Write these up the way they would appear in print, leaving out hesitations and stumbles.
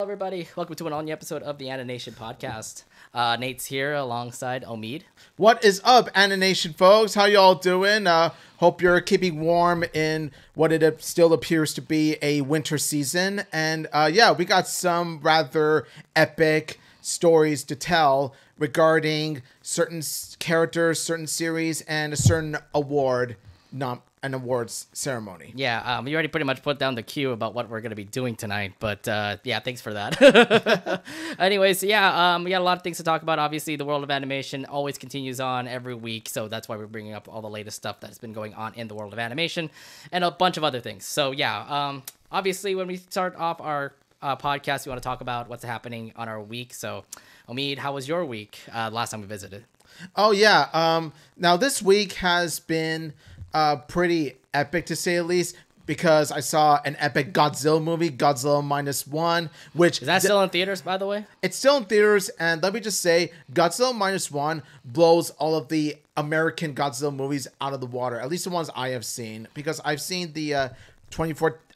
Everybody, welcome to an all-new episode of the Anination Podcast. Nate's here alongside Omid. What is up, Anination folks? How y'all doing? Hope you're keeping warm in what it still appears to be a winter season. And yeah, we got some rather epic stories to tell regarding certain characters, certain series, and a certain an awards ceremony. Yeah, you already pretty much put down the cue about what we're going to be doing tonight, but yeah, thanks for that. Anyways, yeah, we got a lot of things to talk about. Obviously, the world of animation always continues on every week, so that's why we're bringing up all the latest stuff that's been going on in the world of animation and a bunch of other things. So yeah, obviously, when we start off our podcast, we want to talk about what's happening on our week. So, Omid, how was your week last time we visited? Oh, yeah. Now, this week has been pretty epic, to say the least, because I saw an epic Godzilla movie, Godzilla -1, which... Is that still in theaters, by the way? It's still in theaters, and let me just say, Godzilla -1 blows all of the American Godzilla movies out of the water, at least the ones I have seen, because I've seen the...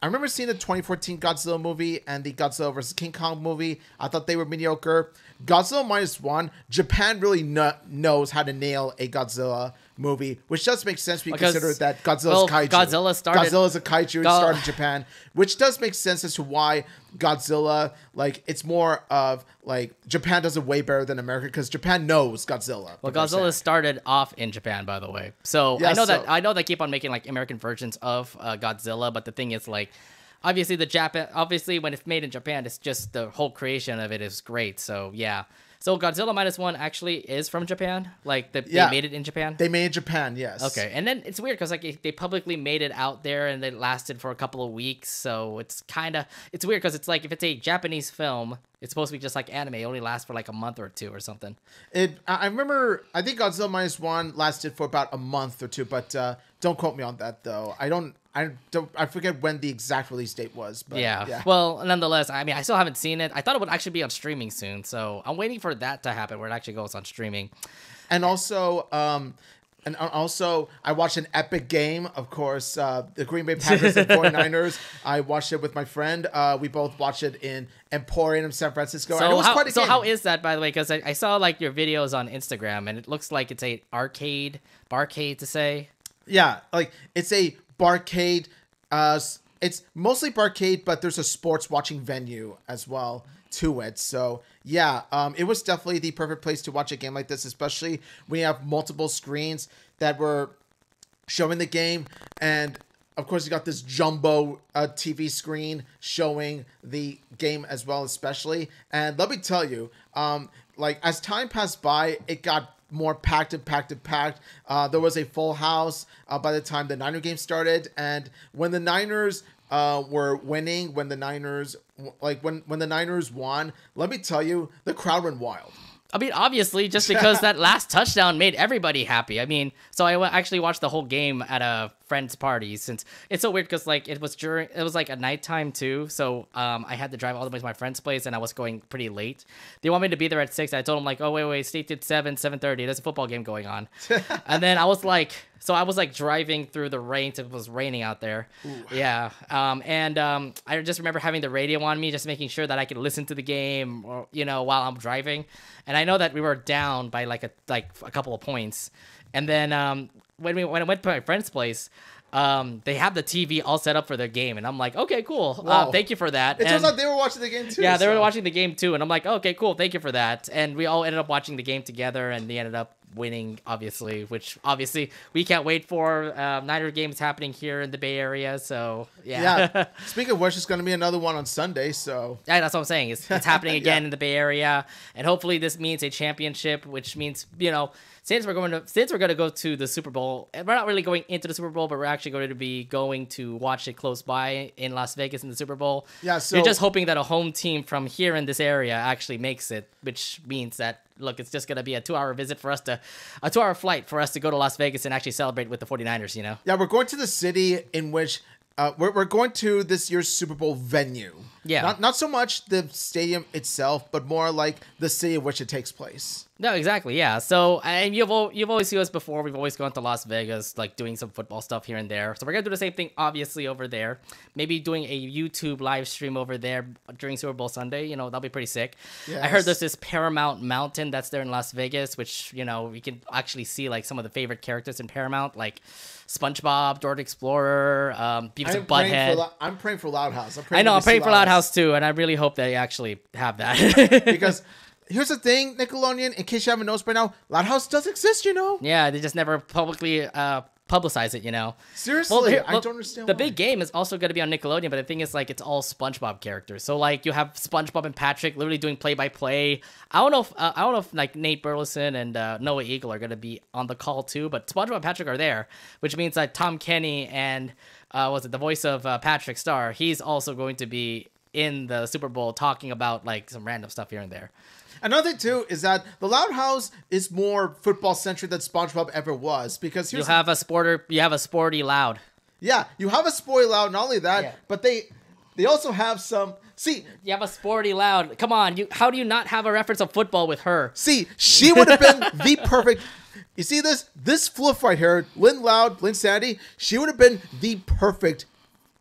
I remember seeing the 2014 Godzilla movie and the Godzilla vs. King Kong movie. I thought they were mediocre. Godzilla -1, Japan really knows how to nail a Godzilla movie, which does make sense when you consider that Godzilla's kaiju. Godzilla's a kaiju. It started in Japan, which does make sense as to why Godzilla, like, it's more of, like, Japan does it way better than America because Japan knows Godzilla. Well, Godzilla started off in Japan, by the way. So yeah, I know they keep on making, like, American versions of Godzilla, but the thing is, like, obviously when it's made in Japan, it's just the whole creation of it is great. So yeah. So Godzilla -1 actually is from Japan? Like, they made it in Japan? They made it in Japan, yes. Okay, and then it's weird because, like, they publicly made it out there and it lasted for a couple of weeks, so it's weird because it's like, if it's a Japanese film, it's supposed to be just like anime. It only lasts for like a month or two or something. I remember, I think Godzilla -1 lasted for about a month or two, but don't quote me on that, though. I forget when the exact release date was. But yeah. Well, nonetheless, I mean, I still haven't seen it. I thought it would actually be on streaming soon, so I'm waiting for that to happen where it actually goes on streaming. And also, I watched an epic game, of course, the Green Bay Packers and 49ers. I watched it with my friend. We both watched it in Emporium, San Francisco. So, how is that, by the way? Because I saw, like, your videos on Instagram, and it looks like it's a barcade to say. Yeah, like, it's a barcade. It's mostly barcade, but there's a sports watching venue as well to it. So yeah, it was definitely the perfect place to watch a game like this, especially when you have multiple screens that were showing the game, and of course you got this jumbo TV screen showing the game as well, especially. And let me tell you, like, as time passed by, it got more packed. There was a full house by the time the Niner game started, and when the Niners were winning, when the Niners won, let me tell you, the crowd went wild. I mean, obviously, just because that last touchdown made everybody happy. I mean, so I actually watched the whole game at a friend's party, since it's so weird because, like, it was like a nighttime too. So I had to drive all the way to my friend's place, and I was going pretty late. They want me to be there at 6. I told them, like, oh wait, stay till 7:30. There's a football game going on. And then I was like driving through the rain. It was raining out there. Ooh. Yeah. I just remember having the radio on me, just making sure that I could listen to the game, or, while I'm driving. And I know that we were down by like a couple of points. And then when I went to my friend's place, they have the TV all set up for their game, and I'm like, okay, cool. Thank you for that. It turns out they were watching the game too. Yeah, they were watching the game too, and I'm like, okay, cool. Thank you for that. And we all ended up watching the game together, and they ended up winning, obviously, which obviously we can't wait for. Niner games happening here in the Bay Area, so yeah. Speaking of which, it's going to be another one on Sunday, so yeah, that's what I'm saying. It's happening again in the Bay Area, and hopefully this means a championship, which means, since we're going to go to the Super Bowl, and we're not really going into the Super Bowl, but we're actually going to be going to watch it close by in Las Vegas in the Super Bowl. Yeah, so you're just hoping that a home team from here in this area actually makes it, which means that, look, it's just going to be a 2-hour visit for us a 2-hour flight for us to go to Las Vegas and actually celebrate with the 49ers, Yeah, we're going to the city in which we're going to this year's Super Bowl venue. Yeah. Not so much the stadium itself, but more like the city in which it takes place. No, exactly. Yeah. So, and you've always seen us before. We've always gone to Las Vegas, like doing some football stuff here and there. So we're gonna do the same thing, obviously, over there. Maybe doing a YouTube live stream over there during Super Bowl Sunday. That'll be pretty sick. Yes. I heard there's this Paramount Mountain that's there in Las Vegas, which we can actually see like some of the favorite characters in Paramount, like SpongeBob, Dora the Explorer, Beavis and Butthead. I'm praying for Loud House. I'm praying for Loud House too, and I really hope they actually have that because. Here's the thing, Nickelodeon, in case you haven't noticed by now, Loud House does exist, Yeah, they just never publicly publicize it, Seriously, I don't understand The big game is also going to be on Nickelodeon, but the thing is, like, it's all SpongeBob characters. So, like, you have SpongeBob and Patrick literally doing play-by-play. I don't know if like, Nate Burleson and Noah Eagle are going to be on the call, too, but SpongeBob and Patrick are there, which means that Tom Kenny and, the voice of Patrick Star, he's also going to be in the Super Bowl talking about, like, some random stuff here and there. Another thing, too, is that the Loud House is more football-centric than SpongeBob ever was. Because you have a sporty Loud. Yeah, you have a sporty Loud, not only that, but they also have some... See... You have a sporty Loud. Come on, how do you not have a reference of football with her? See, she would have been the perfect... You see this fluff right here, Lynn Sandy, she would have been the perfect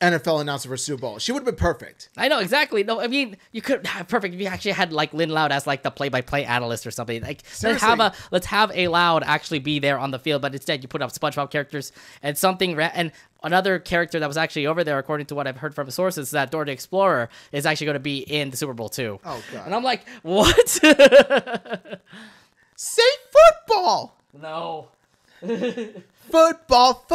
NFL announcer for Super Bowl. She would have been perfect. I know, exactly. No, I mean, you could have perfect if you actually had like Lynn Loud as like the play-by-play analyst or something. Like, let's have a Loud actually be there on the field, but instead you put up SpongeBob characters and and another character that was actually over there, according to what I've heard from sources, that Dora the Explorer is actually going to be in the Super Bowl too. Oh god! And I'm like, what? Say football. No. Football.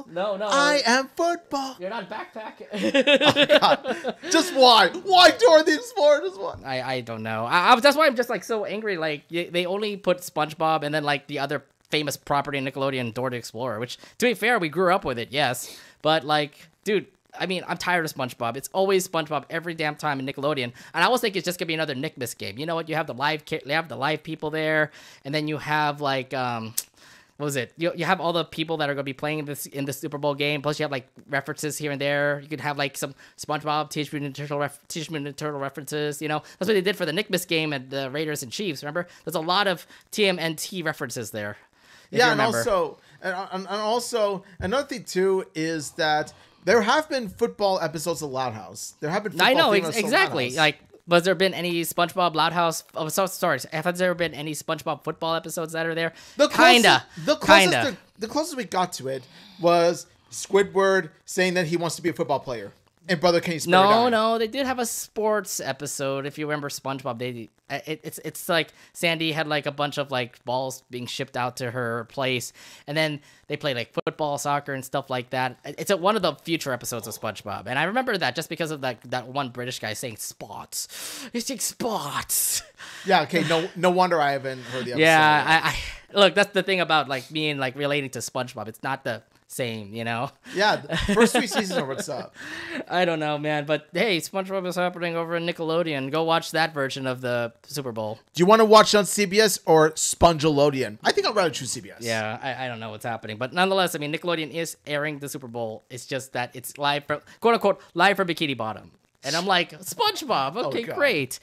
No. I am football. You're not backpack. Oh, God. Just why? Why Dora the Explorer? Just why? I don't know. That's why I'm just like so angry. Like they only put SpongeBob and then like the other famous property in Nickelodeon, Dora the Explorer. Which, to be fair, we grew up with it, yes. But like, dude. I mean, I'm tired of SpongeBob. It's always SpongeBob every damn time in Nickelodeon, and I always think it's just gonna be another Nick Miss game. You know what? You have the live people there, and then you have like what was it? You have all the people that are going to be playing in the Super Bowl game. Plus, you have like references here and there. You could have like some SpongeBob, Teenage Mutant Ninja Turtle references. That's what they did for the Nick Miss game at the Raiders and Chiefs. Remember, there's a lot of TMNT references there. Yeah, and also another thing too is that there have been football episodes of Loud House. There have been. Football I know exactly. Like, has there been any SpongeBob Loud House? Oh, sorry. Has there been any SpongeBob football episodes that are there? The closest we got to it was Squidward saying that he wants to be a football player. And Brother Kenny's No, they did have a sports episode. If you remember SpongeBob, it's like Sandy had like a bunch of like balls being shipped out to her place, and then they play like football, soccer, and stuff like that. It's one of the future episodes of SpongeBob, and I remember that just because of that one British guy saying spots. He's saying spots. Yeah. Okay. No wonder I haven't heard the episode. Yeah. I look. That's the thing about like being like relating to SpongeBob. It's not the same, Yeah, the first 3 seasons are what's up. I don't know, man, but hey, SpongeBob is happening over in Nickelodeon. Go watch that version of the Super Bowl. Do you want to watch on CBS or Spongelodeon? I think I'd rather choose CBS. Yeah, I don't know what's happening, but nonetheless, I mean, Nickelodeon is airing the Super Bowl. It's just that it's live, quote unquote, live from Bikini Bottom. And I'm like, SpongeBob, okay, great.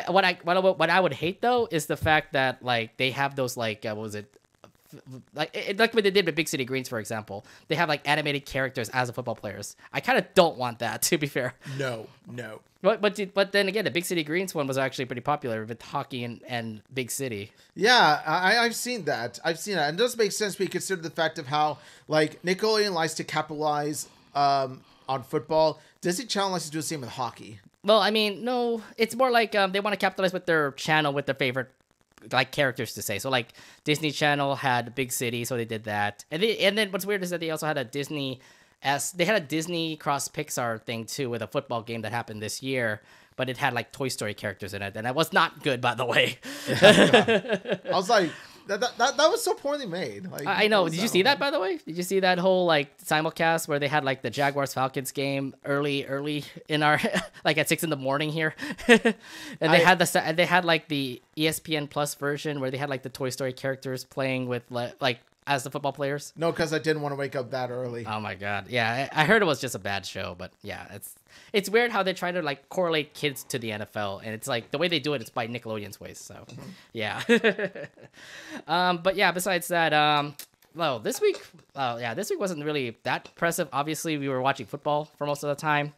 What I would hate though is the fact that like they have those like what was it? Like what they did with Big City Greens, for example. They have like animated characters as the football players. I kind of don't want that, to be fair. No. But then again, the Big City Greens one was actually pretty popular with hockey and Big City. Yeah, I've seen that. And it does make sense when you consider the fact of how like Nickelodeon likes to capitalize on football. Disney Channel likes to do the same with hockey. Well, I mean, no, it's more like they want to capitalize with their channel with their favorite like characters to say. So like Disney Channel had Big City, so they did that. And then what's weird is that they also had a Disney cross Pixar thing too with a football game that happened this year, but it had like Toy Story characters in it, and that was not good, by the way. Yeah, I was like, that was so poorly made. Like, I know. Did you see that, by the way? Did you see that whole like simulcast where they had like the Jaguars Falcons game early in our like at 6 a.m. here, and they had like the ESPN Plus version where they had like the Toy Story characters playing with like as the football players? No, because I didn't want to wake up that early. Oh my god. Yeah, I heard it was just a bad show, but yeah, it's weird how they try to like correlate kids to the NFL, and it's like the way they do it is by Nickelodeon's ways. So, yeah. But yeah, besides that, well, this week wasn't really that impressive. Obviously, we were watching football for most of the time.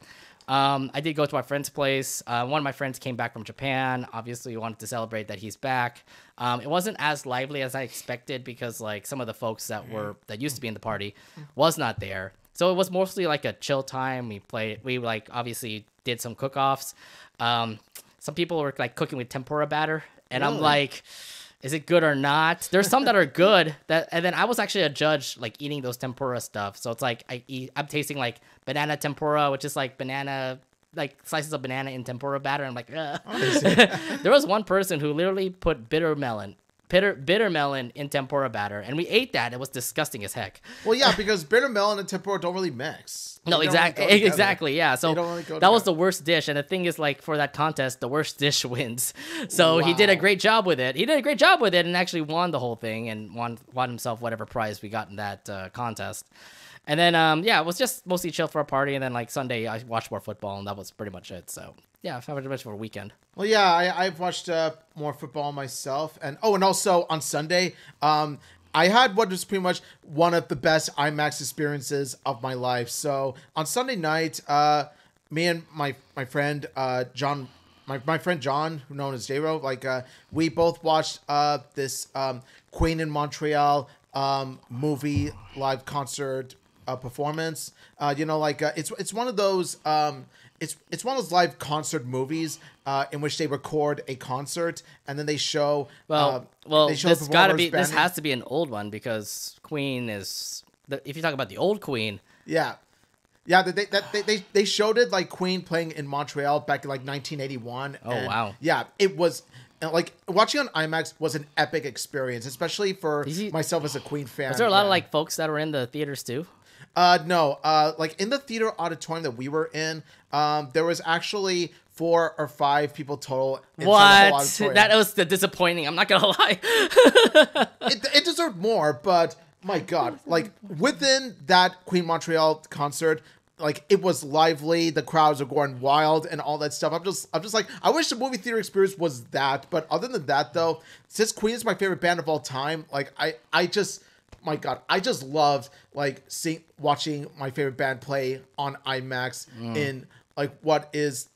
I did go to my friend's place. One of my friends came back from Japan. Obviously, we wanted to celebrate that he's back. It wasn't as lively as I expected because like some of the folks that used to be in the party was not there. So it was mostly like a chill time. We like obviously did some cook-offs. Some people were like cooking with tempura batter, and really? I'm like, is it good or not? There's some that are good and then I was actually a judge like eating those tempura stuff. So it's like I'm tasting like banana tempura, which is like banana, like slices of banana in tempura batter. I'm like, ugh. There was one person who literally put bitter melon in tempura batter, and we ate that. It was disgusting as heck. Well, yeah, because bitter melon and tempura don't really mix. No, exactly, yeah. So that was the worst dish, and the thing is, like, for that contest, the worst dish wins. So he did a great job with it. And actually won the whole thing and won himself whatever prize we got in that contest. And then, yeah, it was just mostly chill for a party, and then, like, Sunday, I watched more football, and that was pretty much it. So, yeah, pretty much for a weekend. Well, yeah, I've watched more football myself. And also on Sunday, I had what was pretty much one of the best IMAX experiences of my life. So on Sunday night, me and my friend John, my friend John, who known as J-Ro, like we both watched this Queen in Montreal movie live concert performance. It's one of those it's one of those live concert movies in which they record a concert and then they show. This has to be an old one because Queen is. If you talk about the old Queen, yeah, they showed it like Queen playing in Montreal back in like 1981. Oh wow! Yeah, it was. Like watching on IMAX was an epic experience, especially for myself as a Queen fan. Was there a lot of like folks that were in the theaters too? No. Like in the theater auditorium that we were in, there was actually 4 or 5 people total. What? That was disappointing. I'm not gonna lie. It deserved more, but my God, like within that Queen Montreal concert. Like it was lively, the crowds are going wild and all that stuff. I'm just like, I wish the movie theater experience was that. But other than that, though, since Queen is my favorite band of all time, like I just, my God, I just loved like watching my favorite band play on IMAX in like what is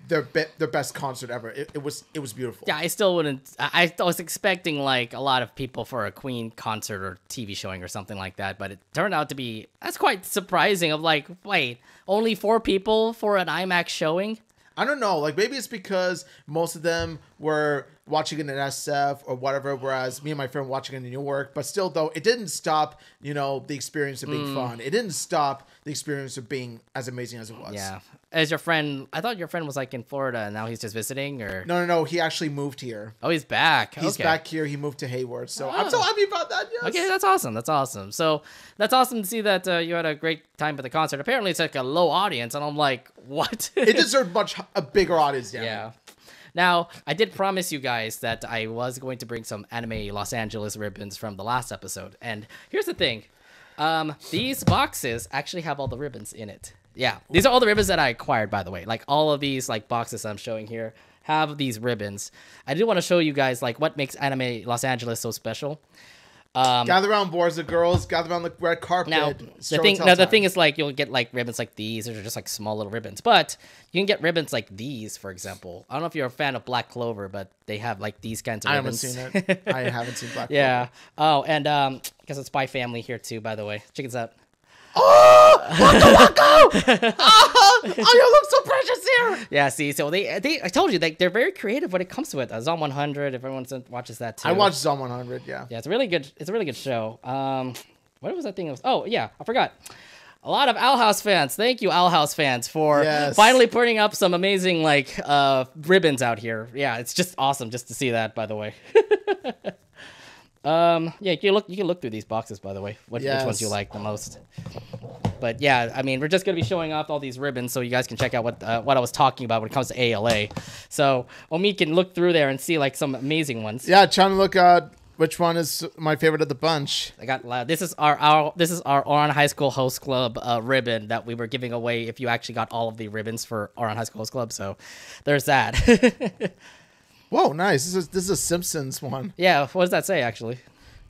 their best concert ever. It was beautiful. Yeah, I still wouldn't. I was expecting like a lot of people for a Queen concert or TV showing or something like that, but it turned out to be that's quite surprising. Of like, wait, only 4 people for an IMAX showing? I don't know. Like maybe it's because most of them were watching it in SF or whatever, whereas me and my friend were watching it in New York. But still, though, it didn't stop, the experience of being fun. It didn't stop the experience of being as amazing as it was. Yeah. As your friend, I thought your friend was like in Florida and now he's just visiting, or no. He actually moved here. Oh, he's back. He's back here. He moved to Hayward. So I'm so happy about that. Yes. Okay, that's awesome. So that's awesome to see that you had a great time at the concert. Apparently, it's like a low audience, and I'm like, what? It deserved a bigger audience. Yeah. Now, I did promise you guys that I was going to bring some anime Los Angeles ribbons from the last episode. And here's the thing. These boxes actually have all the ribbons in it. Yeah, these are all the ribbons that I acquired, by the way. Like all of these like boxes I'm showing here have these ribbons. I did want to show you guys like what makes anime Los Angeles so special. Gather around, boys and girls. Gather around the red carpet. Now, the thing is, like, you'll get like ribbons like these, or just like small little ribbons. But you can get ribbons like these, for example. I don't know if you're a fan of Black Clover, but they have like these kinds of ribbons. I haven't seen it. I haven't seen Black Clover. Yeah. Oh, and because it's Spy Family here too, by the way. Check this out. Oh, Waka! Oh, you look so precious here. Yeah, see, so they I told you they're very creative when it comes to it. Zom 100, if everyone watches that too. I watched Zom 100, yeah. Yeah, it's a really good show. What was that thing? Oh yeah, I forgot. A lot of Owl House fans. Thank you, Owl House fans, for finally putting up some amazing like ribbons out here. Yeah, it's just awesome just to see that, by the way. Yeah, you can look through these boxes, by the way. Which ones you like the most? But yeah, I mean, we're just gonna be showing off all these ribbons so you guys can check out what I was talking about when it comes to ALA. So Omi can look through there and see like some amazing ones. Yeah, trying to look Which one is my favorite of the bunch? I got loud. This is our Oran High School Host Club ribbon that we were giving away if you actually got all of the ribbons for Oran High School Host Club. So there's that. Whoa, nice. This is a Simpsons one. Yeah, what does that say actually?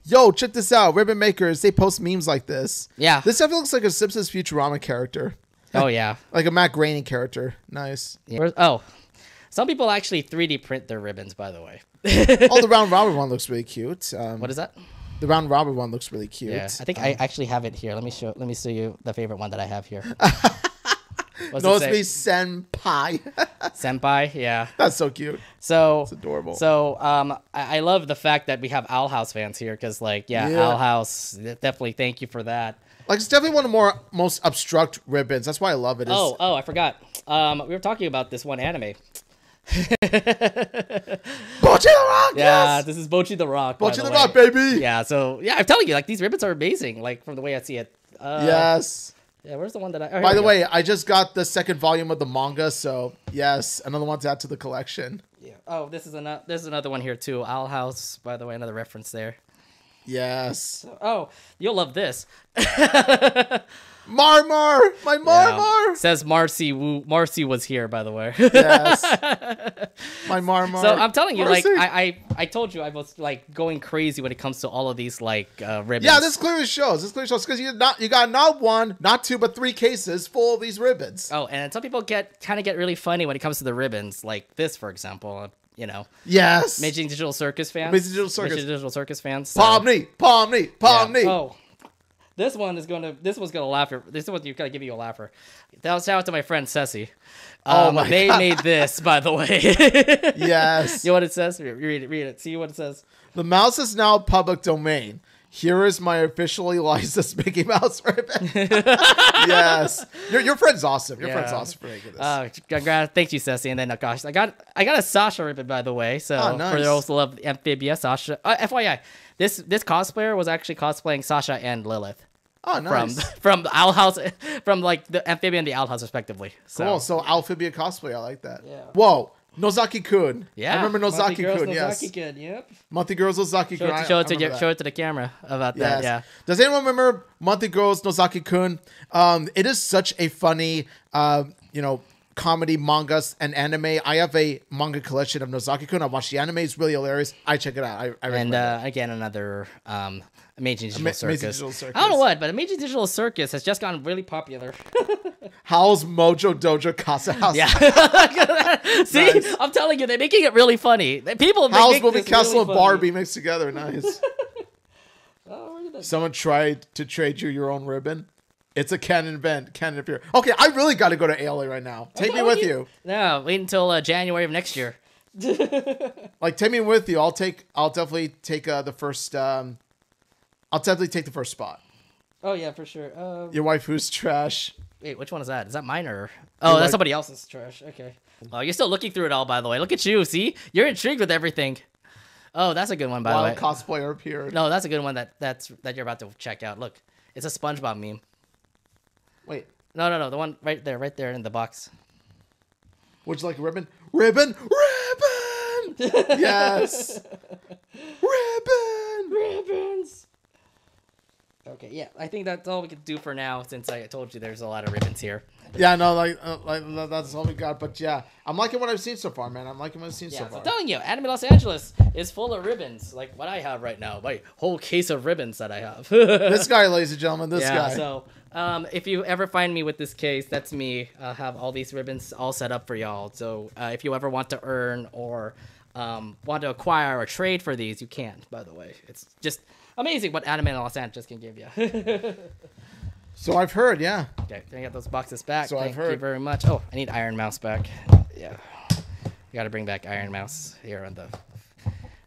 Yo, check this out. Ribbon makers, they post memes like this. Yeah. This definitely looks like a Simpsons Futurama character. Oh yeah. Like a Matt Groening character. Nice. Yeah. Oh, some people actually 3D print their ribbons, by the way. Oh, the round robin one looks really cute. What is that? The round robin one looks really cute. Yeah, I think I actually have it here. Let me show you the favorite one that I have here. No, it's me, senpai. Senpai, yeah. That's so cute. So it's adorable. So I love the fact that we have Owl House fans here because, like, Owl House, definitely thank you for that. Like, it's definitely one of the most obstruct ribbons. That's why I love it. Oh, I forgot. We were talking about this one anime. Bocchi the Rock. Yeah, yes! This is Bocchi the Rock. Bocchi the Rock, baby. Yeah, so I'm telling you, like, these ribbons are amazing. Like, from the way I see it. Yes. Yeah, where's the one that I? Oh, by the way, I just got the second volume of the manga, so yes, another one to add to the collection. Yeah. Oh, there's another one here too. Owl House, by the way, another reference there. Yes. Oh, you'll love this. Marmar, my Marmar. Yeah. Says Marcy was here, by the way. Yes. My Marmar. So I'm telling you, Marcy. like I told you I was like going crazy when it comes to all of these like ribbons. Yeah, this clearly shows. Because you got not one, not two, but 3 cases full of these ribbons. Oh, and some people get really funny when it comes to the ribbons, like this, for example. You know. Yes. Amazing Digital Circus fans. Amazing Digital Circus fans. So. Palm knee. Oh. This one's gonna laugh. This one you gotta give you a laugher. Shout out to my friend Ceci. They made this, by the way. Yes. You know what it says? Read it. See what it says. The mouse is now public domain. Here is my officially licensed Mickey Mouse ribbon. Yes. Your friend's awesome. Your friend's awesome for making this. Thank you, Ceci. And then, gosh, I got a Sasha ribbon, by the way. So nice. for those who love Amphibia, Sasha. FYI, this cosplayer was actually cosplaying Sasha and Lilith. Oh, nice. From the Owl House, from like the Amphibia and the Owl House, respectively. So. Cool. So Amphibia cosplay, I like that. Yeah. Whoa. Nozaki-kun. Yeah. I remember Nozaki-kun, yes. Nozaki-kun, yep. Monthly Girls Nozaki-kun. Show it to the camera about that, yeah. Does anyone remember Monthly Girls Nozaki-kun? It is such a funny, comedy, mangas, and anime. I have a manga collection of Nozaki-kun. I watched the anime. It's really hilarious. I check it out. I recommend it. Again, another Amazing Digital Circus. I don't know know what, but Amazing Digital Circus has just gotten really popular. Howl's Mojo Dojo Casa House. Yeah. See, nice. I'm telling you, they're making it really funny. People Howl's Moving Castle and Barbie mixed together. Nice. Oh, someone tried to trade you your own ribbon. It's a canon event. Canon appear. Okay, I really got to go to ALA right now. Take me with you. No, wait until January of next year. Like, take me with you. I'll definitely take the first. I'll definitely take the first spot. Oh yeah, for sure. Your wife who's trash. Wait, which one is that? Is that mine or? Oh, that's somebody else's trash. Okay. Oh, you're still looking through it all, by the way. Look at you. See, you're intrigued with everything. Oh, that's a good one, by the way. Cosplayer appeared. No, that's a good one that you're about to check out. Look, it's a SpongeBob meme. Wait. No, the one right there in the box. Would you like a ribbon? Ribbon! Yes! Ribbons! Okay, yeah, I think that's all we can do for now since I told you there's a lot of ribbons here. Yeah, no, like that's all we got. But yeah, I'm liking what I've seen so far, man. I'm so far. I'm telling you, Anime Los Angeles is full of ribbons, like what I have right now. My whole case of ribbons that I have. This guy, ladies and gentlemen, this guy. So, if you ever find me with this case, that's me. I have all these ribbons all set up for y'all. So, if you ever want to earn or want to acquire or trade for these, you can. By the way, it's just amazing what Anime Los Angeles can give you. So I've heard, yeah. Okay, I got those boxes back. So Thank I've heard. you very much. Oh, I need Iron Mouse back. Yeah, you got to bring back Iron Mouse here on the.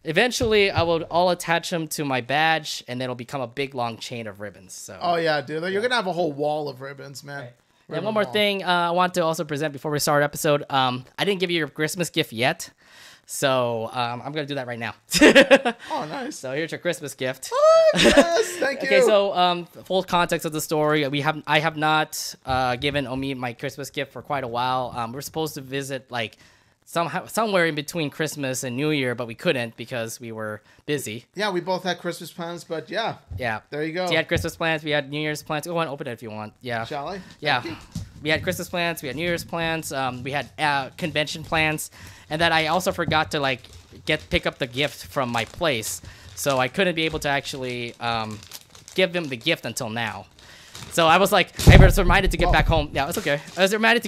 Eventually, I'll attach them to my badge, and then it'll become a big long chain of ribbons. So. Oh yeah, dude, you're gonna have a whole wall of ribbons, man. Right. And one more thing I want to also present before we start our episode. I didn't give you your Christmas gift yet. So I'm gonna do that right now. Oh, nice. So here's your Christmas gift. Oh, yes, thank you. Okay, so full context of the story. I have not given Omi my Christmas gift for quite a while. We're supposed to visit like somewhere in between Christmas and New Year, but we couldn't because we were busy. Yeah, we both had Christmas plans, but yeah. Yeah. There you go. So you had Christmas plans. We had New Year's plans. Go ahead and open it if you want. Yeah. Shall I? Yeah. We had Christmas plans. We had New Year's plans. We had convention plans, and then I also forgot to like pick up the gift from my place, so I couldn't be able to actually give him the gift until now. So I was reminded to get back home. Yeah, it's okay. I was reminded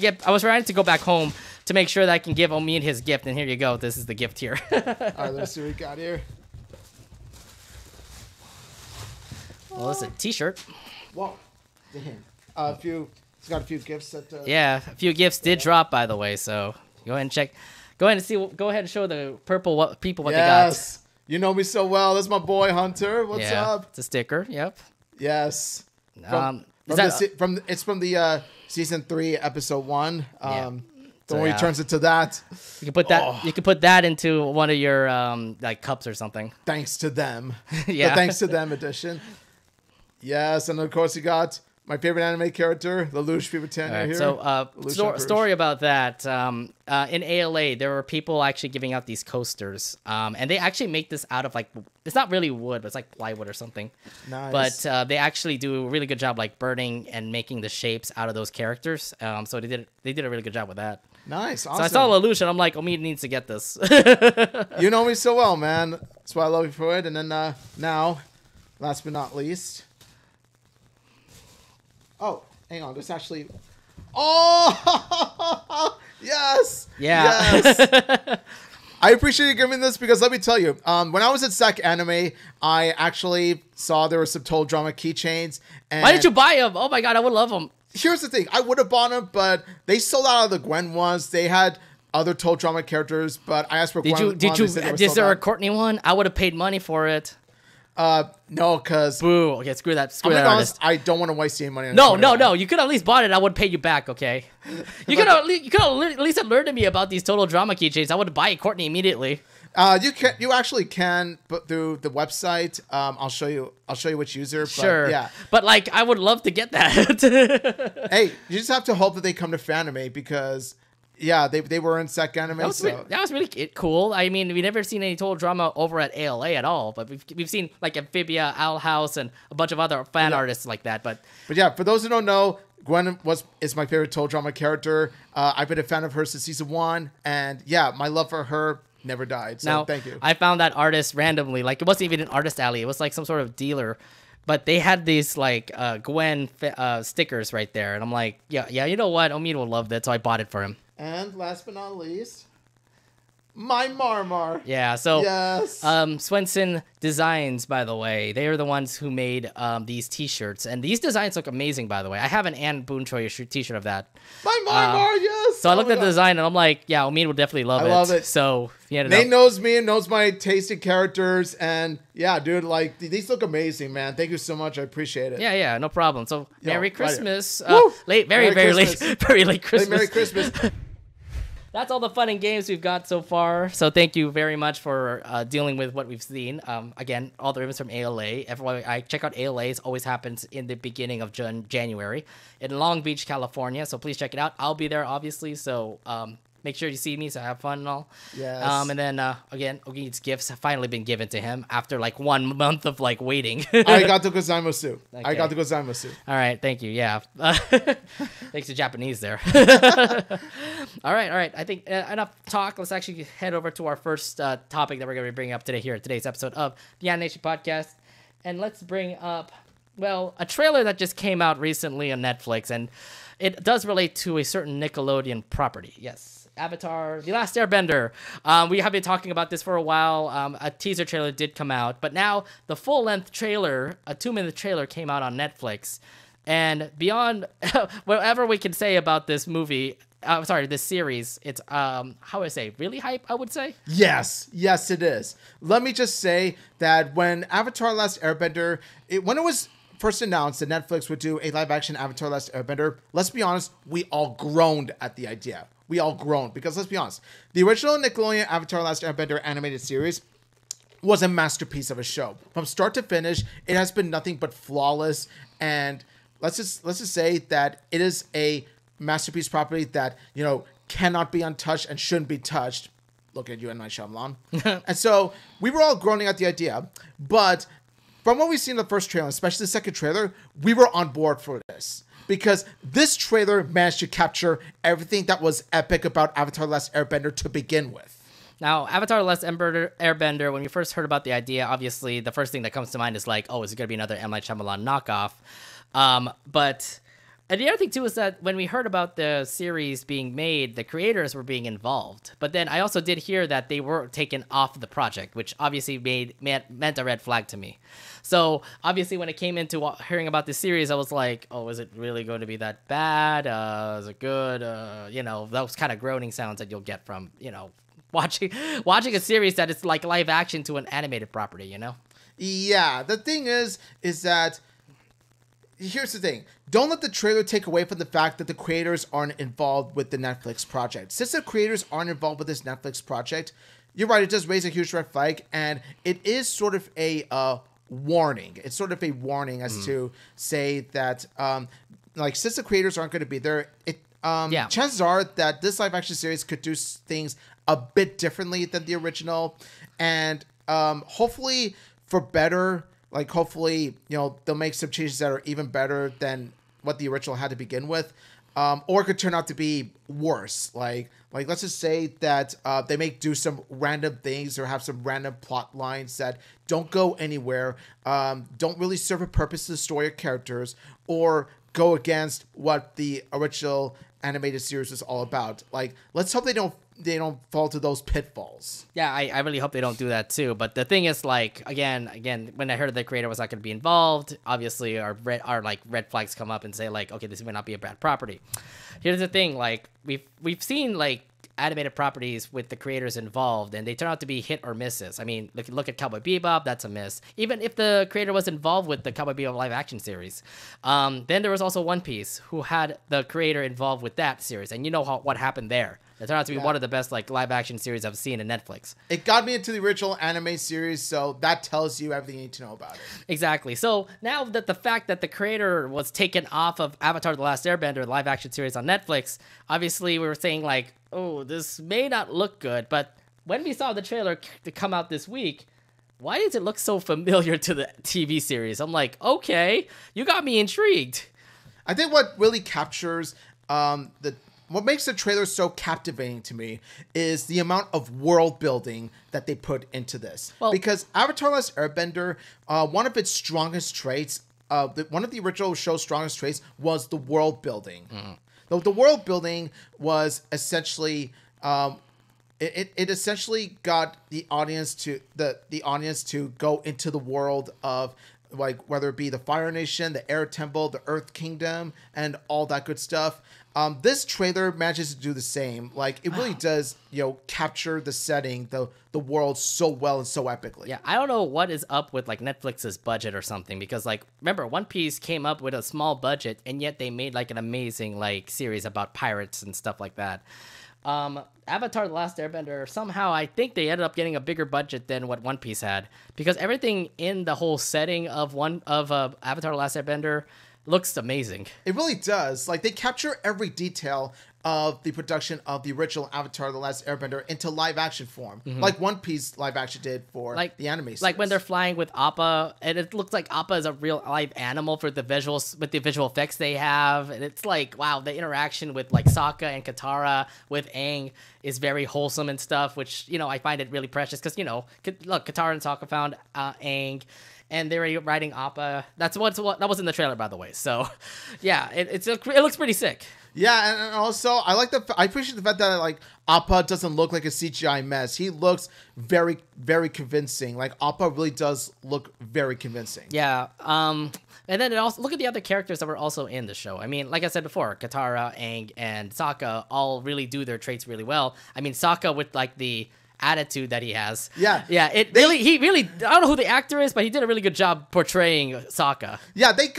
to go back home to make sure that I can give Omid his gift. And here you go. This is the gift here. All right, let's see what we got here. Well, it's a T-shirt. Whoa, damn. It's got a few gifts that. Yeah, a few gifts did drop, by the way. So go ahead and check. Go ahead and see. Go ahead and show the purple people what they got. Yes, you know me so well. That's my boy Hunter. What's up? It's a sticker. Yep. Yes. It's from the season 3, episode 1. The one he turns into that. You can put that. Oh. You can put that into one of your like cups or something. Thanks to them. Yeah. The thanks to them edition. Yes, and of course you got my favorite anime character, Lelouch Pipitan here. So, story about that. In ALA, there were people actually giving out these coasters, and they actually make this out of like, it's not really wood, but it's like plywood or something. Nice. But they actually do a really good job like burning and making the shapes out of those characters. So they did a really good job with that. Nice, awesome. So I saw Lelouch, and I'm like, Omid needs to get this. You know me so well, man. That's why I love you for it. And then now, last but not least. Oh, hang on. There's actually... Oh! Yes! Yeah. Yes! I appreciate you giving me this because let me tell you, when I was at SAG-AFTRA, I actually saw there were some Total Drama keychains. And why didn't you buy them? Oh my god, I would love them. Here's the thing. I would have bought them, but they sold out of the Gwen ones. They had other Total Drama characters, but I asked for Gwen. Is there a Courtney one? I would have paid money for it. No, because... Boo. Okay, screw that. Screw that artist. I don't want to waste any money on it. No. You could have at least bought it. I would pay you back, okay? You could have at least alerted me about these Total Drama keychains. I would buy Courtney immediately. You actually can, but through the website. I'll show you which user. But sure. Yeah. But like, I would love to get that. Hey, you just have to hope that they come to Fanime because... Yeah, they were in SAG-AFTRA. That was really cool. I mean, we never seen any Total Drama over at ALA at all, but we've seen like Amphibia, Owl House, and a bunch of other fan artists like that. But yeah, for those who don't know, Gwen is my favorite Total Drama character. I've been a fan of her since season 1, and yeah, my love for her never died. So now, thank you. I found that artist randomly. Like it wasn't even an artist alley. It was like some sort of dealer. But they had these like Gwen stickers right there, and I'm like, yeah, you know what? Omid will love that, so I bought it for him. And last but not least, my Marmar. Yeah, so yes. Swenson Designs, by the way, they are the ones who made these T-shirts, and these designs look amazing. By the way, I have an Anne Boone Choi T-shirt of that. My Marmar, yes. So I looked at the design, and I'm like, yeah, Omid would definitely love it. I love it. So Nate knows me and knows my taste in characters, and yeah, dude, like these look amazing, man. Thank you so much. I appreciate it. Yeah, no problem. So Merry Christmas. Late, very late Christmas. Merry Christmas. That's all the fun and games we've got so far. So thank you very much for dealing with what we've seen. Again, all the ribbons from ALA. Everyone, I check out ALA. It always happens in the beginning of January in Long Beach, California. So please check it out. I'll be there, obviously. So make sure you see me, so have fun and all. Yes. And then again, Omid's gifts have finally been given to him after like 1 month of like waiting. Arigato gozaimasu. Okay. Arigato gozaimasu. All right, thank you. Yeah. Thanks to Japanese there. All right. I think enough talk. Let's actually head over to our first topic that we're going to be bringing up today here in today's episode of the Anination Podcast. And let's bring up, well, a trailer that just came out recently on Netflix, and it does relate to a certain Nickelodeon property. Yes. Avatar, The Last Airbender. We have been talking about this for a while. A teaser trailer did come out, but now the full-length trailer, a 2-minute trailer, came out on Netflix. And beyond whatever we can say about this movie, this series, it's how would I say, really hype, I would say. Yes, it is. Let me just say that when Avatar: Last Airbender, when it was first announced that Netflix would do a live-action Avatar: Last Airbender, let's be honest, we all groaned at the idea. We all groaned because let's be honest, the original Nickelodeon Avatar: Last Airbender animated series was a masterpiece of a show. From start to finish, it has been nothing but flawless, and let's just say that it is a masterpiece property that, cannot be untouched and shouldn't be touched. Look at you and my Shyamalan. And so we were all groaning at the idea, but from what we've seen in the first trailer, especially the second trailer, we were on board for this. Because this trailer managed to capture everything that was epic about Avatar: The Last Airbender to begin with. Now, Avatar: The Last Airbender, when we first heard about the idea, obviously the first thing that comes to mind is like, oh, is it going to be another M. Night Shyamalan knockoff? And the other thing, too, is that when we heard about the series being made, the creators were being involved. But then I also did hear that they were taken off the project, which obviously meant a red flag to me. So, obviously, when it came into hearing about this series, I was like, oh, is it really going to be that bad? Is it good? Those kind of groaning sounds that you'll get from, watching a series that is like live action to an animated property, Yeah, the thing is that here's the thing. Don't let the trailer take away from the fact that the creators aren't involved with the Netflix project. Since the creators aren't involved with this Netflix project, you're right, it does raise a huge red flag, and it is sort of a warning. It's sort of a warning as to say that, since the creators aren't going to be there, chances are that this live action series could do things a bit differently than the original, and hopefully for better. Hopefully, they'll make some changes that are even better than what the original had to begin with. Or it could turn out to be worse. Let's just say that they may do some random things or have some random plot lines that don't go anywhere, don't really serve a purpose to the story or characters, or go against what the original animated series was all about. Let's hope they don't fall to those pitfalls. Yeah, I really hope they don't do that too. But the thing is, again, when I heard the creator was not going to be involved, obviously our red flags come up and say okay, this may not be a bad property. Here's the thing, we've seen animated properties with the creators involved, and they turn out to be hit or misses. I mean, look at Cowboy Bebop, that's a miss. Even if the creator was involved with the Cowboy Bebop live action series. Then there was also One Piece, who had the creator involved with that series, and what happened there. It turned out to be one of the best live action series I've seen in Netflix. It got me into the original anime series, so that tells you everything you need to know about it. Exactly. So now that the fact that the creator was taken off of Avatar: The Last Airbender live action series on Netflix, obviously we were saying oh, this may not look good, but when we saw the trailer to come out this week, why does it look so familiar to the TV series? I'm like, okay, you got me intrigued. I think what really captures what makes the trailer so captivating to me is the amount of world building that they put into this. Because Avatar: The Last Airbender, one of its strongest traits, one of the original show's strongest traits was the world building. Mm-hmm. The world building was essentially, it essentially got the audience to go into the world of whether it be the Fire Nation, the Air Temple, the Earth Kingdom, and all that good stuff. This trailer manages to do the same. It really does, capture the setting, the world so well and so epically. Yeah, I don't know what is up with Netflix's budget or something, because remember, One Piece came up with a small budget, and yet they made an amazing series about pirates and stuff like that. Avatar: The Last Airbender, somehow I think they ended up getting a bigger budget than what One Piece had, because everything in the whole setting of Avatar: The Last Airbender looks amazing. It really does. They capture every detail of the production of the original Avatar: The Last Airbender into live action form, like One Piece live action did for the anime series. When they're flying with Appa, and it looks like Appa is a real live animal for the visuals, with the visual effects they have, and it's wow, the interaction with Sokka and Katara with Aang is very wholesome and stuff, which I find it really precious, because look, Katara and Sokka found Aang, and they were riding Appa. That was in the trailer, by the way. So, yeah, it looks pretty sick. Yeah, and also I appreciate the fact that Appa doesn't look like a CGI mess. He looks very, very convincing. Appa really does look very convincing. Yeah. And then also look at the other characters that were also in the show. I mean, like I said before, Katara, Aang, and Sokka all really do their traits really well. I mean, Sokka with the attitude that he has. Yeah. He really, I don't know who the actor is, but he did a really good job portraying Sokka. Yeah, they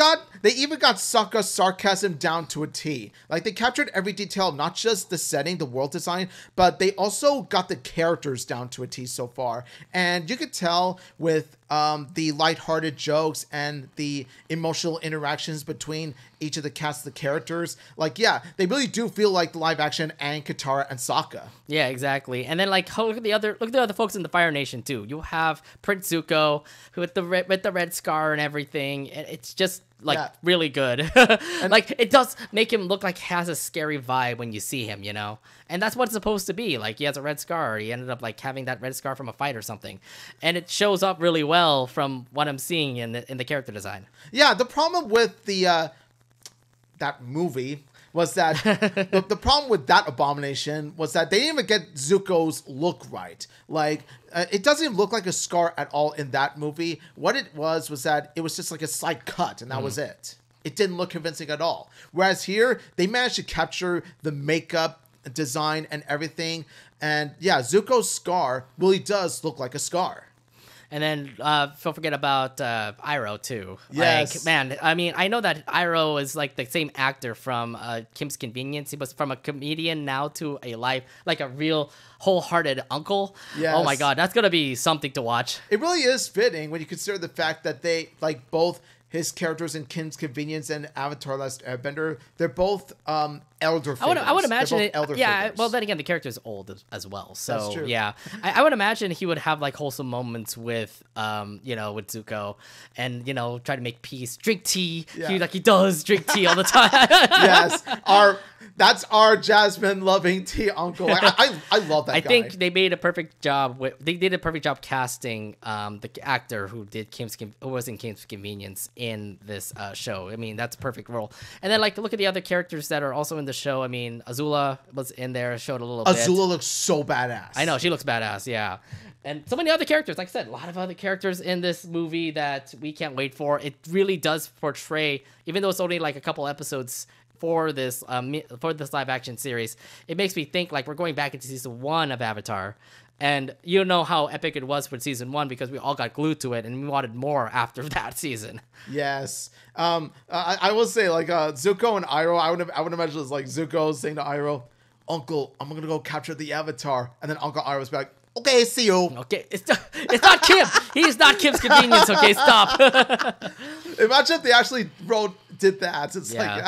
even got Sokka's sarcasm down to a T. They captured every detail, not just the setting, the world design, but they also got the characters down to a T so far. And you could tell with the lighthearted jokes and the emotional interactions between each of the cast of the characters. Like, yeah, they really do feel like the live action and Katara and Sokka. Yeah, exactly. And then like look at the other folks in the Fire Nation too. You have Prince Zuko who with the red scar and everything. And it's just like really good. Like it does make him look like he has a scary vibe when you see him, you know? And that's what it's supposed to be. Like he has a red scar. He ended up like having that red scar from a fight or something. And it shows up really well from what I'm seeing in the character design. Yeah, the problem with the that movie was that the problem with that abomination was that they didn't even get Zuko's look right. Like, it doesn't even look like a scar at all in that movie. What it was that it was just like a slight cut, and that was it. It didn't look convincing at all. Whereas here, they managed to capture the makeup, design, and everything. And yeah, Zuko's scar really does look like a scar. And then don't forget about Iroh too. Yes. Like, man, I mean, I know that Iroh is like the same actor from Kim's Convenience. He was from a comedian now to a real wholehearted uncle. Yes. Oh my God, that's going to be something to watch. It really is fitting when you consider the fact that they, like both his characters in Kim's Convenience and Avatar Last Airbender, they're both elder figures. I would imagine it. Yeah, figures. well, then again, the character's old as well. So That's true. Yeah, I would imagine he would have like wholesome moments with, with Zuko, and try to make peace, drink tea. Yeah. He does drink tea all the time. Yes, that's our Jasmine loving tea uncle. I love that guy. I think they made a perfect job they did a perfect job casting the actor who was in Kim's Convenience in this show. I mean, that's a perfect role. And then like look at the other characters that are also in the show. I mean, Azula was in there, showed a little bit. Azula looks so badass. I know, she looks badass, yeah. And so many other characters, like I said, a lot of other characters in this movie that we can't wait for. It really does portray, even though it's only like a couple episodes for this live action series, it makes me think like we're going back into season 1 of Avatar. And you know how epic it was for season 1 because we all got glued to it and we wanted more after that season. Yes. I will say like Zuko and Iroh, I would imagine it's like Zuko saying to Iroh, "Uncle, I'm gonna go capture the Avatar," and then Uncle Iroh's like, "Okay, see you." Okay, it's not Kim. He's not Kim's Convenience. Okay, stop. Imagine if they actually did that. It's like.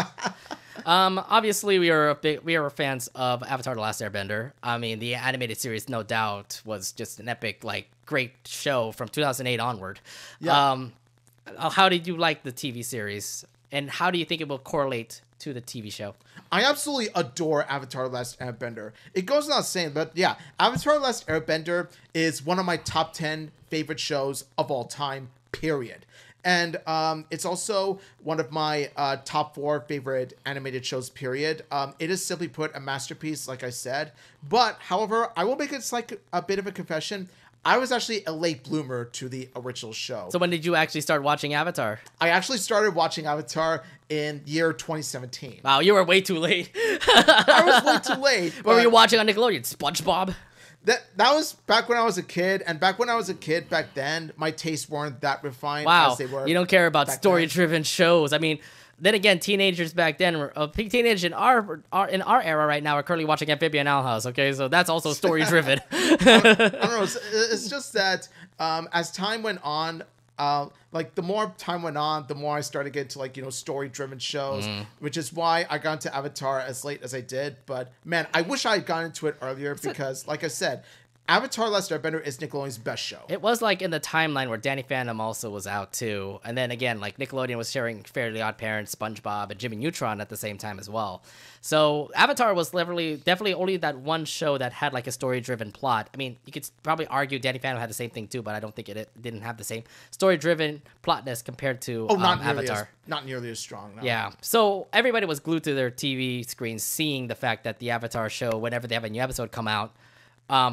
Obviously we are fans of Avatar: The Last Airbender. I mean, the animated series, no doubt, was just an epic, like, great show from 2008 onward. Yeah. How did you like the TV series, and how do you think it will correlate to the TV show? I absolutely adore Avatar: The Last Airbender. It goes without saying, but yeah, Avatar: The Last Airbender is one of my top 10 favorite shows of all time, period. And it's also one of my top 4 favorite animated shows, period. It is simply put a masterpiece, like I said. But, however, I will make it like a bit of a confession. I was actually a late bloomer to the original show. So when did you actually start watching Avatar? I actually started watching Avatar in year 2017. Wow, you were way too late. I was way too late. What were you watching on Nickelodeon? SpongeBob? That was back when I was a kid, and back when I was a kid back then, my tastes weren't that refined wow. as they were. You don't care about story-driven shows. I mean, then again, teenagers back then were teenagers in our era right now are currently watching Amphibian Owl House. Okay, so that's also story-driven. I don't know. It's just that as time went on. Like the more time went on, the more I started getting to like, story-driven shows, which is why I got into Avatar as late as I did. But man, I wish I had gotten into it earlier because, like I said, Avatar: Last Airbender is Nickelodeon's best show. It was like in the timeline where Danny Phantom also was out too. And then again, like Nickelodeon was sharing Fairly Odd Parents, SpongeBob, and Jimmy Neutron at the same time as well. So Avatar was definitely only that one show that had like a story-driven plot. I mean, you could probably argue Danny Phantom had the same thing too, but I don't think it didn't have the same story-driven plotness compared to Avatar. Not nearly as strong. No. Yeah. So everybody was glued to their TV screens seeing the fact that the Avatar show, whenever they have a new episode come out,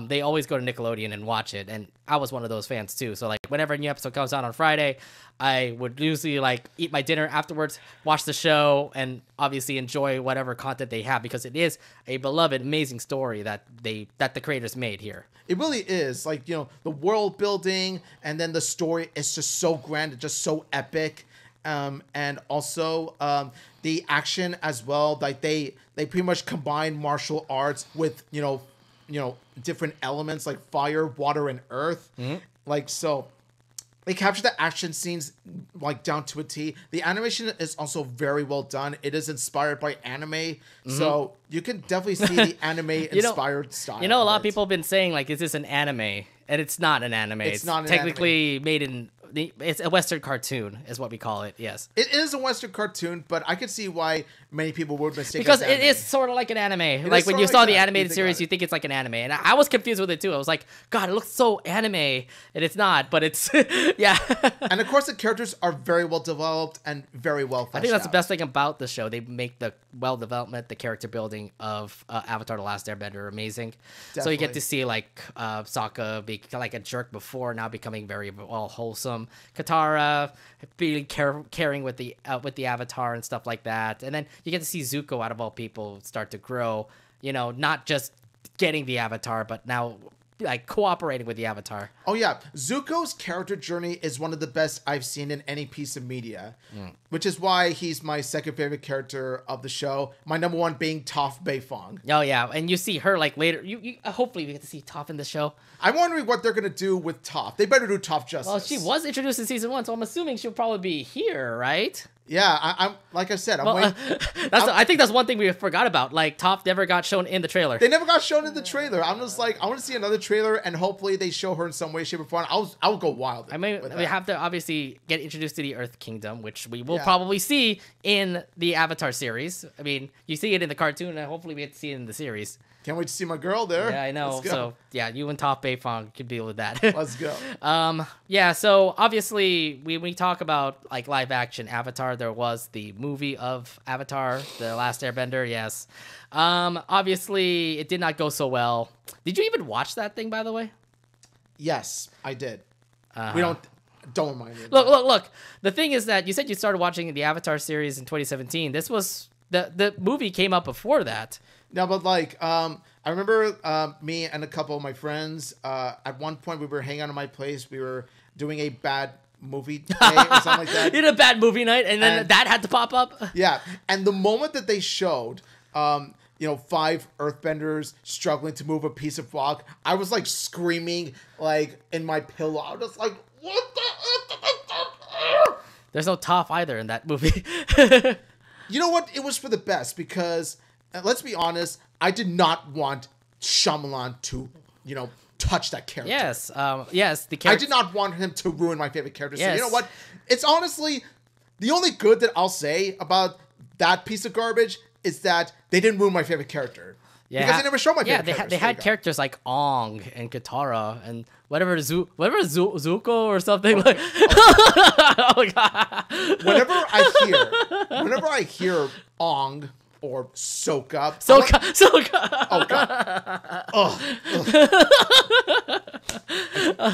they always go to Nickelodeon and watch it, and I was one of those fans too. So like whenever a new episode comes out on Friday, I would usually like eat my dinner afterwards, watch the show, and obviously enjoy whatever content they have because it is a beloved, amazing story that the creators made here. It really is. Like, the world building and then the story is just so grand and just so epic. And also the action as well. Like they pretty much combine martial arts with, different elements like fire, water, and earth. Mm-hmm. Like, so They capture the action scenes like down to a T. The animation is also very well done. It is inspired by anime, so you can definitely see the anime inspired style. You know, a lot of people have been saying like, "Is this an anime?" And it's not an anime. It's not an technically made in. It's a Western cartoon, is what we call it. Yes, it is a Western cartoon, but I can see why many people would mistake because it as it is sort of like an anime. It like is when sorta you like saw that. the animated You think series, about you think it's like an anime, and I was confused with it too. I was like, God, it looks so anime, and it's not. But it's yeah. And of course, the characters are very well developed and very well fleshed I think that's out. the best thing about the show. They make the development, the character building of Avatar: The Last Airbender amazing. So you get Definitely. to see like Sokka be like a jerk before, now becoming very well wholesome. Katara being caring with the Avatar and stuff like that, and then you get to see Zuko, out of all people, start to grow. You know, not just getting the Avatar, but now like cooperating with the Avatar. Oh yeah, Zuko's character journey is one of the best I've seen in any piece of media, which is why he's my second favorite character of the show. My number one being Toph Beifong. Oh yeah, and you see her like later. You hopefully we get to see Toph in the show. I'm wondering what they're gonna do with Toph. They better do Toph justice. Well, she was introduced in season 1, so I'm assuming she'll probably be here, right? Yeah, I'm like I said, I'm waiting. I think that's one thing we forgot about. Like, Toph never got shown in the trailer. They never got shown in the trailer. I'm just like, I want to see another trailer, and hopefully they show her in some way, shape, or form. I'll go wild. I mean, with we that. have to obviously get introduced to the Earth Kingdom, which we will Yeah. probably see in the Avatar series. I mean, you see it in the cartoon, and hopefully we get to see it in the series. Can't wait to see my girl there. Yeah, I know. Let's go. So yeah, you and Toph Beifong could deal with that. Let's go. Yeah, so obviously when we talk about like live action Avatar, there was the movie of Avatar, The Last Airbender, yes. Obviously it did not go so well. Did you even watch that thing, by the way? Yes, I did. We don't mind it. Look. The thing is that you said you started watching the Avatar series in 2017. This was the movie came up before that. No, but like, I remember me and a couple of my friends, at one point we were hanging out at my place. We were doing a bad movie day or something like that. You had a bad movie night, and then And- that had to pop up. Yeah. And the moment that they showed, 5 earthbenders struggling to move a piece of rock, I was like screaming like in my pillow. I was just like, what the? There's no Toph either in that movie. You know what? It was for the best because, let's be honest, I did not want Shyamalan to, touch that character. Yes, yes. The I character. did not want him to ruin my favorite character. So Yes. you know what? It's honestly the only good that I'll say about that piece of garbage is that they didn't ruin my favorite charter. Yeah, Because they never showed my favorite Yeah, characters. they There had you go. characters like Ong and Katara and whatever Zuko or something like. Oh god! Whenever I hear Ong or Sokka. Sokka. Oh god.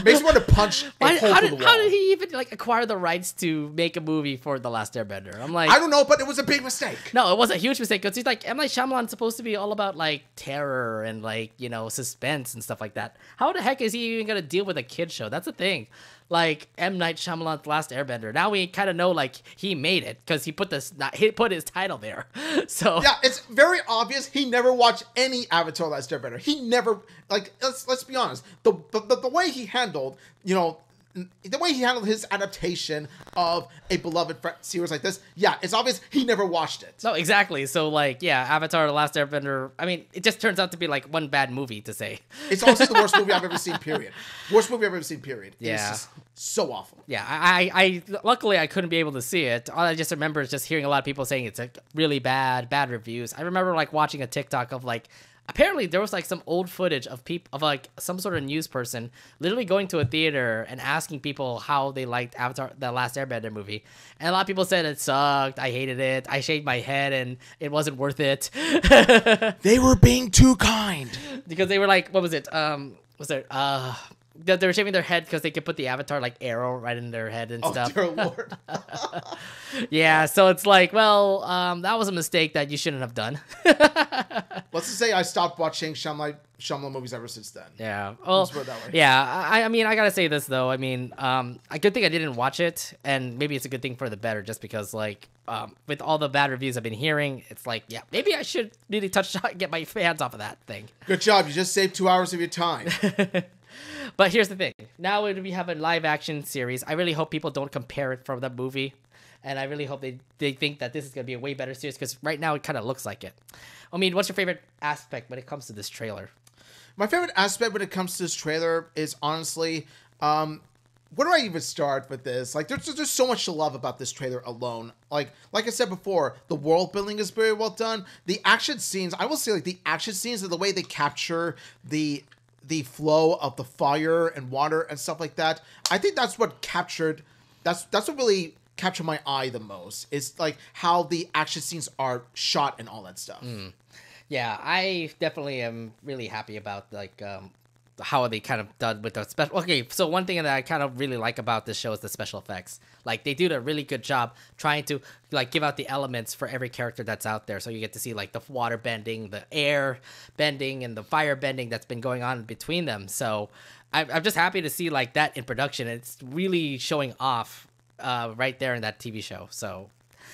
Makes me want to punch a hole through the wall. How did he even like acquire the rights to make a movie for The Last Airbender? I'm like, I don't know, but it was a big mistake. no, it was a huge mistake because he's like, M. Night Shyamalan's supposed to be all about like terror and like suspense and stuff like that. How the heck is he even gonna deal with a kid show? That's the thing. Like M. Night Shyamalan's Last Airbender. Now we kind of know like he made it because he put his title there. So Yeah, it's very obvious he never watched any Avatar: Last Airbender. He never let's be honest. The way he handled, the way he handled his adaptation of a beloved series like this, yeah, it's obvious he never watched it. No, exactly. So like, yeah, Avatar: The Last Airbender. I mean, it just turns out to be like one bad movie to say. It's also the worst movie I've ever seen. Period. Worst movie I've ever seen. Period. Yeah. It's just so awful. Yeah, I luckily I couldn't be able to see it. All I just remember is just hearing a lot of people saying it's like really bad reviews. I remember like watching a TikTok of like, apparently there was like some old footage of like some sort of news person literally going to a theater and asking people how they liked Avatar: The Last Airbender movie, and a lot of people said it sucked, I hated it, I shaved my head and it wasn't worth it. They were being too kind. Because they were like, what was it? They were shaving their head because they could put the Avatar like arrow right in their head and stuff. Oh dear Lord. Yeah, so it's like, well, that was a mistake that you shouldn't have done. Let's just say I stopped watching Shyamalan movies ever since then. Yeah. Well, Let's put it that way. yeah. I mean, I gotta say this though. I mean, a good thing I didn't watch it, and maybe it's a good thing for the better, just because like, with all the bad reviews I've been hearing, it's like, yeah, maybe I should really get my hands off of that thing. Good job. You just saved 2 hours of your time. But here's the thing. Now we have a live action series. I really hope people don't compare it from the movie. And I really hope they think that this is going to be a way better series because right now it kind of looks like it. I mean, what's your favorite aspect when it comes to this trailer? My favorite aspect when it comes to this trailer is honestly, where do I even start with this? Like, there's so much to love about this trailer alone. Like I said before, the world building is very well done. The action scenes, I will say, like the action scenes and the way they capture the flow of the fire and water and stuff like that. I think that's what captured. That's what really captured my eye the most. It's like how the action scenes are shot and all that stuff. Yeah, I definitely am really happy about like how they kind of done with the special. Okay, so one thing that I kind of really like about this show is the special effects. Like they do a really good job trying to like give out the elements for every character that's out there. So you get to see like the water bending, the air bending, and the fire bending that's been going on between them. So I'm just happy to see like that in production. It's really showing off right there in that TV show. So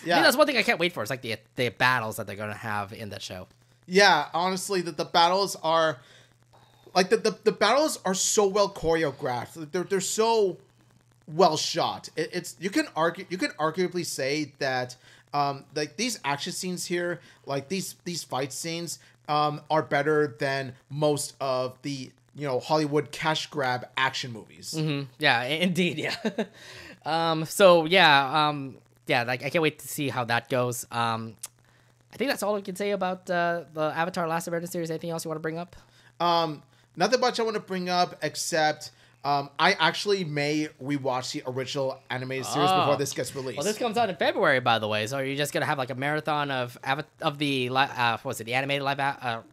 yeah, I think that's one thing I can't wait for. It's like the battles that they're gonna have in that show. Yeah, honestly, the battles are like the battles are so well choreographed. They're so well shot. It's you can arguably say that like these action scenes here, like these fight scenes, are better than most of the Hollywood cash grab action movies. Mm-hmm. Yeah, indeed. Yeah. So yeah. Yeah. Like I can't wait to see how that goes. I think that's all we can say about the Avatar: Last Airbender series. Anything else you want to bring up? Nothing much I want to bring up except I actually may rewatch the original animated series before this gets released. Well, this comes out in February, by the way. So are you just gonna have like a marathon of the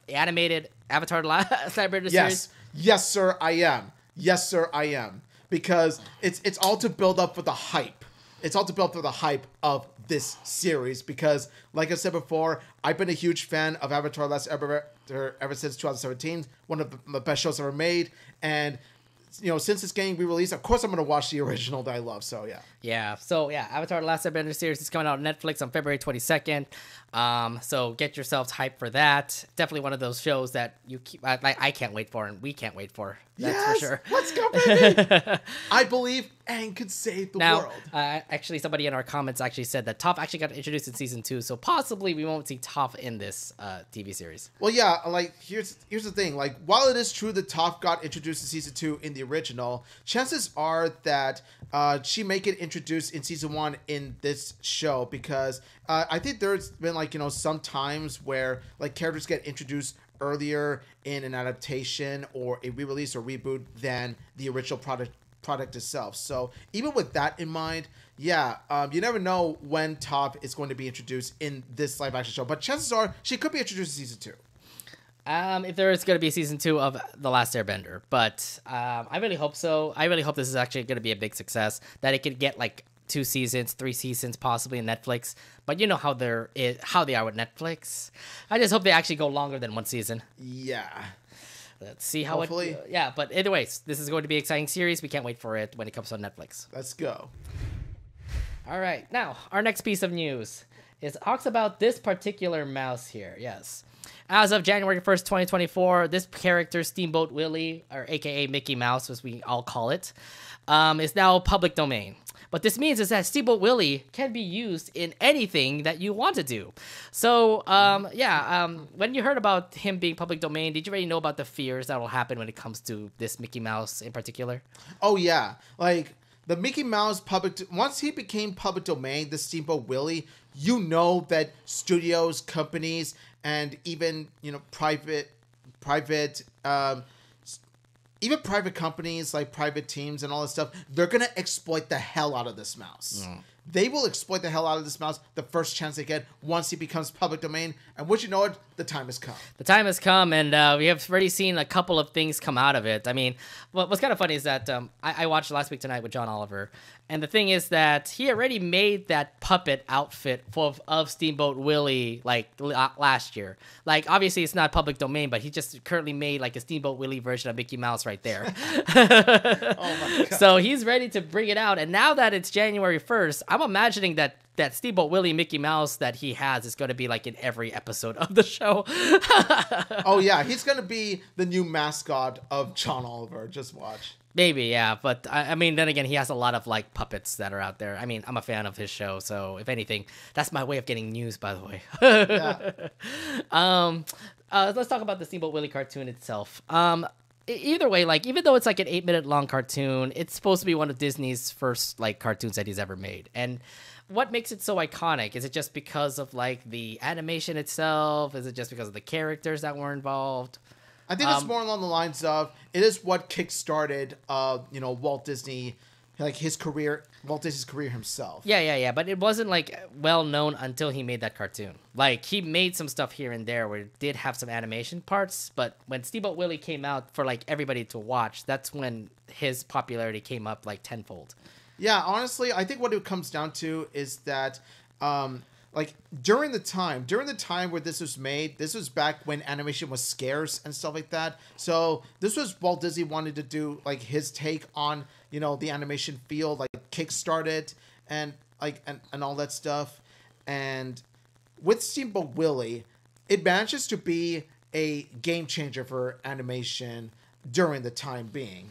animated Avatar: Last Airbender series? Yes, sir, I am. Yes, sir, I am. Because it's all to build up for the hype. It's all to build up for the hype of this series because, like I said before, I've been a huge fan of Avatar: Last Airbender ever since 2017. One of the best shows ever made, and since it's getting re-released, of course I'm going to watch the original that I love. So yeah. Yeah. So yeah, Avatar: Last Airbender series is coming out on Netflix on February 22nd. So get yourselves hyped for that. Definitely one of those shows that I can't wait for, and we can't wait for. That's for sure. Let's go, baby. I believe Aang could save the world. Actually, somebody in our comments actually said that Toph actually got introduced in season 2, so possibly we won't see Toph in this TV series. Well, yeah. Like here's the thing. Like while it is true that Toph got introduced in season 2 in the original, chances are that she may get introduced in season 1 in this show because I think there's been some times where like characters get introduced earlier in an adaptation or a re-release or reboot than the original product itself. So even with that in mind, yeah, you never know when Toph is going to be introduced in this live action show, but chances are she could be introduced in season 2. If there is going to be a season 2 of The Last Airbender, but I really hope so. I really hope this is actually going to be a big success, that it could get like 2 seasons, 3 seasons, possibly in Netflix. But you know how they are with Netflix. I just hope they actually go longer than 1 season. Yeah. Let's see how Hopefully. Yeah, but anyways, this is going to be an exciting series. We can't wait for it when it comes on Netflix. Let's go. All right. Now, our next piece of news talks about this particular mouse here. Yes. As of January 1st, 2024, this character, Steamboat Willie, or aka Mickey Mouse, as we all call it, is now public domain. What this means is that Steamboat Willie can be used in anything that you want to do. So, when you heard about him being public domain, did you already know about the fears that will happen when it comes to this Mickey Mouse in particular? Oh, yeah. Like, the Mickey Mouse once he became public domain, the Steamboat Willie, that studios, companies, and even, private companies, like private teams and all this stuff, they're going to exploit the hell out of this mouse. They will exploit the hell out of this mouse the first chance they get once he becomes public domain. And would you know it, the time has come. The time has come, and we have already seen a couple of things come out of it. I mean, what's kind of funny is that I watched Last Week Tonight with John Oliver, and the thing is that he already made that puppet outfit of Steamboat Willie like last year. Like, obviously it's not public domain, but he just currently made like a Steamboat Willie version of Mickey Mouse right there. Oh my God. So he's ready to bring it out, and now that it's January 1st, I'm imagining that Steamboat Willie Mickey Mouse that he has is going to be like in every episode of the show. Oh yeah, he's gonna be the new mascot of John Oliver. Just watch. Maybe, yeah, but I mean, then again, he has a lot of like puppets that are out there. I mean, I'm a fan of his show, so if anything, that's my way of getting news. By the way, Yeah. let's talk about the Steamboat Willie cartoon itself. Either way, like even though it's like an 8-minute long cartoon, it's supposed to be one of Disney's first like cartoons that he's ever made. And what makes it so iconic? Is it just because of like the animation itself? Is it just because of the characters that were involved? I think it's more along the lines of it is what kickstarted, Walt Disney, like his career, Walt Disney's career himself. Yeah. But it wasn't like well known until he made that cartoon. Like he made some stuff here and there where it did have some animation parts, but when Steamboat Willie came out for like everybody to watch, that's when his popularity came up like tenfold. Yeah, honestly, I think what it comes down to is that, like during the time where this was made, this was back when animation was scarce and stuff like that. So this was Walt Disney wanted to do like his take on, the animation field, like kickstarted and like and all that stuff. And with Steamboat Willie, it manages to be a game changer for animation during the time being.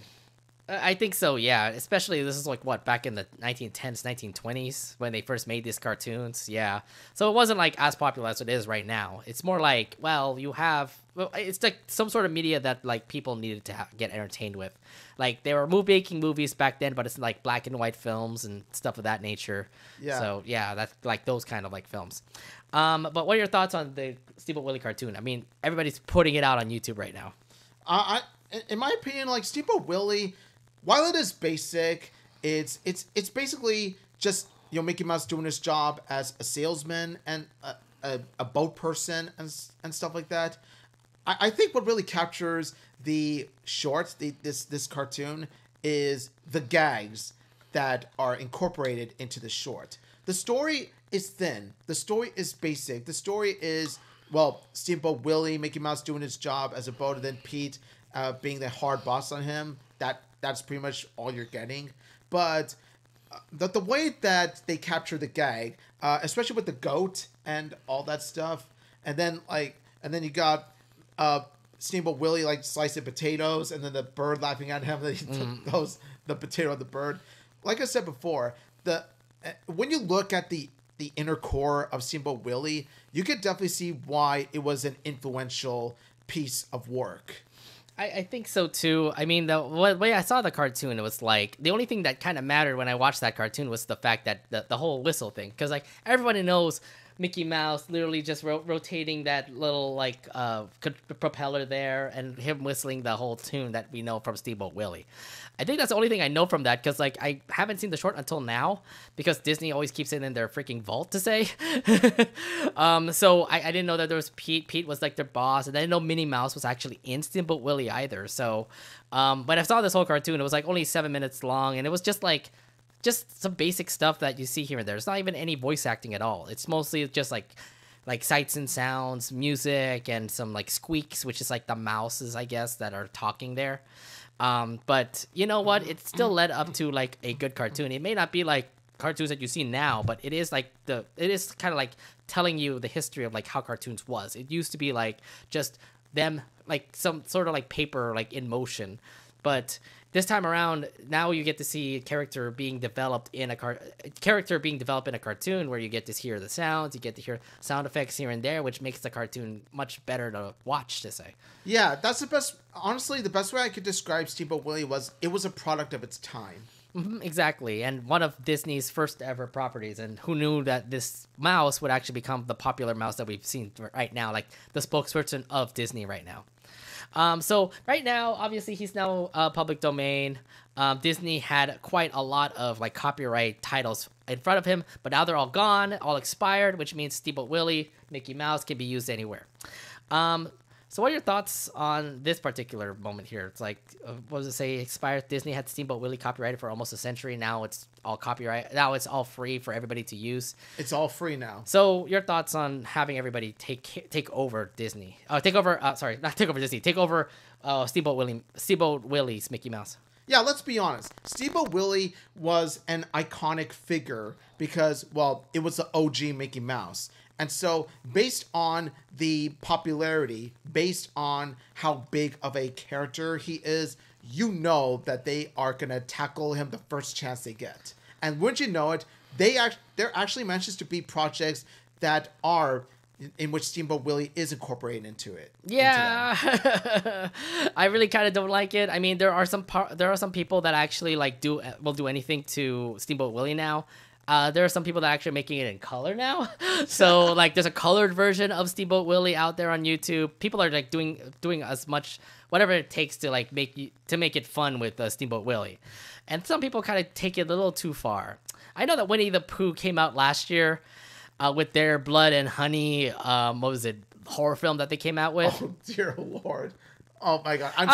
I think so, yeah. Especially this is like what, back in the 1910s, 1920s when they first made these cartoons. Yeah. So it wasn't like as popular as it is right now. It's more like, it's like some sort of media that like people needed to get entertained with. Like they were making movies back then, but it's like black and white films and stuff of that nature. Yeah. So yeah, that's like those kind of like films. But what are your thoughts on the Steamboat Willie cartoon? I mean, everybody's putting it out on YouTube right now. In my opinion, like Steamboat Willie, while it is basic, it's basically just Mickey Mouse doing his job as a salesman and a boat person and stuff like that. I think what really captures the shorts, this cartoon, is the gags that are incorporated into the short. The story is thin. The story is basic. The story is, Steamboat Willie, Mickey Mouse doing his job as a boat, and then Pete being the hard boss on him. That's pretty much all you're getting. But the way that they capture the gag, especially with the goat and all that stuff, and then you got Steamboat Willie like slicing potatoes, and then the bird laughing at him that he took the potato of the bird. Like I said before, when you look at the inner core of Steamboat Willie, you could definitely see why it was an influential piece of work. I think so too. I mean, the way I saw the cartoon, it was like the only thing that kind of mattered when I watched that cartoon was the fact that the whole whistle thing, because like everybody knows Mickey Mouse literally just rotating that little like propeller there and him whistling the whole tune that we know from Steamboat Willie. I think that's the only thing I know from that, because like I haven't seen the short until now because Disney always keeps it in their freaking vault to say. So I didn't know that there was Pete. Pete was like their boss, and I didn't know Minnie Mouse was actually in Steamboat Willie either. So but I saw this whole cartoon. It was like only 7 minutes long, and it was just some basic stuff that you see here and there. It's not even any voice acting at all. It's mostly just like sights and sounds, music, and some like squeaks, which is like the mouses, I guess, that are talking there. But you know what? It still led up to like a good cartoon. It may not be like cartoons that you see now, but it is kind of like telling you the history of like how cartoons was. It used to be like just them like some sort of like paper like in motion, but this time around, now you get to see a character being developed in a cartoon where you get to hear the sounds, you get to hear sound effects here and there, which makes the cartoon much better to watch, to say. Yeah, that's the best. Honestly, the best way I could describe Steamboat Willie was it was a product of its time. Mm-hmm, exactly, and one of Disney's first ever properties, and who knew that this mouse would actually become the popular mouse that we've seen right now, like the spokesperson of Disney right now. So right now, obviously, he's now public domain. Disney had quite a lot of like copyright titles in front of him, but now they're all gone, all expired, which means Steamboat Willie, Mickey Mouse can be used anywhere. So what are your thoughts on this particular moment here? It's like, what does it say? Expired. Disney had Steamboat Willie copyrighted for almost a century. Now it's all copyright. Now it's all free for everybody to use. It's all free now. So your thoughts on having everybody take over Disney? Take over Disney. Take over Steamboat Willie's Mickey Mouse. Yeah, let's be honest. Steamboat Willie was an iconic figure because, well, it was the OG Mickey Mouse. And so, based on the popularity, based on how big of a character he is, you know that they are going to tackle him the first chance they get. And wouldn't you know it, there actually manages to be projects that are in which Steamboat Willie is incorporated into it. Yeah, I really kind of don't like it. I mean, there are some people that actually like will do anything to Steamboat Willie now. There are some people that are actually making it in color now. So like, there's a colored version of Steamboat Willie out there on YouTube. People are like doing as much whatever it takes to like make it fun with Steamboat Willie, and some people kind of take it a little too far. I know that Winnie the Pooh came out last year. With their Blood and Honey, what was it, horror film that they came out with? Oh dear Lord! Oh my God! I'm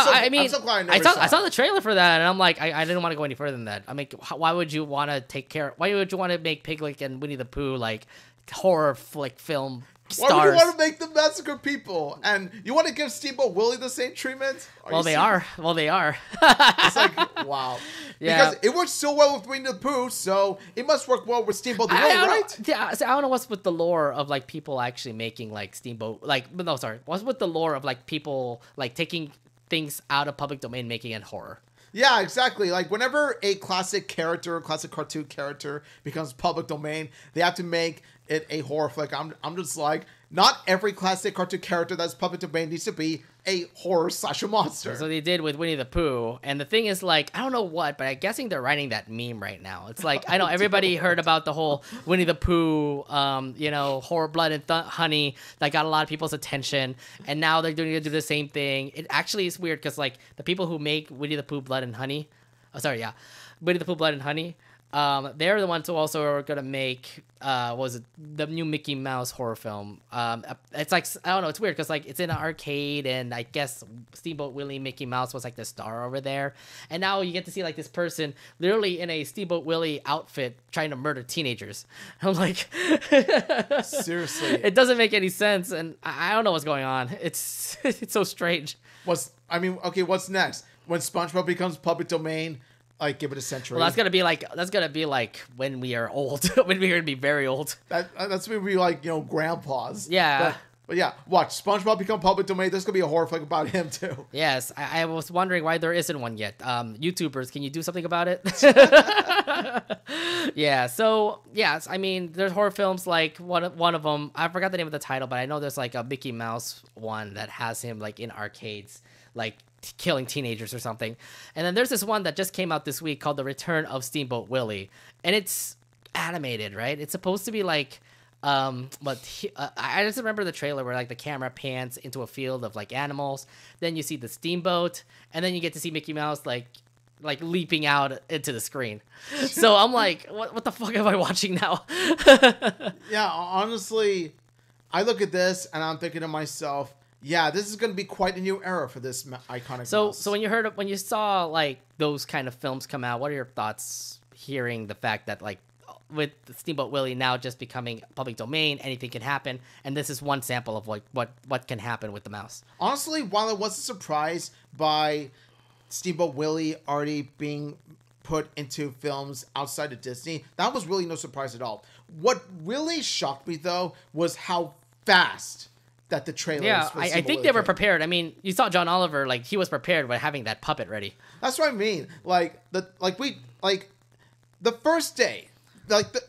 so glad I saw the trailer for that, and I'm like, I didn't want to go any further than that. I mean, why would you want to Why would you want to make Piglet and Winnie the Pooh like horror flick film stars? Why would you want to make them massacre people? And you want to give Steamboat Willie the same treatment? Well, they are. It's like, wow. Yeah. Because it works so well with Winnie the Pooh, so it must work well with Steamboat Willie, right? Yeah, so I don't know what's with the lore of like people actually making like Steamboat, what's with the lore of like people like taking things out of public domain, making it horror. Yeah, exactly. Like whenever a classic cartoon character becomes public domain, they have to make it a horror flick. I'm just like, not every classic cartoon character that's public domain needs to be a horror / a monster. So they did with Winnie the Pooh, and the thing is, like, I don't know what, but I'm guessing they're writing that meme right now. It's like, I know everybody heard about the whole Winnie the Pooh, horror Blood and Honey that got a lot of people's attention, and now they're doing the same thing. It actually is weird because like the people who make Winnie the Pooh Blood and Honey, Winnie the Pooh Blood and Honey. They're the ones who also are gonna make the new Mickey Mouse horror film. It's like, I don't know, it's weird because like it's in an arcade, and I guess Steamboat Willie Mickey Mouse was like the star over there, and now you get to see like this person literally in a Steamboat Willie outfit trying to murder teenagers. I'm like, seriously, it doesn't make any sense, and I don't know what's going on. It's so strange. What's next? When SpongeBob becomes public domain, like, give it a century. Well, that's gonna be like when we are old, when we're gonna be very old. That's when we like, grandpas. Yeah. But yeah, watch SpongeBob become public domain. There's gonna be a horror flick about him too. Yes, I was wondering why there isn't one yet. YouTubers, can you do something about it? Yeah. So yes, I mean, there's horror films like one of them. I forgot the name of the title, but I know there's like a Mickey Mouse one that has him like in arcades, like killing teenagers or something. And then there's this one that just came out this week called The Return of Steamboat Willie, and it's animated, right? It's supposed to be like I just remember the trailer where like the camera pans into a field of like animals, then you see the steamboat, and then you get to see Mickey Mouse like leaping out into the screen. So I'm like, what the fuck am I watching now? Yeah, honestly, I look at this and I'm thinking to myself, yeah, this is going to be quite a new era for this iconic mouse. So when you saw like those kind of films come out, what are your thoughts hearing the fact that like with Steamboat Willie now just becoming public domain, anything can happen, and this is one sample of like what can happen with the mouse? Honestly, while I wasn't surprised by Steamboat Willie already being put into films outside of Disney, that was really no surprise at all. What really shocked me though was how fast that the trailers. Yeah, I think they were prepared. I mean, you saw John Oliver, like he was prepared by having that puppet ready. That's what I mean. The first day,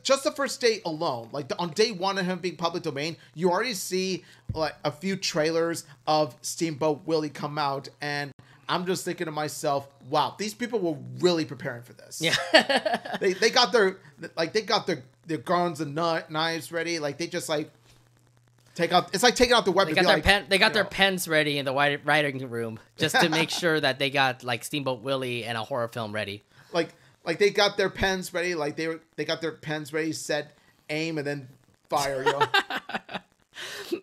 just the first day alone, on day one of him being public domain, you already see like a few trailers of Steamboat Willie come out, and I'm just thinking to myself, wow, these people were really preparing for this. Yeah. they got their guns and knives ready. Like they just like take out. It's like taking out the weapon. They got their pens ready in the writing room just to make sure that they got like Steamboat Willie and a horror film ready. Like they got their pens ready. Like they got their pens ready, set, aim, and then fire.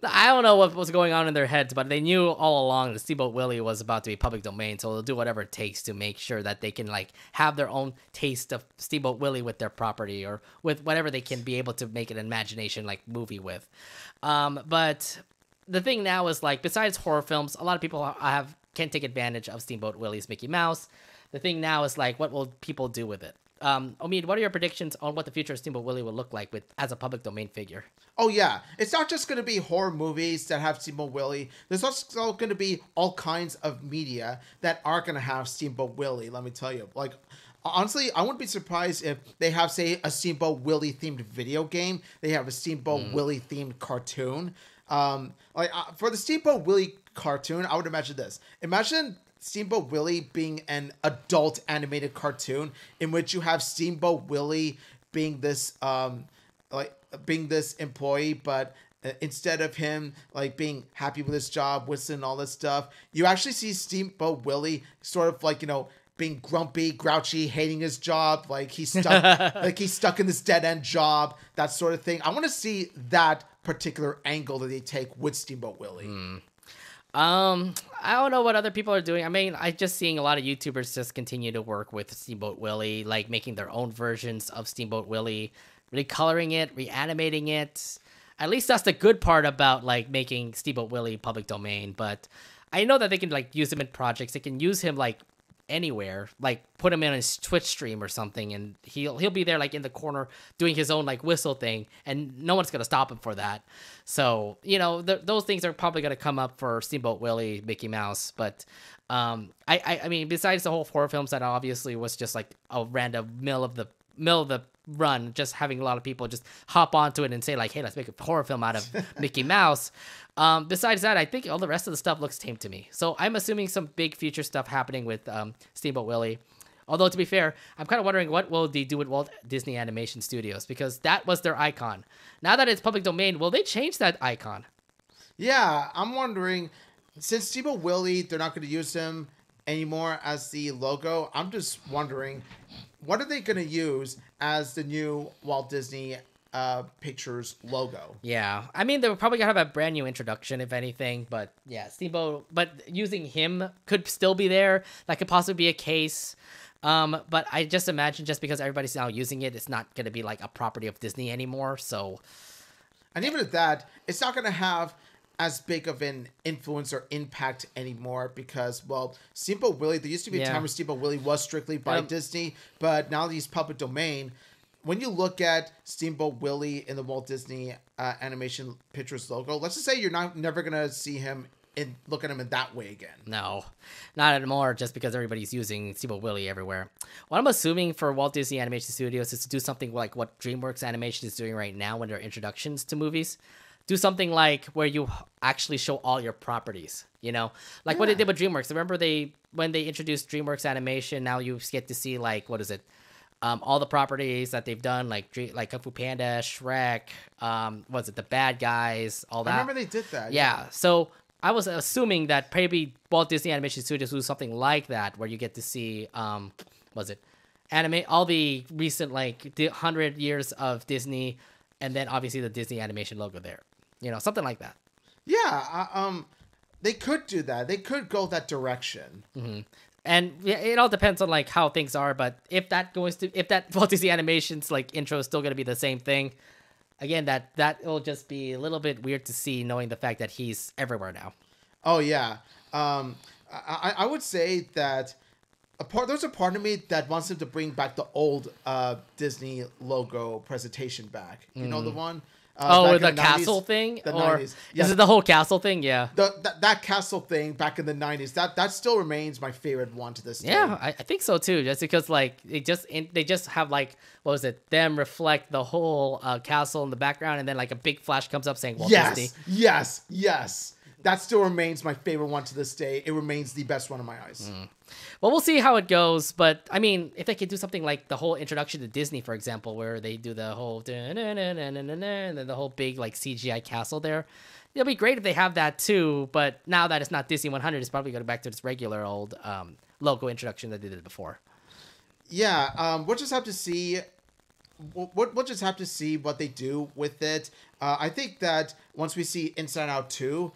I don't know what was going on in their heads, but they knew all along that Steamboat Willie was about to be public domain, so they'll do whatever it takes to make sure that they can like have their own taste of Steamboat Willie with their property, or with whatever they can be able to make an imagination like movie with. But the thing now is like, besides horror films, a lot of people can take advantage of Steamboat Willie's Mickey Mouse. The thing now is like, what will people do with it? Omid, what are your predictions on what the future of Steamboat Willie will look like as a public domain figure? Oh yeah, it's not just going to be horror movies that have Steamboat Willie. There's also going to be all kinds of media that are going to have Steamboat Willie. Let me tell you, like honestly, I wouldn't be surprised if they have, say, a Steamboat Willie themed video game. They have a Steamboat Willie themed cartoon. For the Steamboat Willie cartoon, I would imagine this. Imagine Steamboat Willie being an adult animated cartoon in which you have Steamboat Willie being this employee, but instead of him like being happy with his job, whistling all this stuff, you actually see Steamboat Willie sort of like, being grumpy, grouchy, hating his job, like he's stuck in this dead end job, that sort of thing. I want to see that particular angle that they take with Steamboat Willie. I don't know what other people are doing. I mean, I just seeing a lot of YouTubers just continue to work with Steamboat Willie, like making their own versions of Steamboat Willie, recoloring it, reanimating it. At least that's the good part about like making Steamboat Willie public domain. But I know that they can like use him in projects. They can use him like anywhere, like put him in a Twitch stream or something, and he'll be there like in the corner doing his own like whistle thing, and no one's gonna stop him for that. So those things are probably gonna come up for Steamboat Willie, Mickey Mouse. But I mean, besides the whole horror films that obviously was just like a random middle of the run, just having a lot of people just hop onto it and say like, hey, let's make a horror film out of Mickey Mouse. Besides that, I think all the rest of the stuff looks tame to me. So I'm assuming some big future stuff happening with Steamboat Willie. Although, to be fair, I'm kind of wondering what will they do with Walt Disney Animation Studios, because that was their icon. Now that it's public domain, will they change that icon? Yeah, I'm wondering, since Steamboat Willie, they're not going to use him anymore as the logo, I'm just wondering, what are they going to use as the new Walt Disney Pictures logo? Yeah, I mean, they're probably gonna have a brand new introduction, if anything. But yeah, Steamboat, but using him could still be there. That could possibly be a case. But I just imagine, just because everybody's now using it, it's not gonna be like a property of Disney anymore. So, and even at that, it's not gonna have as big of an influence or impact anymore, because, well, Steamboat Willie, there used to be a time where Steamboat Willie was strictly by Disney, but now that he's public domain, when you look at Steamboat Willie in the Walt Disney Animation Pictures logo, let's just say you're never going to see him look at him in that way again. No, not anymore, just because everybody's using Steamboat Willie everywhere. What I'm assuming for Walt Disney Animation Studios is to do something like what DreamWorks Animation is doing right now when their introductions to movies. Do something like where you actually show all your properties, like what they did with DreamWorks. Remember when they introduced DreamWorks Animation, now you get to see like, what is it? All the properties that they've done, like Kung Fu Panda, Shrek, was it The Bad Guys, all that. I remember they did that. Yeah. So I was assuming that maybe Walt Disney Animation Studios will do something like that, where you get to see, animate all the recent like 100 years of Disney, and then obviously the Disney Animation logo there. Something like that. Yeah, they could do that. They could go that direction. Mm-hmm. And it all depends on like how things are. But if that Walt Disney Animation's like intro is still going to be the same thing, again, that will just be a little bit weird to see, knowing the fact that he's everywhere now. Oh yeah, I would say that there's a part of me that wants them to bring back the old Disney logo presentation back. You know the one. Or the castle thing? The or 90s. Yeah. Is it the whole castle thing? Yeah. That castle thing back in the 90s, that still remains my favorite one to this day. Yeah, I think so too. Just because like they just have like, what was it? Them reflect the whole castle in the background, and then like a big flash comes up saying Walt Disney. Yes. That still remains my favorite one to this day. It remains the best one in my eyes. Well, we'll see how it goes. But I mean, if they could do something like the whole introduction to Disney, for example, where they do the whole and then the whole big like CGI castle there, it'll be great if they have that too. But now that it's not Disney 100, it's probably going back to its regular old logo introduction that they did before. Yeah, we'll just have to see. We'll just have to see what they do with it. I think that once we see Inside Out 2,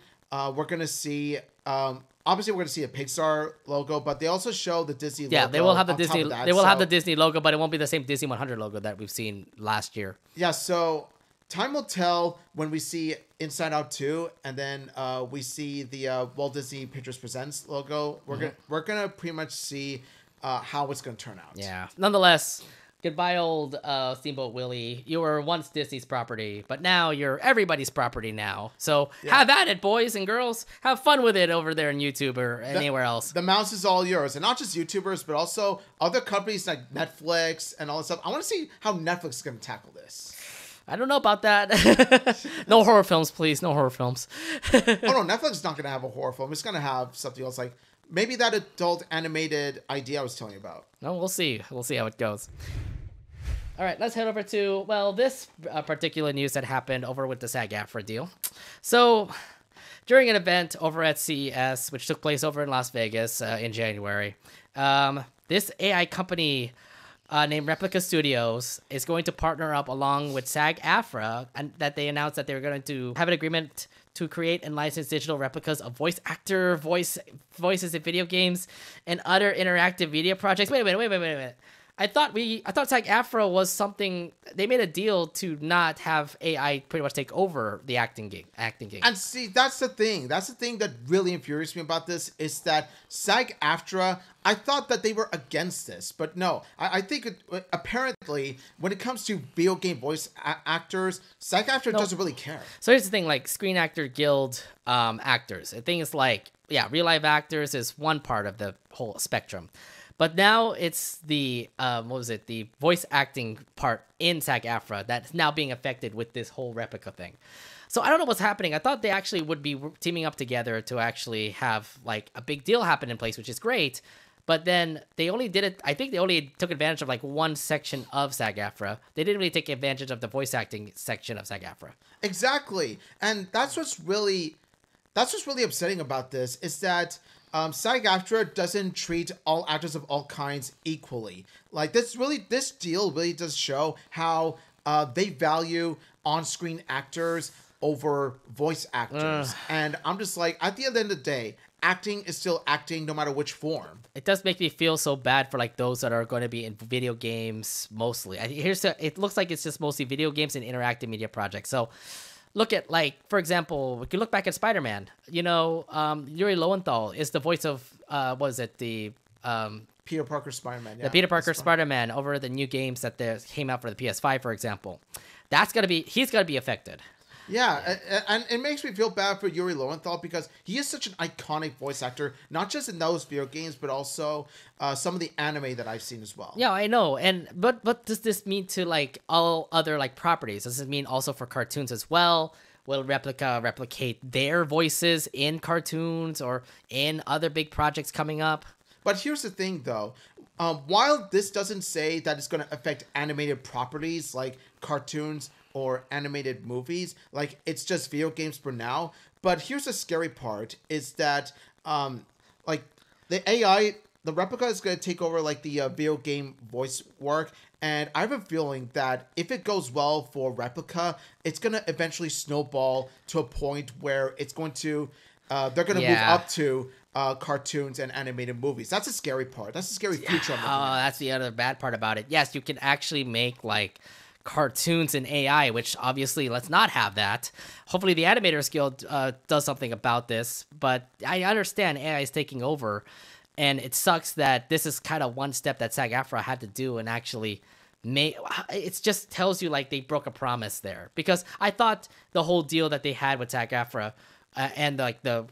we're going to see, obviously we're going to see a Pixar logo, but they also show the Disney logo. Yeah, they will have the Disney, have the Disney logo, but it won't be the same Disney 100 logo that we've seen last year. Yeah, so time will tell when we see Inside Out 2, and then we see the Walt Disney Pictures Presents logo. We're gonna pretty much see how it's going to turn out. Yeah. Nonetheless, goodbye, old Steamboat Willie. You were once Disney's property, but now you're everybody's property now. So have at it, boys and girls. Have fun with it over there on YouTube or anywhere else. The mouse is all yours. And not just YouTubers, but also other companies like Netflix and all this stuff. I want to see how Netflix is going to tackle this. I don't know about that. No horror films, please. No horror films. Oh, no. Netflix is not going to have a horror film. It's going to have something else like maybe that adult animated idea I was telling you about. No, we'll see. We'll see how it goes. All right, let's head over to, well, this particular news that happened over with the SAG-AFTRA deal. So, during an event over at CES, which took place over in Las Vegas in January, this AI company named Replica Studios is going to partner up along with SAG-AFTRA, and that they announced that they were going to have an agreement to create and license digital replicas of voices in video games and other interactive media projects. Wait a minute. I thought SAG-AFTRA was something, they made a deal to not have AI pretty much take over the acting game. And see, that's the thing. That's the thing that really infuriates me about this is that SAG-AFTRA, I thought that they were against this, but no. I think apparently when it comes to video game voice actors, SAG-AFTRA doesn't really care. So here's the thing, like Screen Actor Guild actors. The thing is like, yeah, real life actors is one part of the whole spectrum. But now it's the, the voice acting part in SAG-AFTRA that's now being affected with this whole replica thing. So I don't know what's happening. I thought they actually would be teaming up together to actually have like a big deal happen in place, which is great. But then they only did it, I think they only took advantage of like one section of SAG-AFTRA. They didn't really take advantage of the voice acting section of SAG-AFTRA. Exactly. And that's what's really upsetting about this is that SAG-AFTRA doesn't treat all actors of all kinds equally. Like this deal really does show how they value on-screen actors over voice actors. And I'm just like, at the end of the day, acting is still acting no matter which form. It does make me feel so bad for like those that are going to be in video games mostly. It looks like it's just mostly video games and interactive media projects. So look at, like, for example, we can look back at Spider-Man. You know, Yuri Lowenthal is the voice of, Peter Parker Spider-Man. Yeah, the Peter Parker Spider-Man over the new games that came out for the PS5, for example. He's got to be affected. Yeah, and it makes me feel bad for Yuri Lowenthal because he is such an iconic voice actor, not just in those video games, but also some of the anime that I've seen as well. Yeah, I know. And but does this mean to like all other like properties? Does it mean also for cartoons as well? Will Replica replicate their voices in cartoons or in other big projects coming up? But here's the thing, though. While this doesn't say that it's going to affect animated properties like cartoons or animated movies, like it's just video games for now. But here's the scary part is that like the AI, the Replica is going to take over like the video game voice work. And I have a feeling that if it goes well for Replica, it's going to eventually snowball to a point where it's going to, they're going to move up to cartoons and animated movies. That's a scary part. That's a scary future. That's the other bad part about it. Yes, you can actually make like cartoons in AI, which obviously let's not have that. Hopefully the Animators Guild does something about this, but I understand AI is taking over, and it sucks that this is kind of one step that SAG-AFTRA had to do and actually it just tells you like they broke a promise there, because I thought the whole deal that they had with SAG-AFTRA and like the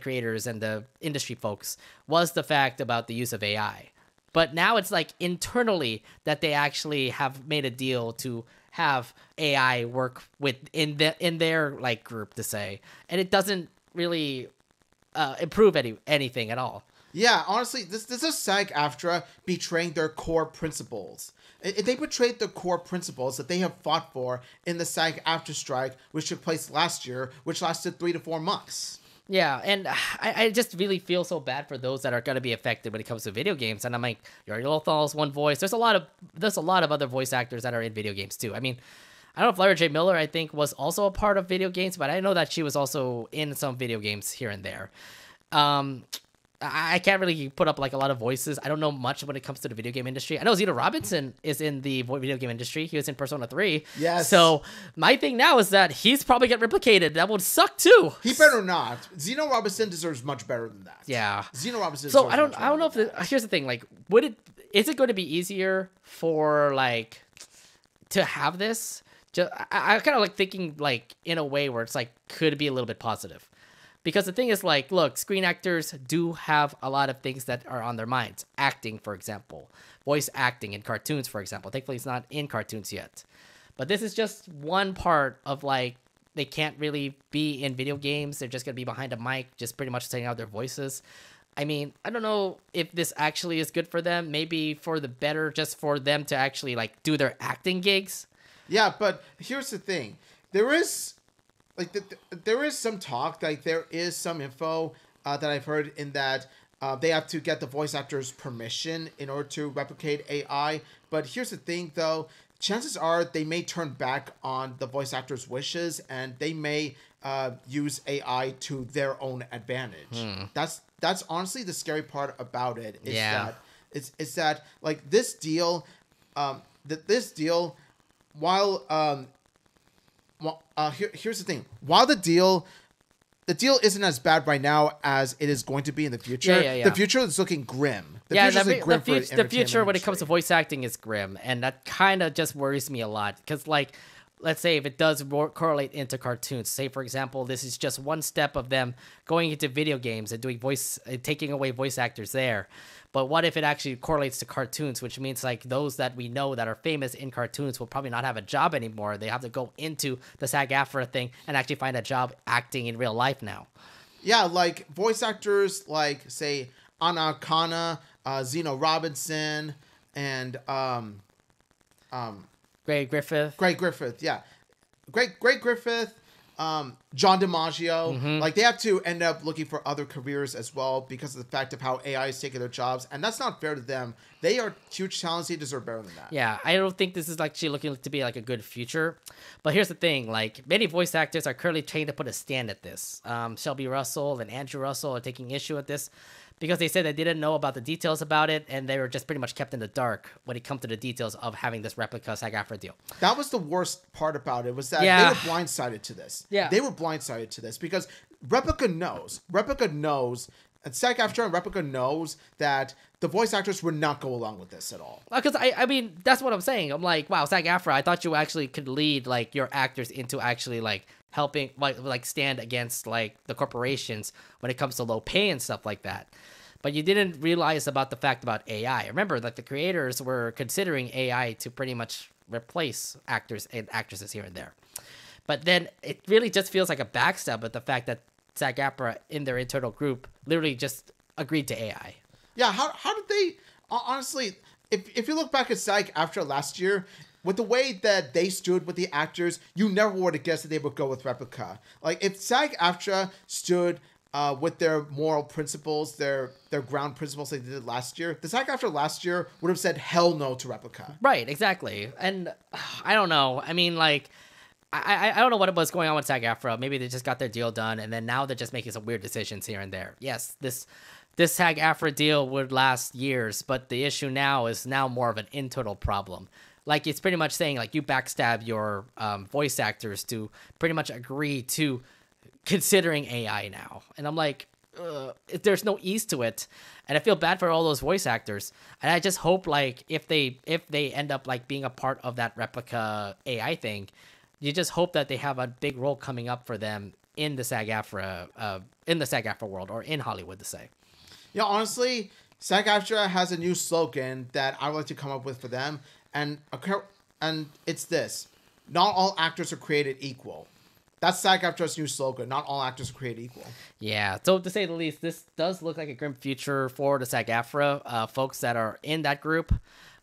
creators and the industry folks was the fact about the use of AI. But now it's like internally that they actually have made a deal to have AI work in their like group to say, and it doesn't really improve anything at all. Yeah, honestly, this is SAG-AFTRA betraying their core principles. They betrayed the core principles that they have fought for in the SAG-AFTRA strike, which took place last year, which lasted 3 to 4 months. Yeah, and I just really feel so bad for those that are going to be affected when it comes to video games. And I'm like, Yuri Lothal's one voice. There's a lot of other voice actors that are in video games too. I mean, I don't know if Lara J. Miller, I think, was also a part of video games, but I know that she was also in some video games here and there. I can't really put up like a lot of voices. I don't know much when it comes to the video game industry. I know Zeno Robinson is in the video game industry. He was in Persona 3. Yes. So my thing now is that he's probably get replicated. That would suck too. He better not. Zeno Robinson deserves much better than that. Yeah. Zeno Robinson. So I don't know if here's the thing. Like, is it going to be easier for like to have this? I kind of like thinking like in a way where it's like could be a little bit positive. Because the thing is, like, look, screen actors do have a lot of things that are on their minds. Acting, for example. Voice acting in cartoons, for example. Thankfully, it's not in cartoons yet. But this is just one part of, like, they can't really be in video games. They're just going to be behind a mic, just pretty much saying out their voices. I mean, I don't know if this actually is good for them. Maybe for the better, just for them to actually, like, do their acting gigs. Yeah, but here's the thing. There is... Like there is some talk, like there is some info that I've heard in that they have to get the voice actor's permission in order to replicate AI. But here's the thing, though. Chances are they may turn back on the voice actor's wishes and they may use AI to their own advantage. That's honestly the scary part about it. Is that it's that like this deal, while here's the thing. While the deal isn't as bad right now as it is going to be in the future. The future is looking grim. The future when it comes to voice acting is grim, and that kind of just worries me a lot. Because, like, let's say if it does correlate into cartoons, say for example, this is just one step of them going into video games and doing taking away voice actors there. But what if it actually correlates to cartoons, which means like those that we know that are famous in cartoons will probably not have a job anymore. They have to go into the SAG-AFTRA thing and actually find a job acting in real life now. Yeah, like voice actors like, say, Anna Kana, Zeno Robinson, and Greg Griffith, yeah. Greg Griffith, John DiMaggio, like they have to end up looking for other careers as well because of the fact of how AI is taking their jobs, and that's not fair to them. They are huge talents; they deserve better than that. Yeah, I don't think this is actually looking to be like a good future. But here's the thing: like many voice actors are currently trying to put a stand at this. Shelby Russell and Andrew Russell are taking issue at this because they said they didn't know about the details about it, and they were just pretty much kept in the dark when it comes to the details of having this replica SAG-AFTRA deal. That was the worst part about it, was that they were blindsided to this. Yeah. They were blindsided to this because Replica knows, and SAG-AFTRA and Replica knows that the voice actors would not go along with this at all. Because I mean, that's what I'm saying. I'm like, wow, SAG-AFTRA, I thought you actually could lead like your actors into actually like helping like stand against like the corporations when it comes to low pay and stuff like that. But you didn't realize about the fact about AI. Remember that the creators were considering AI to pretty much replace actors and actresses here and there. But then it really just feels like a backstab at the fact that SAG-AFTRA in their internal group literally just agreed to AI. Yeah, how did they, honestly, if you look back at SAG-AFTRA last year, with the way that they stood with the actors, you never would have guessed that they would go with Replica. Like, if SAG-AFTRA stood with their moral principles, their ground principles like they did last year, the SAG-AFTRA last year would have said hell no to Replica. Right, exactly. And I don't know. I mean, like, I don't know what was going on with SAG-AFTRA. Maybe they just got their deal done, and then now they're just making some weird decisions here and there. Yes, this SAG-AFTRA deal would last years, but the issue now is now more of an internal problem. Like, it's pretty much saying, like, you backstab your voice actors to pretty much agree to considering AI now. And I'm like, there's no ease to it. And I feel bad for all those voice actors. And I just hope, like, if they end up, like, being a part of that Replica AI thing, you just hope that they have a big role coming up for them in the SAG-AFTRA world, or in Hollywood, to say. Yeah, honestly, SAG-AFTRA has a new slogan that I would like to come up with for them, and it's this: not all actors are created equal. That's SAG-AFTRA's new slogan. Not all actors are created equal. Yeah, so to say the least, this does look like a grim future for the SAG-AFTRA folks that are in that group.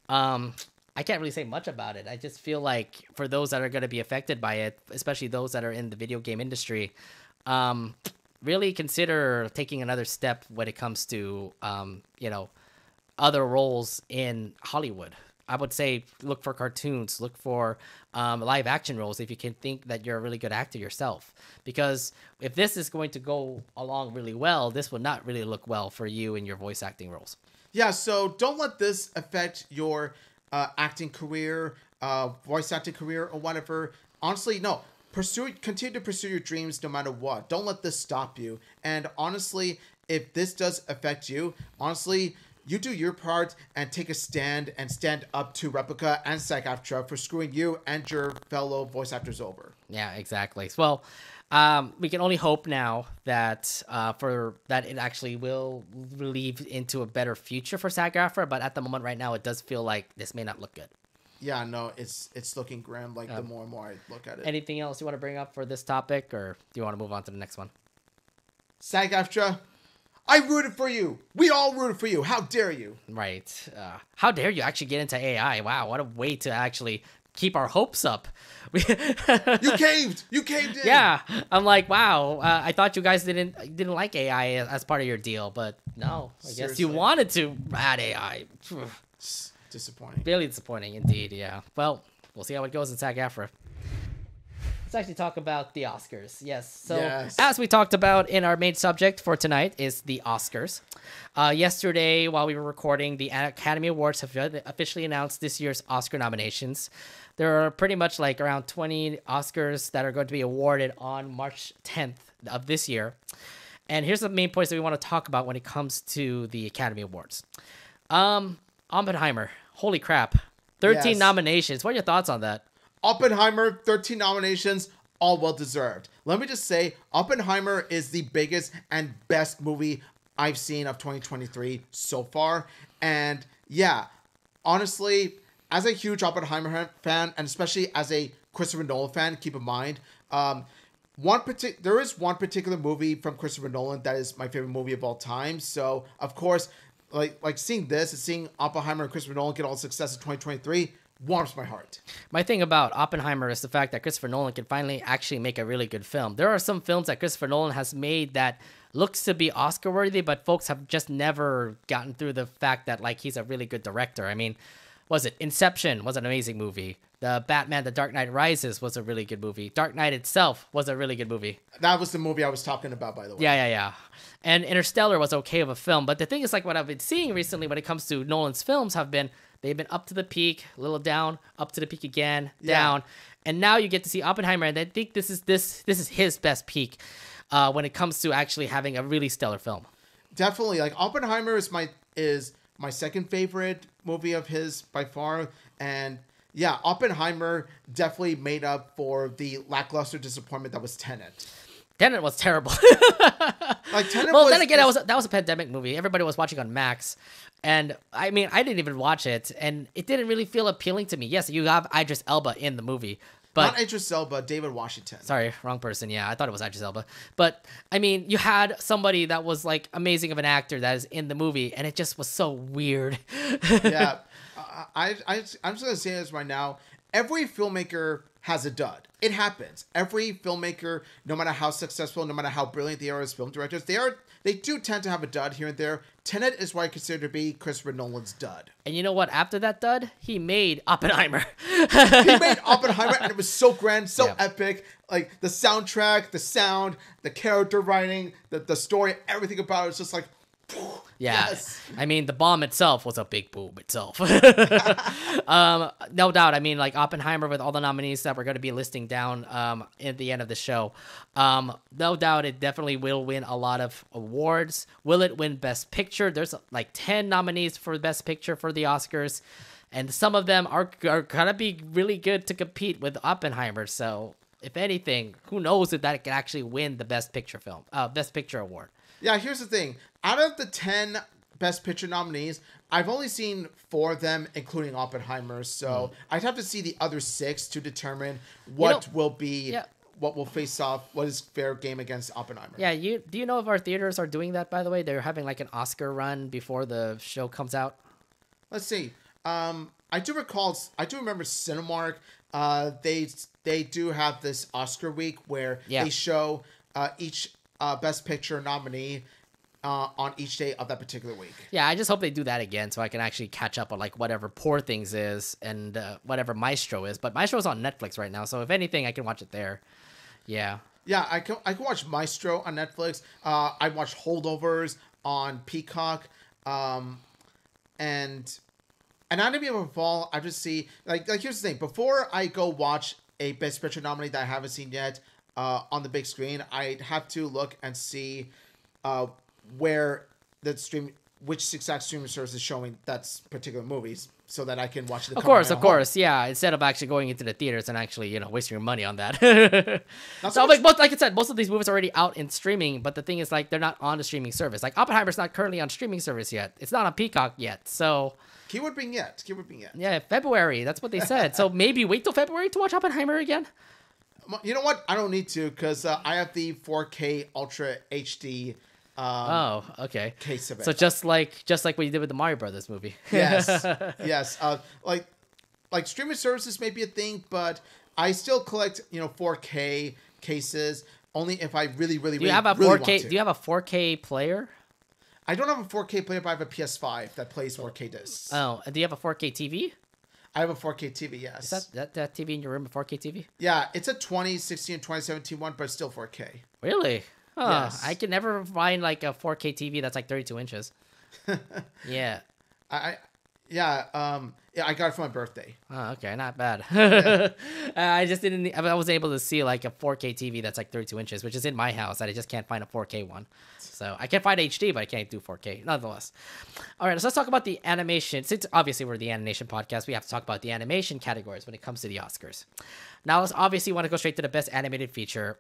I can't really say much about it. I just feel like for those that are going to be affected by it, especially those that are in the video game industry, really consider taking another step when it comes to, other roles in Hollywood. I would say look for cartoons, look for live action roles if you can think that you're a really good actor yourself. Because if this is going to go along really well, this will not really look well for you in your voice acting roles. Yeah, so don't let this affect your acting career, voice acting career, or whatever. Honestly, no. Continue to pursue your dreams no matter what. Don't let this stop you. And honestly, if this does affect you, honestly, you do your part and take a stand and stand up to Replica and SAG-AFTRA for screwing you and your fellow voice actors over. Yeah, exactly. Well, we can only hope now that it actually will lead into a better future for SAG-AFTRA. But at the moment, right now, it does feel like this may not look good. Yeah, no, it's looking grim. Like the more and more I look at it. Anything else you want to bring up for this topic, or do you want to move on to the next one? SAG-AFTRA, I rooted for you. We all rooted for you. How dare you? Right. How dare you actually get into AI? Wow, what a way to actually keep our hopes up. You caved. You caved in. Yeah, I'm like, wow. I thought you guys didn't like AI as part of your deal, but no, I guess you wanted to add AI. Disappointing. Really disappointing indeed. Yeah. Well, we'll see how it goes in SAG-AFTRA. Let's actually talk about the Oscars. Yes. So as we talked about in our main subject for tonight is the Oscars. Yesterday, while we were recording, the Academy Awards have officially announced this year's Oscar nominations. There are pretty much like around 20 Oscars that are going to be awarded on March 10th of this year. And here's the main points that we want to talk about when it comes to the Academy Awards. Oppenheimer. Holy crap. 13 nominations. What are your thoughts on that? Oppenheimer, 13 nominations, all well-deserved. Let me just say, Oppenheimer is the biggest and best movie I've seen of 2023 so far. And yeah, honestly, as a huge Oppenheimer fan, and especially as a Christopher Nolan fan, keep in mind, there is one particular movie from Christopher Nolan that is my favorite movie of all time. So, of course, like seeing this and seeing Oppenheimer and Christopher Nolan get all the success in 2023 warms my heart. My thing about Oppenheimer is the fact that Christopher Nolan can finally actually make a really good film. There are some films that Christopher Nolan has made that looks to be Oscar worthy, but folks have just never gotten through the fact that like he's a really good director. I mean, was it Inception was an amazing movie. The Batman, The Dark Knight Rises was a really good movie. Dark Knight itself was a really good movie. That was the movie I was talking about, by the way. Yeah. And Interstellar was okay of a film. But the thing is, like, what I've been seeing recently when it comes to Nolan's films they've been up to the peak, a little down, up to the peak again, down. And now you get to see Oppenheimer, and I think this is his best peak when it comes to actually having a really stellar film. Definitely. Like, Oppenheimer is my second favorite movie of his by far. And yeah, Oppenheimer definitely made up for the lackluster disappointment that was Tenet. Tenet was terrible. Then again, that was a pandemic movie. Everybody was watching on Max. And I mean, I didn't even watch it, and it didn't really feel appealing to me. Yes, you have Idris Elba in the movie. But, not Idris Elba, David Washington. Sorry, wrong person. Yeah, I thought it was Idris Elba. But, I mean, you had somebody that was, like, amazing of an actor that is in the movie, and it just was so weird. Yeah. I'm just going to say this right now. Every filmmaker has a dud. It happens. Every filmmaker, no matter how successful, no matter how brilliant they are as film directors, they do tend to have a dud here and there. Tenet is what I consider to be Christopher Nolan's dud. And you know what? After that dud, he made Oppenheimer. He made Oppenheimer, and it was so grand, so epic. Like, the soundtrack, the sound, the character writing, the story, everything about it was just like, yeah, yes. I mean, the bomb itself was a big boom itself. No doubt. I mean, like Oppenheimer with all the nominees that we're going to be listing down at the end of the show. No doubt it definitely will win a lot of awards. Will it win Best Picture? There's like 10 nominees for Best Picture for the Oscars. And some of them are going to be really good to compete with Oppenheimer. So, if anything, who knows if that can actually win the Best Picture award. Yeah, here's the thing. Out of the 10 Best Picture nominees, I've only seen 4 of them, including Oppenheimer. So I'd have to see the other 6 to determine what will face off, what is fair game against Oppenheimer. Yeah, do you know if our theaters are doing that, by the way? They're having like an Oscar run before the show comes out. Let's see. I do remember Cinemark. They do have this Oscar week where they show each Best Picture nominee on each day of that particular week. Yeah, I just hope they do that again so I can actually catch up on like whatever Poor Things is and whatever Maestro is. But Maestro's on Netflix right now, so if anything, I can watch it there. Yeah. Yeah, I can watch Maestro on Netflix. I watch Holdovers on Peacock. And Anatomy of a Fall, I just see like here's the thing. Before I go watch a Best Picture nominee that I haven't seen yet on the big screen, I'd have to look and see where which exact streaming service is showing that particular movies, so that I can watch it. Of course, yeah. Instead of actually going into the theaters and actually, wasting your money on that. So like I said, most of these movies are already out in streaming, but the thing is, like, they're not on the streaming service. Like Oppenheimer's not currently on streaming service yet. It's not on Peacock yet. So keyword being yet. Yeah, February. That's what they said. So maybe wait till February to watch Oppenheimer again. You know what? I don't need to, because I have the 4K Ultra HD. Okay. Case of it. So just like what you did with the Mario Brothers movie. Yes. Like streaming services may be a thing, but I still collect 4K cases only if I really want to. Do you have a 4K player? I don't have a 4K player, but I have a PS5 that plays 4K discs. Oh, and do you have a 4K TV? I have a 4K TV, yes. Is that TV in your room, a 4K TV? Yeah, it's a 2016 and 2017 one, but it's still 4K. Really? Oh, Yes. I can never find like a 4K TV that's like 32 inches. Yeah. I got it for my birthday. Oh, okay, not bad. I wasn't able to see like a 4K TV that's like 32 inches, which is in my house. I just can't find a 4K one. So I can find HD, but I can't do 4K, nonetheless. All right, so let's talk about the animation. Since obviously we're the Animation Podcast, we have to talk about the animation categories when it comes to the Oscars. Now, let's obviously want to go straight to the Best Animated Feature.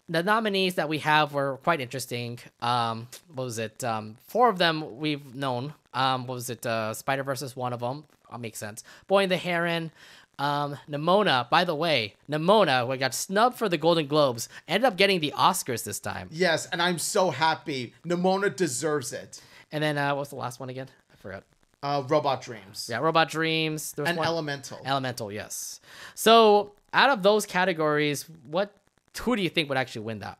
The nominees that we have were quite interesting. What was it? 4 of them we've known. What was it? Spider-Verse is one of them. Makes sense. Boy and the Heron. Nimona, by the way, who got snubbed for the Golden Globes, ended up getting the Oscars this time. Yes, and I'm so happy. Nimona deserves it. And then, what's the last one again? I forgot. Robot Dreams. Yeah, Robot Dreams. And Elemental. Elemental, yes. So, out of those categories, who do you think would actually win that?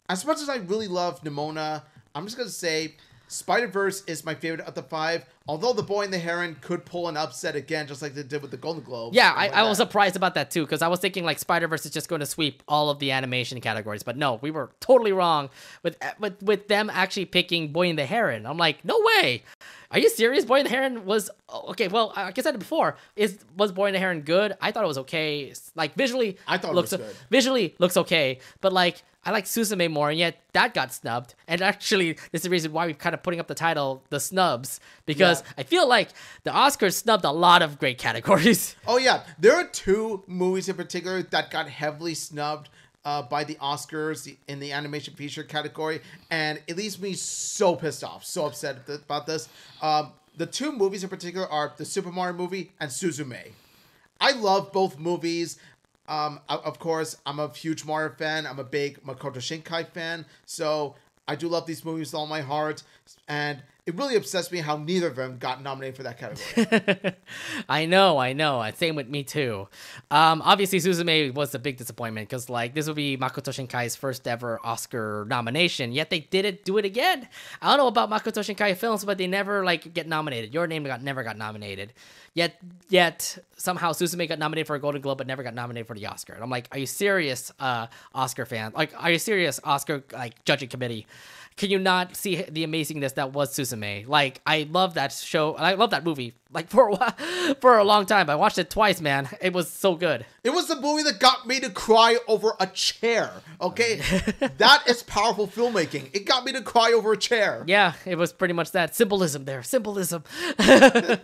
As much as I really love Nimona, I'm just going to say Spider-Verse is my favorite of the 5, although The Boy and the Heron could pull an upset again, just like they did with the Golden Globes. Yeah, I was surprised about that too, because I was thinking like Spider-Verse is just going to sweep all of the animation categories, but no, we were totally wrong with them actually picking Boy and the Heron. I'm like, no way. Are you serious? Boy and the Heron was okay. Well, like I said it before, was Boy and the Heron good? I thought it was okay. Like visually, I thought it was good. Visually looks okay, but like I like Suzume more, and yet that got snubbed. And actually, this is the reason why we're kind of putting up the title, The Snubs, because I feel like the Oscars snubbed a lot of great categories. Oh yeah, there are 2 movies in particular that got heavily snubbed by the Oscars in the animation feature category, and it leaves me so pissed off, so upset about this. The 2 movies in particular are the Super Mario movie and Suzume. I love both movies. Of course, I'm a huge Mario fan. I'm a big Makoto Shinkai fan, so I do love these movies with all my heart, and it really upsets me how neither of them got nominated for that category. I know. Same with me too. Obviously, Suzume was a big disappointment because like this would be Makoto Shinkai's first ever Oscar nomination. Yet they didn't do it again. I don't know about Makoto Shinkai films, but they never like get nominated. Your Name never got nominated. Yet somehow Suzume got nominated for a Golden Globe, but never got nominated for the Oscar. And I'm like, are you serious, Oscar fan? Like, are you serious, Oscar like judging committee? Can you not see the amazingness that was Suzume? Like, I love that show. I love that movie. Like, for a while, for a long time. I watched it twice, man. It was so good. It was the movie that got me to cry over a chair, okay? That is powerful filmmaking. It got me to cry over a chair. Yeah, it was pretty much that. Symbolism there. Symbolism. I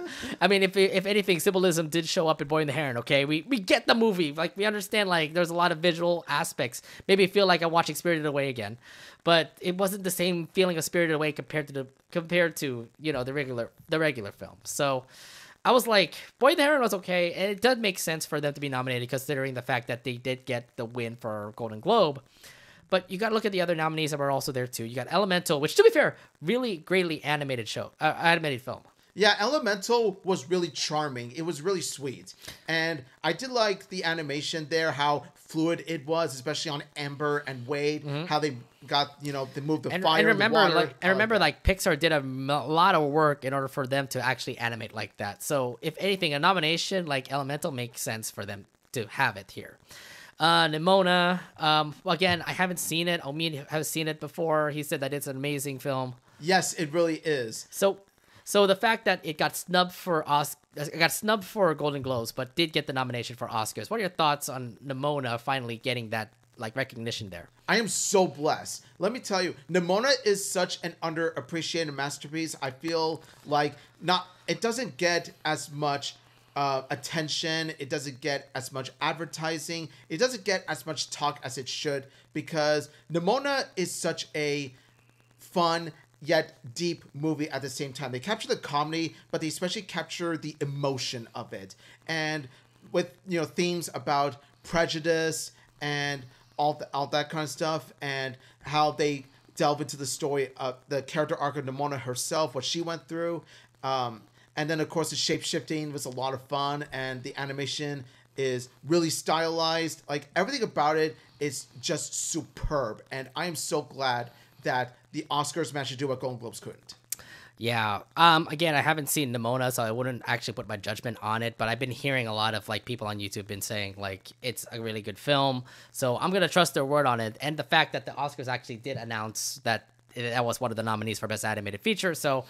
mean, if anything, symbolism did show up in Boy and the Heron, okay? We get the movie. Like, we understand, like, there's a lot of visual aspects. Maybe I feel like I'm watching Spirited Away again. But it wasn't the same feeling of Spirited Away compared to the regular film. So I was like, Boy and the Heron was okay, and it does make sense for them to be nominated considering the fact that they did get the win for Golden Globe. But you got to look at the other nominees that were also there too. You got Elemental, which to be fair, really greatly animated film. Yeah, Elemental was really charming. It was really sweet. And I did like the animation there, how fluid it was, especially on Amber and Wade, how they got, they moved the fire and remember, and the water. Pixar did a lot of work in order for them to actually animate like that. So if anything, a nomination like Elemental makes sense for them to have it here. Nimona, again, I haven't seen it. Omid has seen it before. He said that it's an amazing film. Yes, it really is. So the fact that it got snubbed for Golden Globes, but did get the nomination for Oscars. What are your thoughts on Nimona finally getting that recognition there? I am so blessed. Let me tell you, Nimona is such an underappreciated masterpiece. I feel like it doesn't get as much attention. It doesn't get as much advertising. It doesn't get as much talk as it should, because Nimona is such a fun yet deep movie at the same time. They capture the comedy, but they especially capture the emotion of it. And with, themes about prejudice and all that kind of stuff, and how they delve into the story of the character arc of Nimona herself, what she went through. And then, of course, the shape-shifting was a lot of fun, and the animation is really stylized. Like, everything about it is just superb, and I am so glad that the Oscars managed to do what Golden Globes couldn't. Yeah. Again, I haven't seen Nimona, so I wouldn't actually put my judgment on it, but I've been hearing a lot of people on YouTube been saying it's a really good film. So I'm going to trust their word on it. And the fact that the Oscars actually did announce that was one of the nominees for Best Animated Feature. So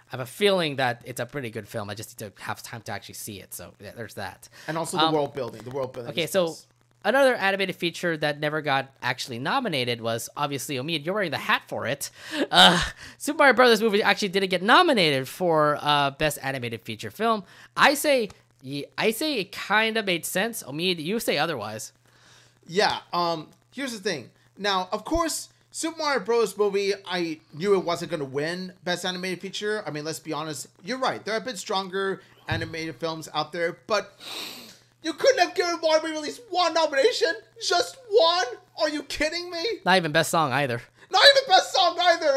I have a feeling that it's a pretty good film. I just need to have time to actually see it. So yeah, there's that. And also the world building. Okay, so another animated feature that never got actually nominated was obviously Omid. You're wearing the hat for it. Super Mario Brothers movie actually didn't get nominated for Best Animated Feature Film. I say it kind of made sense. Omid, you say otherwise. Yeah. Here's the thing. Now, of course, Super Mario Bros. Movie, I knew it wasn't going to win Best Animated Feature. I mean, let's be honest. You're right. There have been stronger animated films out there, but you couldn't have given Mario movie at least one nomination? Just one? Are you kidding me? Not even Best Song either. Not even Best Song either.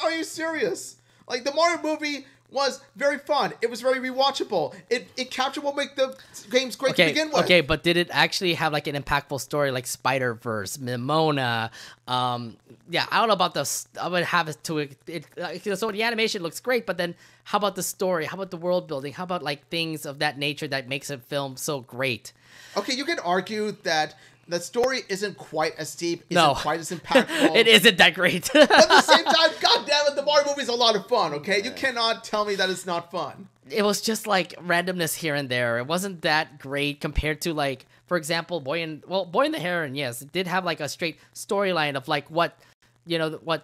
Are you serious? The Mario movie was very fun. It was very rewatchable. It captured what make the games great to begin with. Okay, but did it actually have an impactful story like Spider-Verse, Nimona? Yeah, I don't know about I would have it to it. So the animation looks great, but then how about the story? How about the world building? How about things of that nature that makes a film so great? Okay, you can argue that the story isn't quite as deep, isn't quite as impactful. It isn't that great. But at the same time, God damn it, the Mario movie is a lot of fun, okay? You cannot tell me that it's not fun. It was just randomness here and there. It wasn't that great compared to for example, Boy and the Heron, yes, it did have a straight storyline of what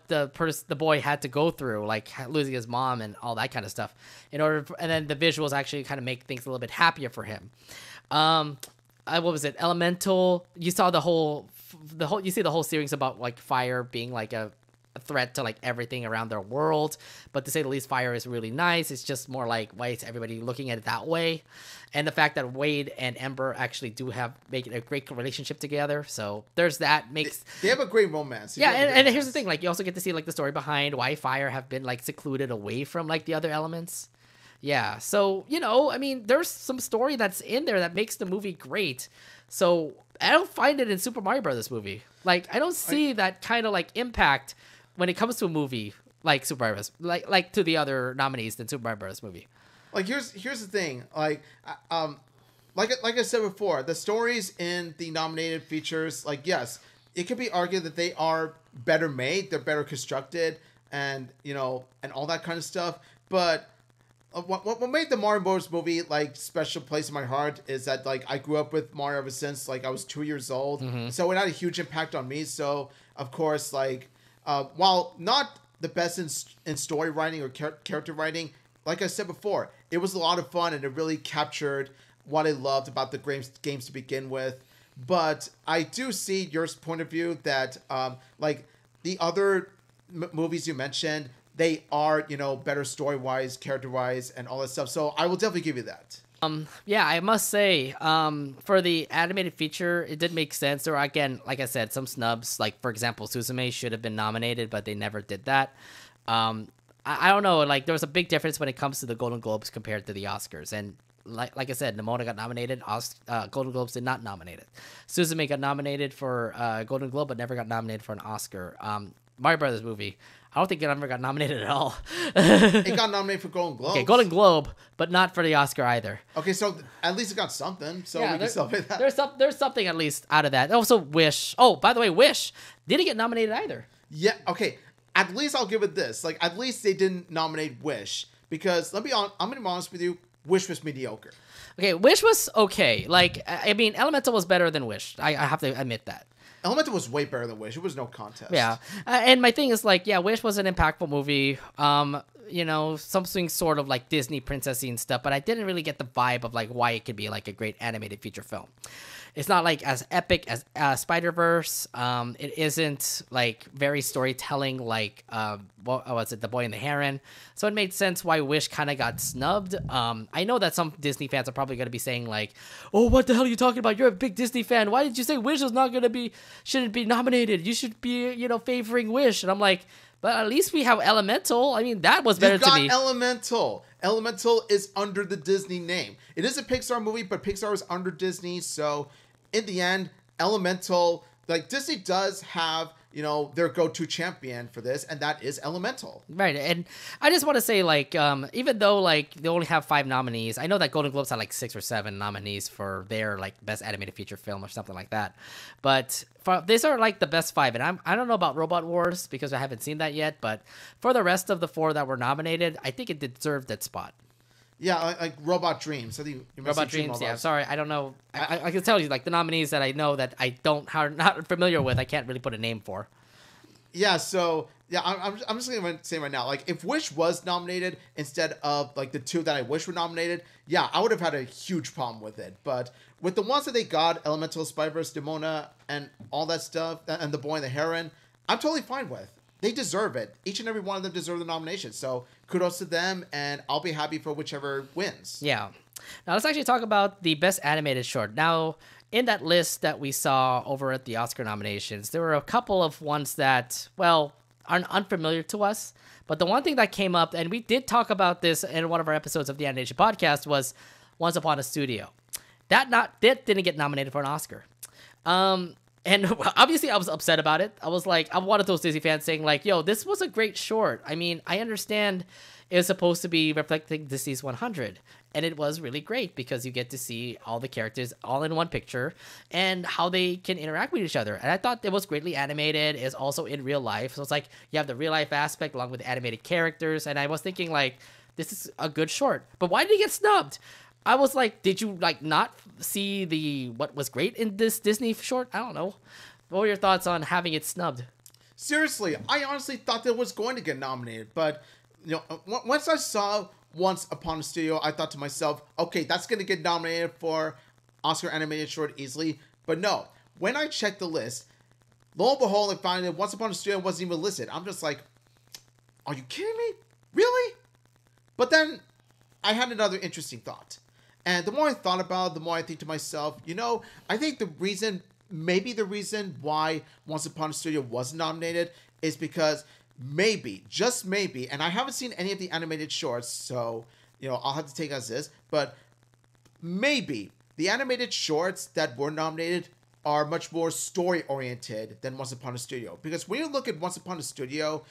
the boy had to go through, losing his mom and all that kind of stuff, and then the visuals actually kind of make things a little bit happier for him. What was it? Elemental. You saw you see the whole series about fire being a threat to everything around their world, but to say the least, fire is really nice. It's just more why is everybody looking at it that way, and the fact that Wade and Ember actually do make a great relationship together. So there's that. They have a great romance. Yeah, and here's the thing: you also get to see the story behind why fire have been secluded away from the other elements. Yeah, so, I mean, there's some story that's in there that makes the movie great. So I don't find it in Super Mario Brothers movie. I don't see that kind of impact when it comes to a movie like Super Mario Bros. Like to the other nominees than Super Mario Bros. Movie. Here's the thing. Like I said before, the stories in the nominated features, yes, it could be argued that they are better made, they're better constructed, and and all that kind of stuff. But what made the Mario Bros. Movie special place in my heart is that I grew up with Mario ever since I was 2 years old, so it had a huge impact on me. So of course, while not the best in story writing or character writing, like I said before, it was a lot of fun and it really captured what I loved about the games to begin with. But I do see your point of view that the other movies you mentioned, they are, better story-wise, character-wise, and all that stuff. So I will definitely give you that. Yeah, I must say, for the animated feature, it did make sense. Or again, like I said, some snubs, for example, Suzume should have been nominated, but they never did that. I don't know. Like, there was a big difference when it comes to the Golden Globes compared to the Oscars. And like I said, Nimona got nominated. Golden Globes did not nominate it. Suzume got nominated for Golden Globe, but never got nominated for an Oscar. Mario Brothers movie, I don't think it ever got nominated at all. It got nominated for Golden Globe. Okay, Golden Globe, but not for the Oscar either. Okay, so at least it got something. So yeah, we can celebrate that. There's something at least out of that. Also, Wish. Oh, by the way, Wish didn't get nominated either. Yeah. Okay. At least I'll give it this. Like, at least they didn't nominate Wish, because I'm gonna be honest with you. Wish was mediocre. Okay, Wish was okay. Like, I mean, Elemental was better than Wish. I have to admit that. Elemental was way better than Wish. It was no contest. Yeah. And my thing is, like, yeah, Wish was an impactful movie. You know, something sort of like Disney princessy and stuff, but I didn't really get the vibe of, like, why it could be, like, a great animated feature film. It's not, like, as epic as Spider-Verse. It isn't, like, very storytelling like, what was it, The Boy and the Heron? So it made sense why Wish kind of got snubbed. I know that some Disney fans are probably going to be saying, like, oh, what the hell are you talking about? You're a big Disney fan. Why did you say Wish is not going to be, shouldn't be nominated? You should be, you know, favoring Wish. And I'm like, but at least we have Elemental. I mean, that was better to me. You got Elemental. Elemental is under the Disney name. It is a Pixar movie, but Pixar is under Disney. So in the end, Elemental, like, Disney does have, you know, their go-to champion for this, and that is Elemental. Right. And I just want to say, like, even though, like, they only have 5 nominees, I know that Golden Globes had, like, 6 or 7 nominees for their, like, best animated feature film or something like that. But these are, like, the best 5. And I don't know about Robot Wars because I haven't seen that yet. But for the rest of the 4 that were nominated, I think it deserved that spot. Yeah, like Robot Dreams. I think Robot Dreams. Yeah, sorry, I don't know. I can tell you, like, the nominees that I know that I are not familiar with, I can't really put a name for. Yeah, so yeah, I'm just gonna say right now, like, if Wish was nominated instead of, like, the 2 that I wish were nominated, yeah, I would have had a huge problem with it. But with the ones that they got, Elemental, Spider-Verse, Nimona, and all that stuff, and The Boy and the Heron, I'm totally fine with. They deserve it. Each and every one of them deserve the nomination. So kudos to them, and I'll be happy for whichever wins. Yeah. Now let's actually talk about the best animated short. Now, in that list that we saw over at the Oscar nominations, there were a couple of ones that, well, are unfamiliar to us. But the one thing that came up, and we did talk about this in one of our episodes of the Anination Podcast, was Once Upon a Studio. That didn't get nominated for an Oscar. And obviously I was upset about it. I was like, I'm one of those Disney fans saying, like, yo, this was a great short. I mean, I understand it was supposed to be reflecting Disney's 100. And it was really great because you get to see all the characters all in one picture and how they can interact with each other. And I thought it was greatly animated. It's also in real life. So it's like you have the real life aspect along with the animated characters. And I was thinking, like, this is a good short. But why did he get snubbed? I was like, did you, like, not see what was great in this Disney short? I don't know. What were your thoughts on having it snubbed? Seriously, I honestly thought that it was going to get nominated. But, you know, once I saw Once Upon a Studio, I thought to myself, okay, that's going to get nominated for Oscar Animated Short easily. But no, when I checked the list, lo and behold, I found that Once Upon a Studio wasn't even listed. I'm just like, are you kidding me? Really? But then I had another interesting thought. And the more I thought about it, the more I think to myself, you know, I think maybe the reason why Once Upon a Studio wasn't nominated is because maybe, just maybe, and I haven't seen any of the animated shorts, so, you know, I'll have to take as this, but maybe the animated shorts that were nominated are much more story-oriented than Once Upon a Studio. Because when you look at Once Upon a Studio,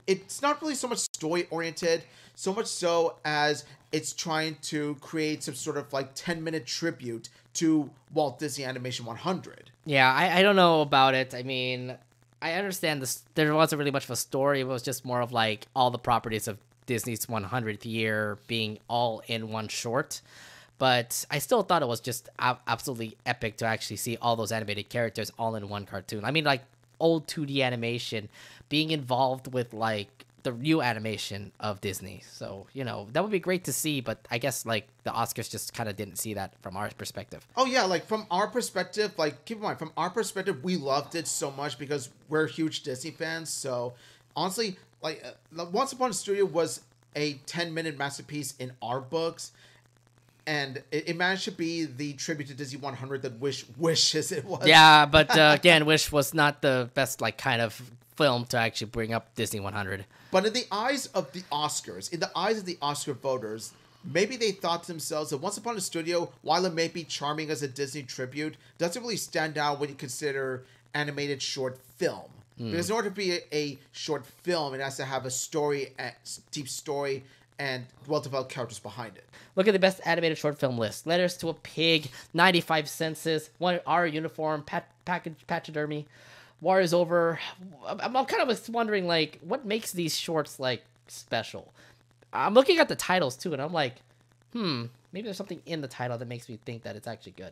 it's not really so much story-oriented, so much so as it's trying to create some sort of, like, 10-minute tribute to Walt Disney Animation 100. Yeah, I don't know about it. I mean, I understand this. There wasn't really much of a story. It was just more of, like, all the properties of Disney's 100th year being all in one short. But I still thought it was just absolutely epic to actually see all those animated characters all in one cartoon. I mean, like, old 2D animation being involved with, like, the new animation of Disney. So, you know, that would be great to see, but I guess, like, the Oscars just kind of didn't see that from our perspective. Oh, yeah, like, from our perspective, like, keep in mind, from our perspective, we loved it so much because we're huge Disney fans. So, honestly, like, Once Upon a Studio was a 10-minute masterpiece in our books. And it managed to be the tribute to Disney 100 that Wish wishes it was. Yeah, but again, Wish was not the best, like, kind of film to actually bring up Disney 100. But in the eyes of the Oscars, in the eyes of the Oscar voters, maybe they thought to themselves that Once Upon a Studio, while it may be charming as a Disney tribute, doesn't really stand out when you consider animated short film. Because in order to be a short film, it has to have a story, a deep story, and well-developed characters behind it. Look at the best animated short film list. Letters to a Pig, 95 Senses, One Our Uniform, Pachydermy, War is Over. I'm kind of wondering, like, what makes these shorts, like, special? I'm looking at the titles, too, and I'm like, maybe there's something in the title that makes me think that it's actually good.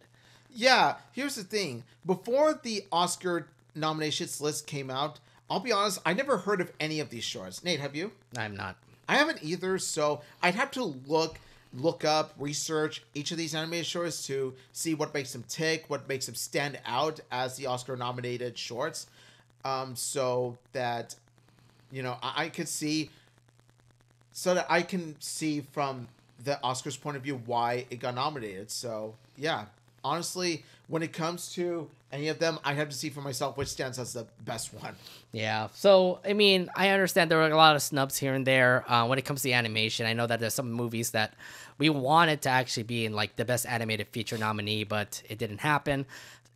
Yeah, here's the thing. Before the Oscar nominations list came out, I'll be honest, I never heard of any of these shorts. Nate, have you? I'm not. I haven't either, so I'd have to look up, research each of these animated shorts to see what makes them tick, what makes them stand out as the Oscar-nominated shorts, so that, I could see, so that I can see from the Oscars' point of view why it got nominated. So, yeah, honestly, when it comes to any of them, I have to see for myself which stands as the best one. Yeah. So, I mean, I understand there were a lot of snubs here and there when it comes to the animation. I know that there's some movies that we wanted to actually be in, like, the best animated feature nominee, but it didn't happen.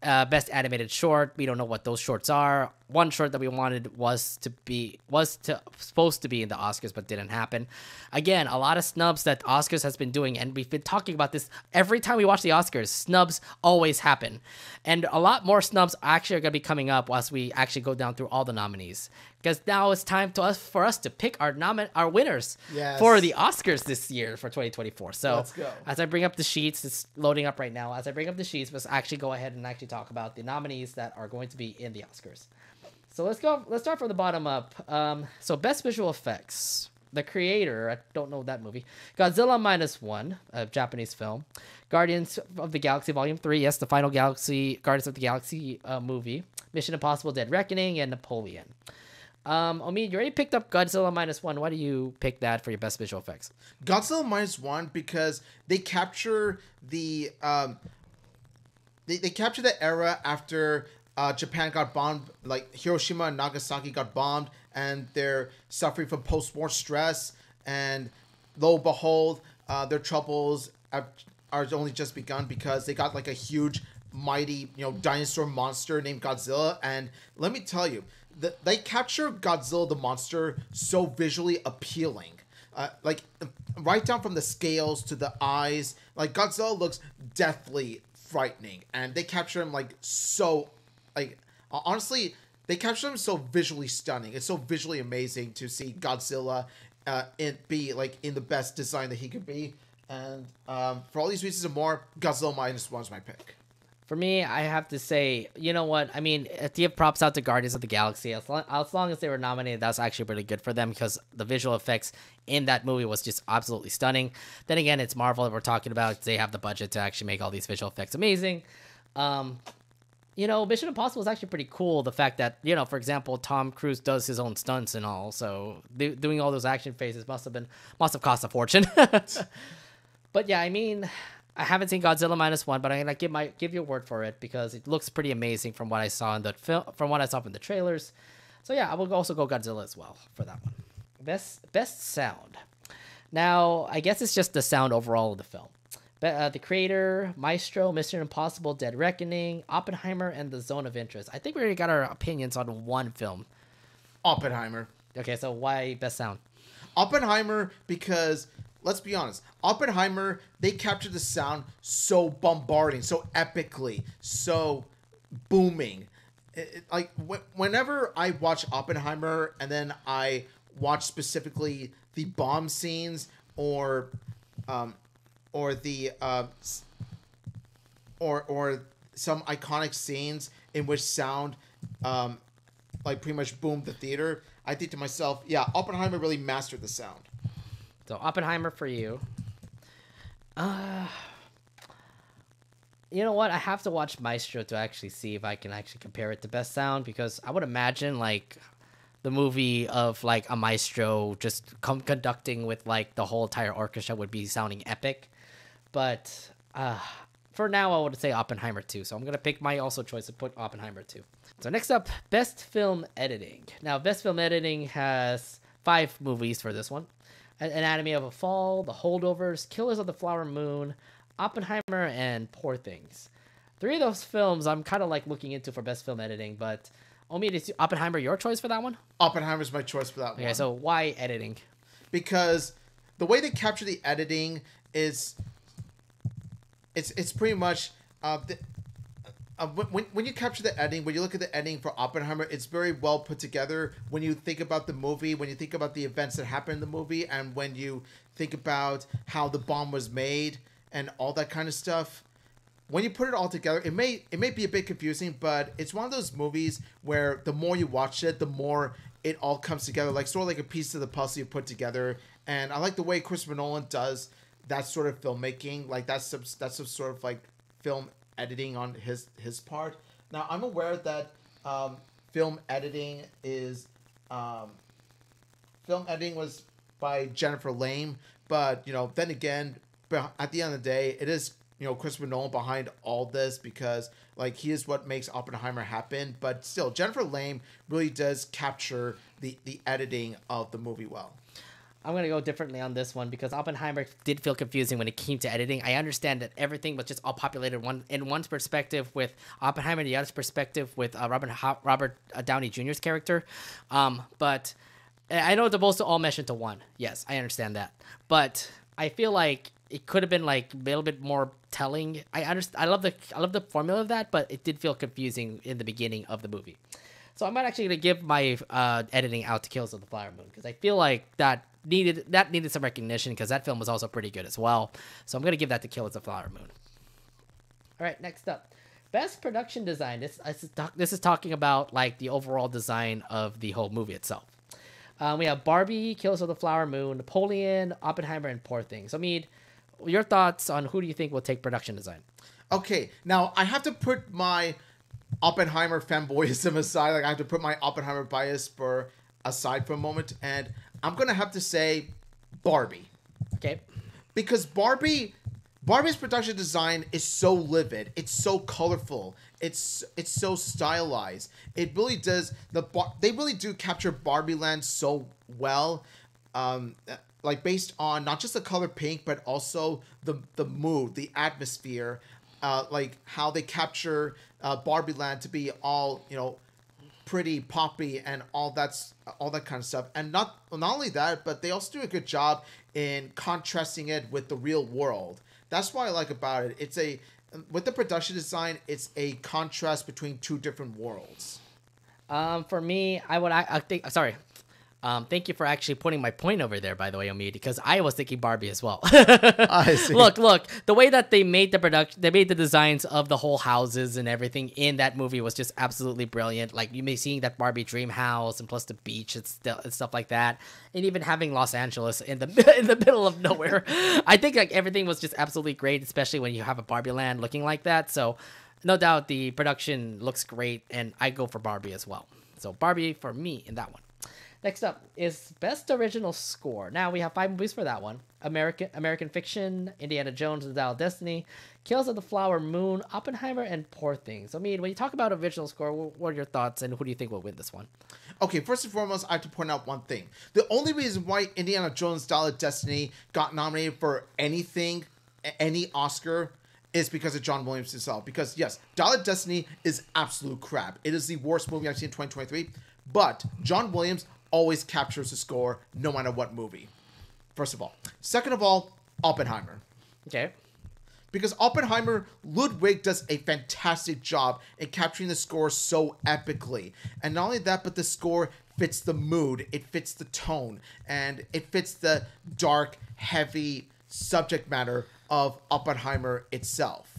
Best animated short, we don't know what those shorts are. One short that we wanted was supposed to be in the Oscars, but didn't happen. Again, a lot of snubs that Oscars has been doing, and we've been talking about this every time we watch the Oscars. Snubs always happen, and a lot more snubs actually are going to be coming up once we actually go down through all the nominees. Because now it's time for us to pick our winners for the Oscars this year for 2024. So let's go. As I bring up the sheets, it's loading up right now. As I bring up the sheets, let's actually go ahead and actually talk about the nominees that are going to be in the Oscars. So let's go. Let's start from the bottom up. So best visual effects. The creator, I don't know that movie. Godzilla -1, a Japanese film. Guardians of the Galaxy Volume 3, yes, the final Guardians of the Galaxy movie. Mission Impossible: Dead Reckoning, and Napoleon. Omid, you already picked up Godzilla -1. Why do you pick that for your best visual effects? Godzilla -1 because they capture the they capture the era after Japan got bombed, like Hiroshima and Nagasaki got bombed, and they're suffering from post-war stress. And lo and behold, their troubles are only just begun because they got like a huge, mighty, dinosaur monster named Godzilla. And let me tell you, they capture Godzilla the monster so visually appealing. Like right down from the scales to the eyes, like Godzilla looks deathly frightening, and they capture him like so. Like, honestly, they capture him so visually stunning. It's so visually amazing to see Godzilla be like in the best design that he could be. And for all these reasons and more, Godzilla -1 is my pick. For me, I have to say, you know what? I mean, to give props out to Guardians of the Galaxy, as long as they were nominated, that's actually really good for them because the visual effects in that movie was just absolutely stunning. Then again, it's Marvel that we're talking about. They have the budget to actually make all these visual effects amazing. Mission Impossible is actually pretty cool. The fact that, for example, Tom Cruise does his own stunts and all. So doing all those action phases must have cost a fortune. But yeah, I mean, I haven't seen Godzilla -1, but I'm gonna give you a word for it because it looks pretty amazing from what I saw in the film, from what I saw from the trailers. So yeah, I will also go Godzilla as well for that one. Best sound. Now, I guess it's just the sound overall of the film. The creator, Maestro, Mission Impossible: Dead Reckoning, Oppenheimer, and The Zone of Interest. I think we already got our opinions on one film. Oppenheimer. Okay, so why best sound? Oppenheimer because, let's be honest, Oppenheimer, they captured the sound so bombarding, so epically, so booming. Like, whenever I watch Oppenheimer and then I watch specifically the bomb scenes or some iconic scenes in which sound like pretty much boomed the theater, I think to myself, yeah, Oppenheimer really mastered the sound. So Oppenheimer for you. You know what? I have to watch Maestro to actually see if I can actually compare it to best sound, because I would imagine like the movie of like a maestro just conducting with like the whole entire orchestra would be sounding epic. But for now, I would say Oppenheimer 2. So I'm going to pick my also choice to put Oppenheimer 2. So next up, Best Film Editing. Now, Best Film Editing has 5 movies for this one. Anatomy of a Fall, The Holdovers, Killers of the Flower Moon, Oppenheimer, and Poor Things. 3 of those films I'm kind of like looking into for Best Film Editing, but Omid, is Oppenheimer your choice for that one? Oppenheimer's my choice for that one. Okay, so why editing? Because the way they capture the editing is it's pretty much when you capture the editing, when you look at the editing for Oppenheimer, it's very well put together. When you think about the movie, when you think about the events that happen in the movie, and when you think about how the bomb was made and all that kind of stuff, when you put it all together, it may be a bit confusing, but it's one of those movies where the more you watch it, the more it all comes together, like sort of like a piece of the puzzle you put together. And I like the way Christopher Nolan does that sort of filmmaking, like that's some sort of like film editing on his part. Now I'm aware that film editing was by Jennifer Lame, but then again, at the end of the day, it is Christopher Nolan behind all this, because like he is what makes Oppenheimer happen. But still, Jennifer Lame really does capture the editing of the movie well. I'm going to go differently on this one because Oppenheimer did feel confusing when it came to editing. I understand that everything was just all populated in one's perspective with Oppenheimer, the other's perspective with Robert Downey Jr.'s character. But I know they're supposed to all mesh into one. Yes, I understand that. But I feel like it could have been like a little bit more telling. I love the formula of that, but it did feel confusing in the beginning of the movie. So I'm actually going to give my editing out to Killers of the Flower Moon because I feel like that needed some recognition because that film was also pretty good as well. So I'm going to give that to Killers of the Flower Moon. All right, next up. Best production design. This is talking about like the overall design of the whole movie itself. We have Barbie, Killers of the Flower Moon, Napoleon, Oppenheimer, and Poor Things. So, Mead, your thoughts on who do you think will take production design? Okay, now I have to put my Oppenheimer fanboyism aside. Like I have to put my Oppenheimer bias aside for a moment, and I'm gonna have to say Barbie. Okay. Because Barbie's production design is so livid. It's so colorful. It's so stylized. It really does. They really do capture Barbie Land so well. Like based on not just the color pink, but also the mood, the atmosphere, like how they capture Barbie Land to be all pretty poppy and all that kind of stuff. And not only that, but they also do a good job in contrasting it with the real world. That's what I like about it. With the production design, it's a contrast between two different worlds. For me, I think. Sorry. Thank you for actually putting my point over there, by the way, Omid, because I was thinking Barbie as well. I see. Look, the way that they made the designs of the whole houses and everything in that movie was just absolutely brilliant. Like you may seeing that Barbie dream house and plus the beach and stuff like that, and even having Los Angeles in the middle of nowhere. I think like everything was just absolutely great, especially when you have a Barbie land looking like that. So no doubt the production looks great, and I go for Barbie as well. So Barbie for me in that one. Next up is Best Original Score. Now, we have 5 movies for that one. American Fiction, Indiana Jones and the Dial of Destiny, Killers of the Flower Moon, Oppenheimer, and Poor Things. I mean, when you talk about original score, what are your thoughts, and who do you think will win this one? Okay, first and foremost, I have to point out one thing. The only reason why Indiana Jones Dial of Destiny got nominated for anything, any Oscar, is because of John Williams himself. Because, yes, Dial of Destiny is absolute crap. It is the worst movie I've seen in 2023. But John Williams always captures the score no matter what movie. First of all. Second of all, Oppenheimer. Okay. Because Oppenheimer, Ludwig does a fantastic job in capturing the score so epically. And not only that, but the score fits the mood, it fits the tone, and it fits the dark, heavy subject matter of Oppenheimer itself.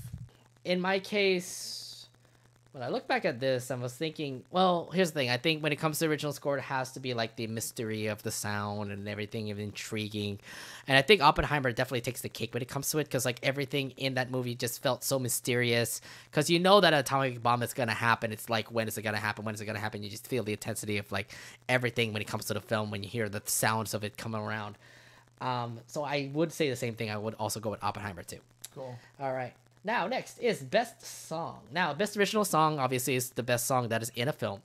In my case, when I look back at this, I was thinking, well, here's the thing. I think when it comes to original score, it has to be like the mystery of the sound and everything of intriguing. And I think Oppenheimer definitely takes the cake when it comes to it because like everything in that movie just felt so mysterious because you know that an atomic bomb is going to happen. It's like, when is it going to happen? When is it going to happen? You just feel the intensity of like everything when it comes to the film when you hear the sounds of it coming around. So I would say the same thing. I would also go with Oppenheimer too. Cool. All right. Now, next is best song. Now, best original song obviously is the best song that is in a film.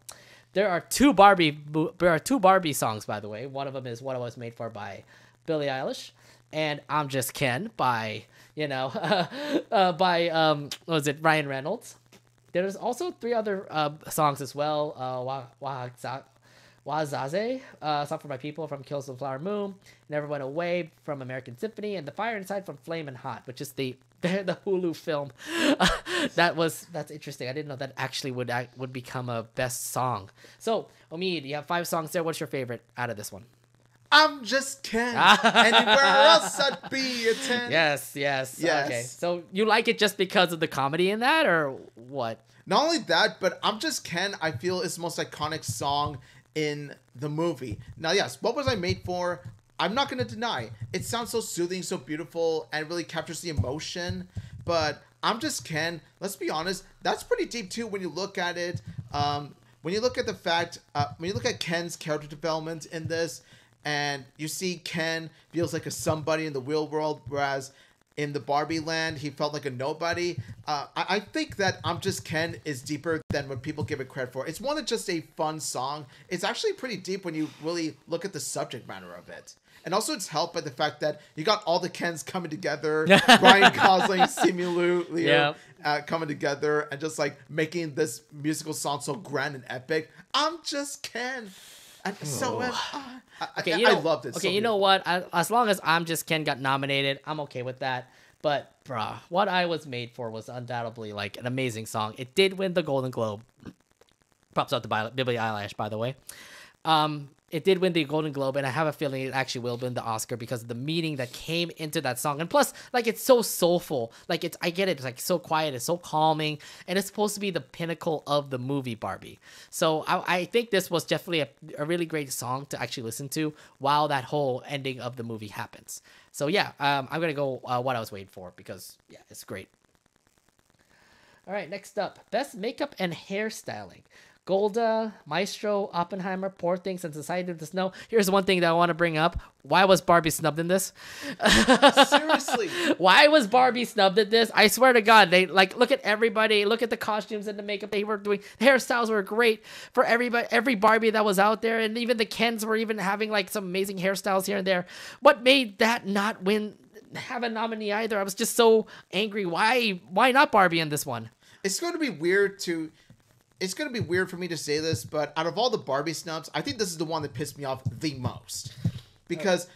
There are two Barbie songs, by the way. One of them is "What I Was Made For" by Billie Eilish, and "I'm Just Ken" by what was it, Ryan Reynolds. There's also three other songs as well. Wazaze, Song for My People from Kills the Flower Moon, Never Went Away from American Symphony, and The Fire Inside from Flame and Hot, which is the Hulu film. That's interesting. I didn't know that actually would become a best song. So, Omid, you have 5 songs there. What's your favorite out of this one? I'm Just Ken. Anywhere else I'd be a 10. Yes. Okay. So you like it just because of the comedy in that, or what? Not only that, but I'm Just Ken, I feel, is the most iconic song in the movie. Now, yes, What Was I Made For? I'm not going to deny. It sounds so soothing, so beautiful, and really captures the emotion. But I'm Just Ken, let's be honest, that's pretty deep too when you look at it. When you look at the fact, when you look at Ken's character development in this, and you see Ken feels like a somebody in the real world, whereas in the Barbie land, he felt like a nobody. I think that I'm Just Ken is deeper than what people give it credit for. It's more than just a fun song. It's actually pretty deep when you really look at the subject matter of it. And also it's helped by the fact that you got all the Kens coming together. Ryan Gosling, Simu Liu coming together and just like making this musical song so grand and epic. I'm Just Ken. And so I loved it. Okay, you know what? As long as I'm Just Ken got nominated, I'm okay with that. But, bruh, What I Was Made For was undoubtedly like an amazing song. It did win the Golden Globe. Props out to Billie Eilish, by the way. It did win the Golden Globe, and I have a feeling it actually will win the Oscar because of the meaning that came into that song. And plus, like, it's so soulful. Like, I get it. It's like so quiet. It's so calming, and it's supposed to be the pinnacle of the movie Barbie. So I think this was definitely a really great song to actually listen to while that whole ending of the movie happens. So yeah, I'm gonna go What I Was Waiting For because yeah, it's great. All right, next up, best makeup and hairstyling. Golda, Maestro, Oppenheimer, Poor Things, and Society of the Snow. Here's one thing that I want to bring up. Why was Barbie snubbed in this? Seriously. Why was Barbie snubbed in this? I swear to God, they like look at everybody, look at the costumes and the makeup they were doing. The hairstyles were great for everybody, every Barbie that was out there, and even the Kens were even having like some amazing hairstyles here and there. What made that not have a nominee either? I was just so angry. Why not Barbie in this one? It's going to be weird for me to say this, but out of all the Barbie snubs, I think this is the one that pissed me off the most. Because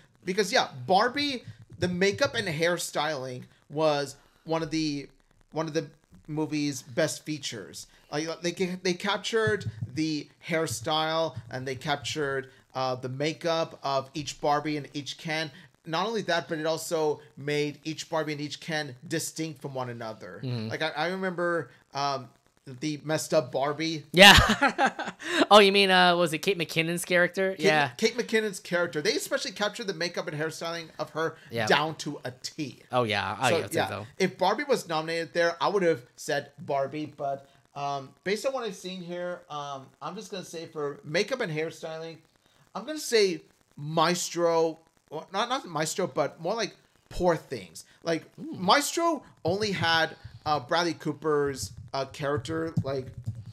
yeah, Barbie, the makeup and hairstyling was one of the movie's best features. Like they captured the hairstyle and they captured the makeup of each Barbie and each Ken. Not only that, but it also made each Barbie and each Ken distinct from one another. Mm-hmm. Like I remember the messed up Barbie. Yeah. Oh, you mean was it Kate McKinnon's character? Kate McKinnon's character. They especially captured the makeup and hairstyling of her down to a T. Oh yeah. So. If Barbie was nominated there, I would have said Barbie. But based on what I've seen here, I'm just gonna say for makeup and hairstyling, I'm gonna say Maestro. Well, not Maestro, but more like Poor Things. Like Maestro only had Bradley Cooper's character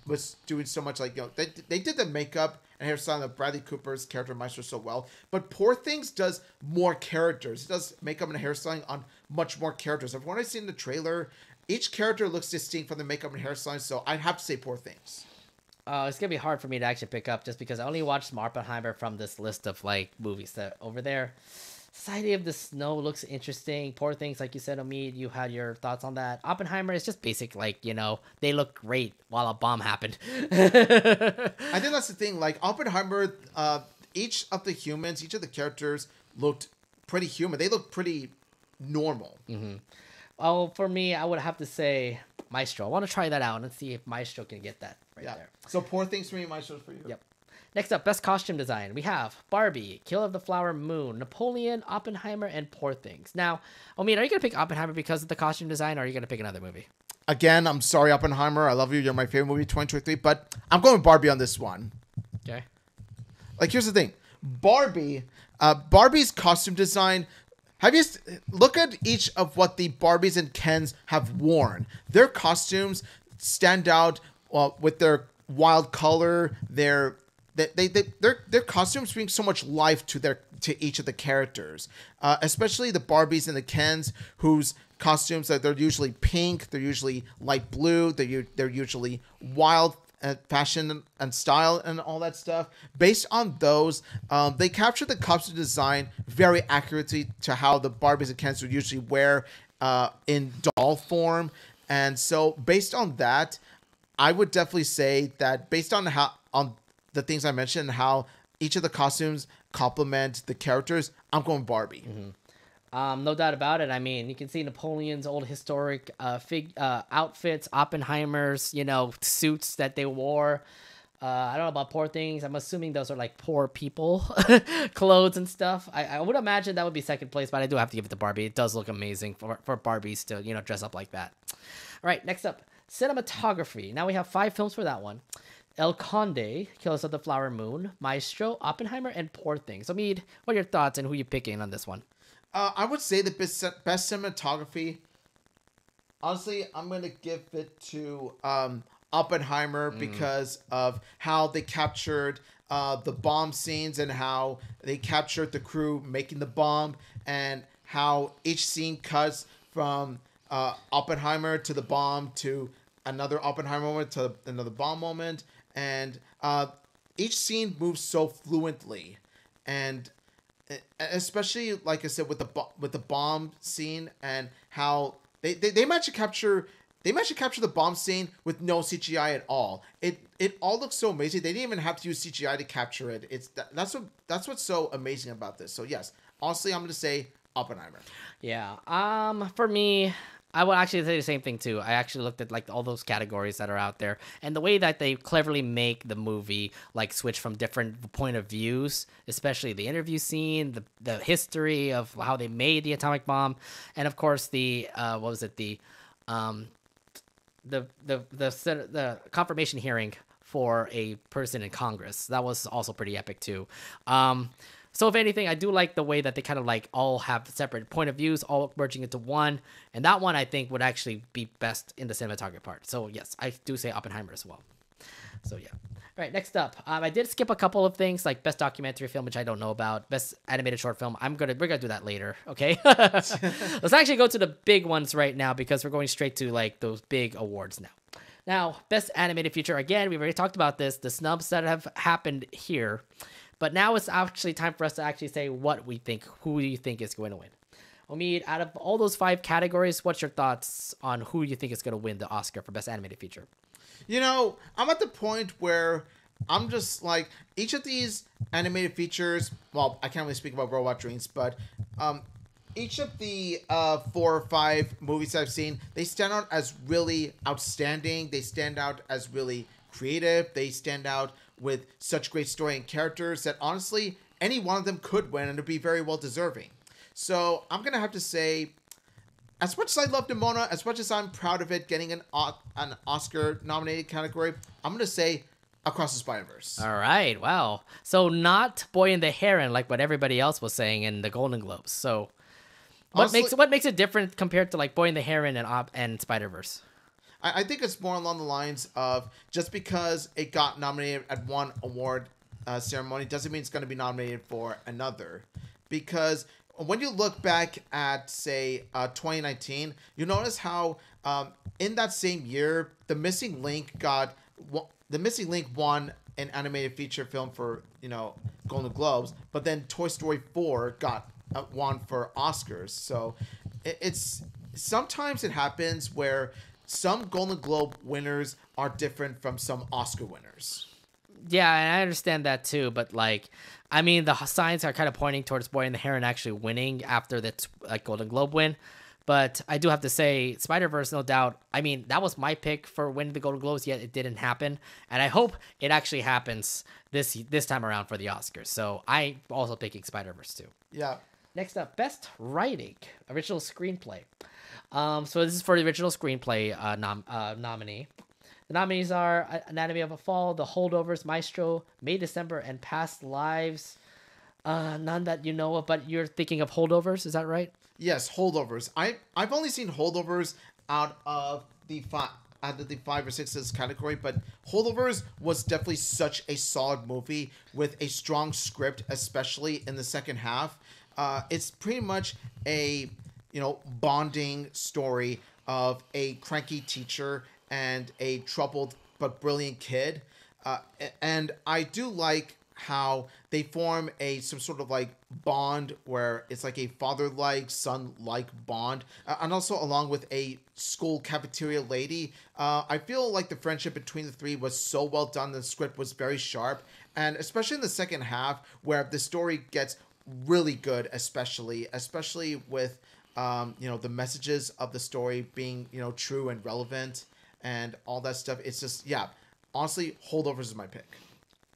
was doing so much they did the makeup and hairstyling of Bradley Cooper's character Maestro so well, but Poor Things does more characters. It does makeup and hairstyling on much more characters. From what I've seen in the trailer, each character looks distinct from the makeup and hairstyling, so I'd have to say Poor Things. It's gonna be hard for me to actually pick up just because I only watched Oppenheimer from this list of like movies that over there. Society of the Snow looks interesting. Poor Things, like you said, Omid, you had your thoughts on that. Oppenheimer is just basic, they look great while a bomb happened. I think that's the thing. Like Oppenheimer, each of the characters looked pretty human. They looked pretty normal. Mm-hmm. Oh, for me, I would have to say Maestro. I want to try that out and see if Maestro can get that there. So Poor Things for me, Maestro's for you. Yep. Next up, best costume design. We have Barbie, Kill of the Flower Moon, Napoleon, Oppenheimer, and Poor Things. Now, Omid, are you going to pick Oppenheimer because of the costume design, or are you going to pick another movie? Again, I'm sorry, Oppenheimer. I love you. You're my favorite movie 2023, but I'm going with Barbie on this one. Okay. Like, here's the thing. Barbie's costume design, Have you look at each of what the Barbies and Kens have worn? Their costumes stand out with their wild color. Their costumes bring so much life to each of the characters, especially the Barbies and the Kens, whose costumes they're usually pink, they're usually light blue, they're usually wild fashion and style and all that stuff. Based on those, they capture the costume design very accurately to how the Barbies and Kens would usually wear in doll form. And so based on that, I would definitely say that based on the things I mentioned, how each of the costumes complement the characters, I'm going Barbie. No doubt about it. I mean, you can see Napoleon's old historic outfits, Oppenheimer's, suits that they wore. I don't know about poor things. I'm assuming those are like poor people clothes and stuff. I would imagine that would be second place, but I do have to give it to Barbie. It does look amazing for Barbies to, dress up like that. All right, next up, cinematography. Now we have 5 films for that one. El Conde, Killers of the Flower Moon, Maestro, Oppenheimer, and Poor Things. So, Mead, what are your thoughts and who you picking on this one? I would say the best cinematography, honestly, I'm going to give it to Oppenheimer because of how they captured the bomb scenes and how they captured the crew making the bomb and how each scene cuts from Oppenheimer to the bomb to another Oppenheimer moment to another bomb moment. And each scene moves so fluently. And especially, like I said, with the bomb scene and how they managed to capture the bomb scene with no CGI at all. It all looks so amazing. They didn't even have to use CGI to capture it. That's what's so amazing about this. So yes, honestly, I'm gonna say Oppenheimer. Yeah. For me, I would actually say the same thing too. I actually looked at like all those categories that are out there, and the way that they cleverly make the movie like switch from different point of views, especially the interview scene, the history of how they made the atomic bomb, and of course the confirmation hearing for a person in Congress. That was also pretty epic too. So if anything, I do like the way that they kind of like all have separate point of views, all merging into one. And that one I think would actually be best in the cinematography part. So yes, I do say Oppenheimer as well. So yeah. All right, next up, I did skip a couple of things like best documentary film, which I don't know about, best animated short film. We're gonna do that later, okay? Let's actually go to the big ones right now because we're going straight to like those big awards now. Now, best animated feature. Again, we've already talked about this. The snubs that have happened here. But now it's actually time for us to actually say what we think, who you think is going to win. Omid, out of all those 5 categories, what's your thoughts on who you think is going to win the Oscar for Best Animated Feature? I'm at the point where I'm just like, each of these animated features, well, I can't really speak about Robot Dreams, but each of the 4 or 5 movies I've seen, they stand out as really outstanding. They stand out as really creative. They stand out with such great story and characters that honestly any one of them could win and it'd be very well deserving. So I'm gonna have to say, as much as I love Nimona, as much as I'm proud of it getting an Oscar nominated category, I'm gonna say Across the Spider-Verse. All right, wow. So not Boy and the Heron like what everybody else was saying in the Golden Globes. So what makes it different compared to like Boy and the Heron and Spider-Verse? I think it's more along the lines of just because it got nominated at one award ceremony doesn't mean it's going to be nominated for another. Because when you look back at, say, 2019, you notice how in that same year, The Missing Link won an animated feature film for, Golden Globes, but then Toy Story 4 got won for Oscars. So sometimes it happens where some Golden Globe winners are different from some Oscar winners. Yeah, and I understand that too, but the signs are kind of pointing towards Boy and the Heron actually winning after the Golden Globe win. But I do have to say, Spider-Verse, no doubt. That was my pick for winning the Golden Globes, yet it didn't happen. And I hope it actually happens this time around for the Oscars. So I'm also picking Spider-Verse too. Yeah. Next up, Best Writing, Original Screenplay. So this is for the original screenplay nominee. The nominees are Anatomy of a Fall, The Holdovers, Maestro, May December, and Past Lives. None that you know of, but you're thinking of Holdovers, is that right? Yes, Holdovers. I've only seen Holdovers out of the five or six in this category, but Holdovers was definitely such a solid movie with a strong script, especially in the second half. It's pretty much a bonding story of a cranky teacher and a troubled but brilliant kid, and I do like how they form some sort of like bond where it's like a father-like son-like bond, and also along with a school cafeteria lady. I feel like the friendship between the three was so well done. The script was very sharp, and especially in the second half where the story gets really good, especially with the messages of the story being true and relevant and all that stuff. It's just, yeah, honestly, Holdovers is my pick.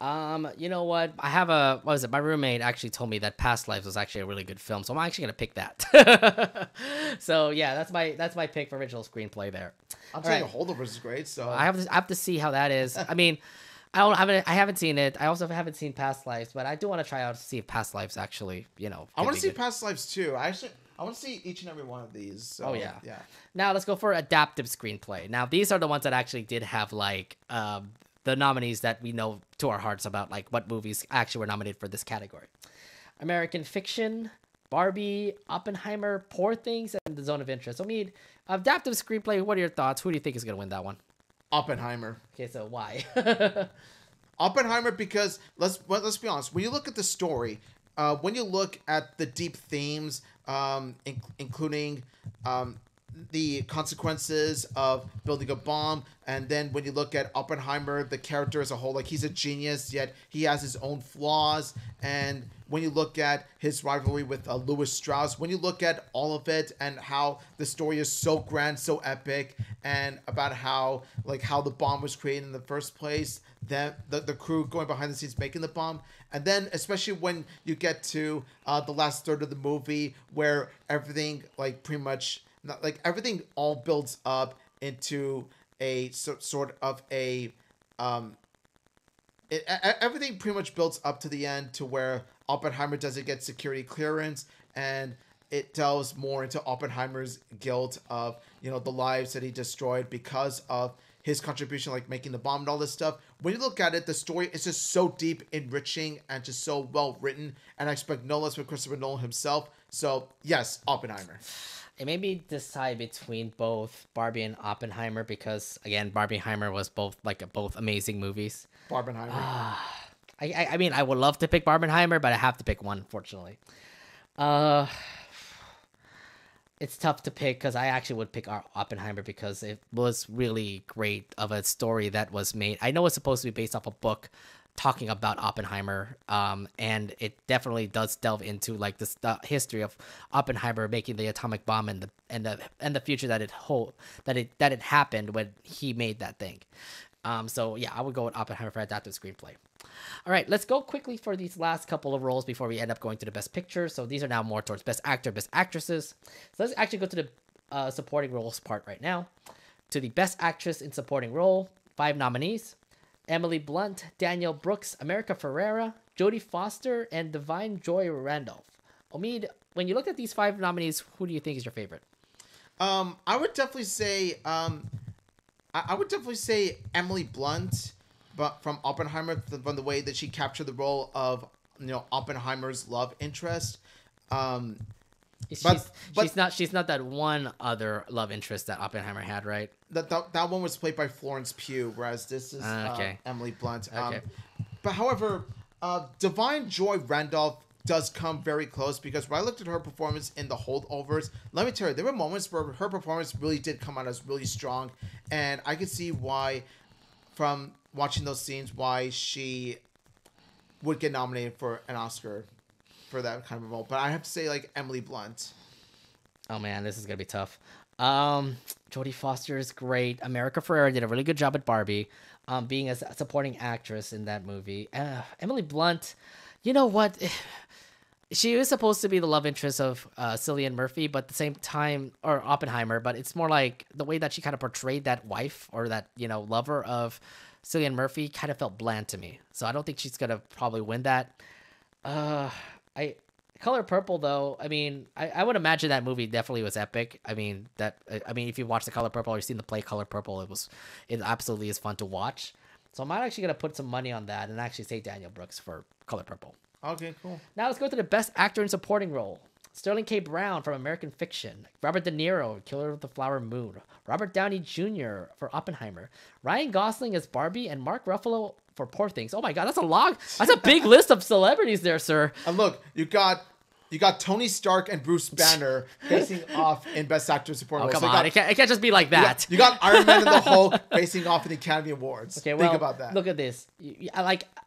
You know what? What was it? My roommate actually told me that Past Lives was actually a really good film, so I'm actually gonna pick that. So yeah, that's my pick for original screenplay there. I'm saying Holdovers is great, so I have to see how that is. I mean, I haven't seen it. I also haven't seen Past Lives, but I do want to try out to see if Past Lives actually, I want to see Past Lives too. I want to see each and every one of these. So, oh yeah. Yeah. Now let's go for adaptive screenplay. Now these are the ones that actually did have like the nominees that we know to our hearts about, like what movies actually were nominated for this category: American Fiction, Barbie, Oppenheimer, Poor Things, and The Zone of Interest. I mean, adaptive screenplay. What are your thoughts? Who do you think is gonna win that one? Oppenheimer. Okay, so why? Oppenheimer, because let's be honest. When you look at the story, when you look at the deep themes, including the consequences of building a bomb, and then when you look at Oppenheimer, the character as a whole, like he's a genius, yet he has his own flaws. And when you look at his rivalry with Louis Strauss, when you look at all of it and how the story is so grand, so epic, and about how the bomb was created in the first place, then the crew going behind the scenes making the bomb, and then especially when you get to the last third of the movie where everything pretty much everything all builds up into a sort of a everything pretty much builds up to the end to where Oppenheimer doesn't get security clearance, and it delves more into Oppenheimer's guilt of the lives that he destroyed because of his contribution, like making the bomb and all this stuff. When you look at it, the story is just so deep, enriching, and just so well written, and I expect no less from Christopher Nolan himself. So yes, Oppenheimer. It made me decide between both Barbie and Oppenheimer because, again, Barbieheimer was both amazing movies. Barbenheimer. I mean, I would love to pick Barbenheimer, but I have to pick one, unfortunately. It's tough to pick because I actually would pick Oppenheimer because it was really great of a story that was made. I know it's supposed to be based off a book talking about Oppenheimer, and it definitely does delve into like the history of Oppenheimer making the atomic bomb and the future that it happened when he made that thing. So yeah, I would go with Oppenheimer for adaptive screenplay. All right, let's go quickly for these last couple of roles before we end up going to the best picture. So these are now more towards best actor, best actresses. So let's actually go to the supporting roles part right now. To the best actress in supporting role, 5 nominees: Emily Blunt, Danielle Brooks, America Ferrera, Jodie Foster, and Divine Joy Randolph. Omid, when you look at these 5 nominees, who do you think is your favorite? I would definitely say Emily Blunt, but from Oppenheimer, from the way that she captured the role of Oppenheimer's love interest. She's not that one other love interest that Oppenheimer had, right? That one was played by Florence Pugh, whereas this is Emily Blunt. Okay. But however, Divine Joy Randolph does come very close, because when I looked at her performance in The Holdovers, let me tell you, there were moments where her performance really did come out as really strong, and I could see why, from watching those scenes, why she would get nominated for an Oscar for that kind of role. But I have to say, Emily Blunt. Oh man, this is gonna be tough. Jodie Foster is great. America Ferrera did a really good job at Barbie, being a supporting actress in that movie. Emily Blunt, you know what? She is supposed to be the love interest of Cillian Murphy, but at the same time, or Oppenheimer, but it's more like the way that she kind of portrayed that wife or that, lover of Cillian Murphy kind of felt bland to me. So I don't think she's going to probably win that. Color Purple though. I mean, I would imagine that movie definitely was epic. I mean, if you watch the Color Purple or you've seen the play Color Purple, it absolutely is fun to watch. So I'm actually gonna put some money on that and actually say Daniel Brooks for Color Purple. Okay, cool. Now let's go to the Best Actor in Supporting Role. Sterling K. Brown from American Fiction, Robert De Niro, Killer of the Flower Moon, Robert Downey Jr. for Oppenheimer, Ryan Gosling as Barbie, and Mark Ruffalo for Poor Things. Oh my God, that's a big list of celebrities there, sir. And look, you got Tony Stark and Bruce Banner facing off in Best Actor Supporting Role. Oh, come on. It can't just be like that. You got Iron Man and the Hulk facing off in the Academy Awards. Okay, well, think about that. Look at this.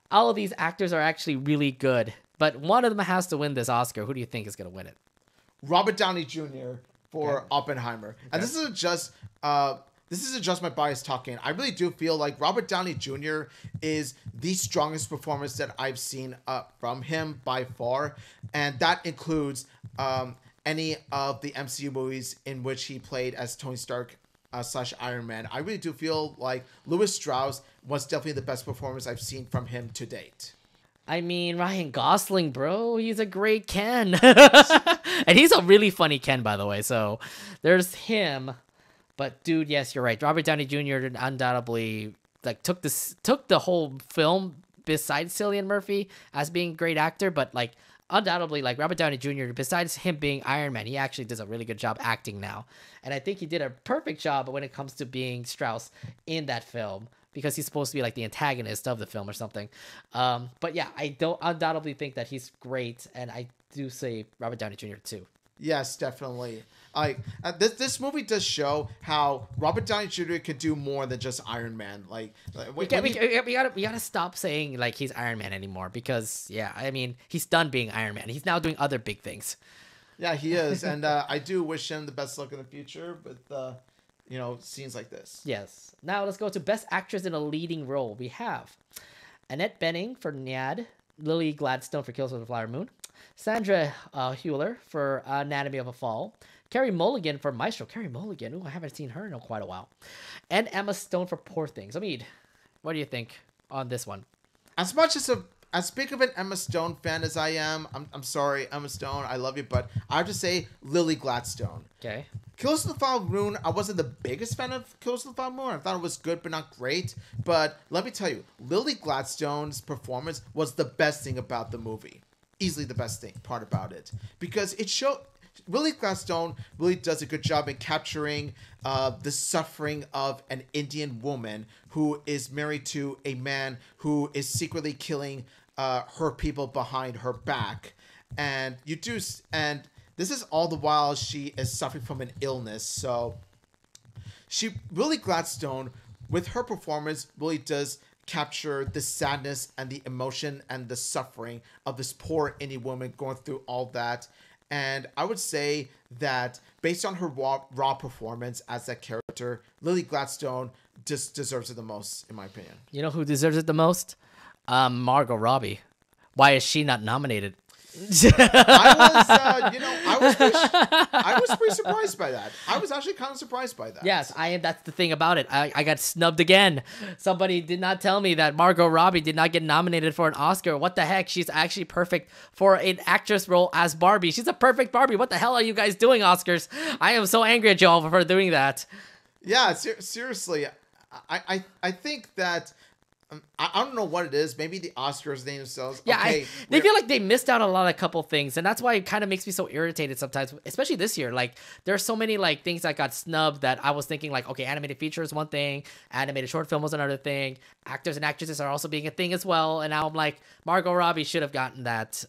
All of these actors are actually really good, but one of them has to win this Oscar. Who do you think is going to win it? Robert Downey Jr. for Oppenheimer. Okay. And this isn't just my bias talking. I really do feel like Robert Downey Jr. is the strongest performance that I've seen from him by far. And that includes any of the MCU movies in which he played as Tony Stark / Iron Man. I really do feel like Louis Strauss was definitely the best performance I've seen from him to date. I mean, Ryan Gosling, bro, he's a great Ken. And he's a really funny Ken, by the way. So there's him. But dude, yes, you're right. Robert Downey Jr. undoubtedly took the whole film besides Cillian Murphy as being a great actor, but undoubtedly, Robert Downey Jr., besides him being Iron Man, he actually does a really good job acting now. And I think he did a perfect job when it comes to being Strauss in that film, because he's supposed to be the antagonist of the film or something. But yeah, I don't undoubtedly think that he's great, and I do say Robert Downey Jr. too. Yes, definitely. This movie does show how Robert Downey Jr. could do more than just Iron Man. We gotta stop saying he's Iron Man anymore, because I mean, he's done being Iron Man. He's now doing other big things. Yeah, he is, and I do wish him the best luck in the future with scenes like this. Yes. Now let's go to Best Actress in a Leading Role. We have Annette Bening for Nyad, Lily Gladstone for Kills of the Flower Moon, Sandra Hüller for Anatomy of a Fall, Carey Mulligan for Maestro. Carey Mulligan, ooh, I haven't seen her in quite a while, and Emma Stone for Poor Things. Omid, what do you think on this one? As big of an Emma Stone fan as I am, I'm sorry, Emma Stone, I love you, but I have to say Lily Gladstone. Okay. Kills of the Flower Moon, I wasn't the biggest fan of Kills of the Flower Moon. I thought it was good, but not great. But let me tell you, Lily Gladstone's performance was the best thing about the movie. Easily the best part about it. Because it showed... Lily Gladstone really does a good job in capturing the suffering of an Indian woman who is married to a man who is secretly killing her people behind her back. And this is all the while she is suffering from an illness. So Lily Gladstone, with her performance, really does capture the sadness and the emotion and the suffering of this poor Indian woman going through all that. And I would say that based on her raw performance as that character, Lily Gladstone just deserves it the most, in my opinion. You know who deserves it the most? Margot Robbie. Why is she not nominated? I was pretty surprised by that. I was actually kind of surprised by that. Yes, I am. That's the thing about it. I got snubbed again. Somebody did not tell me that Margot Robbie did not get nominated for an Oscar. What the heck? She's actually perfect for an actress role as Barbie. She's a perfect Barbie. What the hell are you guys doing, Oscars? I am so angry at y'all for doing that. Yeah, seriously. I think that... I don't know what it is. Maybe the Oscars name themselves. Yeah, okay, they feel like they missed out on a lot of couple things, and that's why it kind of makes me so irritated sometimes, especially this year. There are so many things that got snubbed that I was thinking okay, animated feature is one thing, animated short film was another thing, actors and actresses are also being a thing as well, and now I'm like, Margot Robbie should have gotten that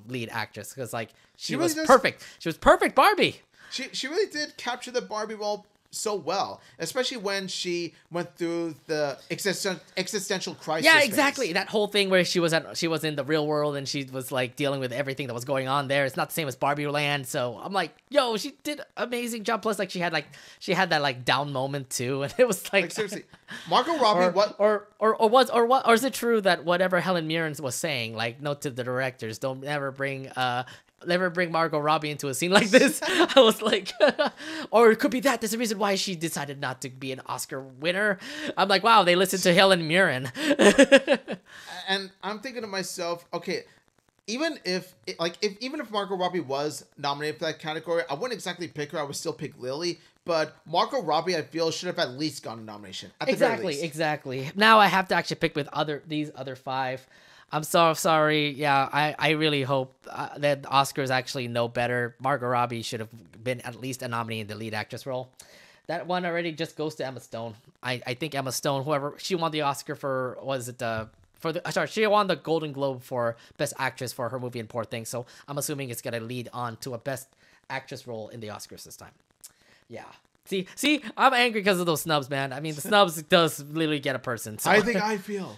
lead actress, because she was perfect. She was perfect Barbie. She really did capture the Barbie role so well, especially when she went through the existential crisis. Yeah, exactly. Phase. That whole thing where she was in the real world and she was dealing with everything that was going on there. It's not the same as Barbie Land. So I'm like, yo, she did amazing job. Plus, she had that down moment too, and it was seriously, Margot Robbie. Or is it true that whatever Helen Mirren was saying, note to the directors, don't ever bring Margot Robbie into a scene like this. I was like, or it could be that. There's a reason why she decided not to be an Oscar winner. I'm like, wow, they listened to Helen Mirren. And I'm thinking to myself, okay, even if Margot Robbie was nominated for that category, I wouldn't exactly pick her. I would still pick Lily. But Margot Robbie, I feel, should have at least gotten a nomination. At the very least. Exactly. Now I have to actually pick with these other 5. I'm so sorry. Yeah, I really hope that the Oscars actually know better. Margot Robbie should have been at least a nominee in the lead actress role. That one already just goes to Emma Stone. I think Emma Stone, whoever, she won the Oscar for, she won the Golden Globe for Best Actress for her movie in Poor Things. So I'm assuming it's gonna lead on to a Best Actress role in the Oscars this time. Yeah. See, I'm angry because of those snubs, man. I mean, the snubs does literally get a person. So. I think I feel.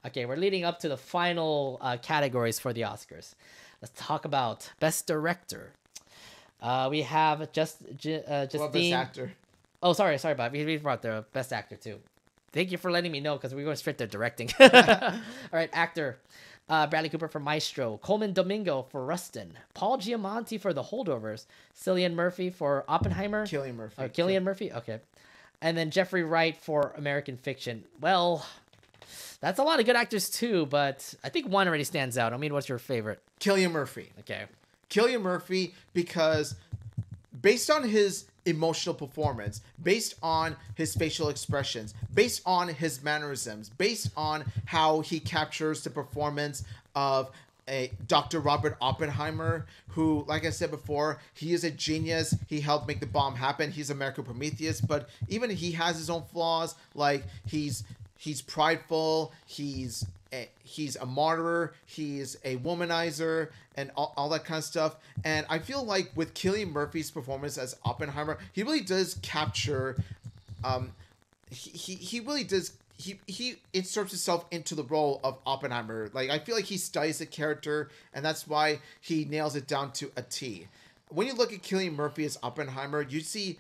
Okay, we're leading up to the final categories for the Oscars. Let's talk about Best Director. We have Justine. Best Actor. Oh, sorry, Bob. We brought the Best Actor too. Thank you for letting me know because we're going straight to directing. All right, actor. Bradley Cooper for Maestro, Coleman Domingo for Rustin, Paul Giamatti for The Holdovers, Cillian Murphy for Oppenheimer. Cillian Murphy. Cillian Murphy? Okay. And then Jeffrey Wright for American Fiction. Well, that's a lot of good actors too, but I think one already stands out. I mean, what's your favorite? Cillian Murphy. Okay. Cillian Murphy, because based on his emotional performance, based on his facial expressions, based on his mannerisms, based on how he captures the performance of a Dr. Robert Oppenheimer, who, like I said before, he is a genius. He helped make the bomb happen. He's American Prometheus, but even he has his own flaws. Like he's prideful. He's a martyr. He's a womanizer, and all that kind of stuff. And I feel like with Cillian Murphy's performance as Oppenheimer, he really does capture. He really does. He inserts himself into the role of Oppenheimer. Like I feel like he studies the character, and that's why he nails it down to a T. When you look at Cillian Murphy as Oppenheimer, you'd see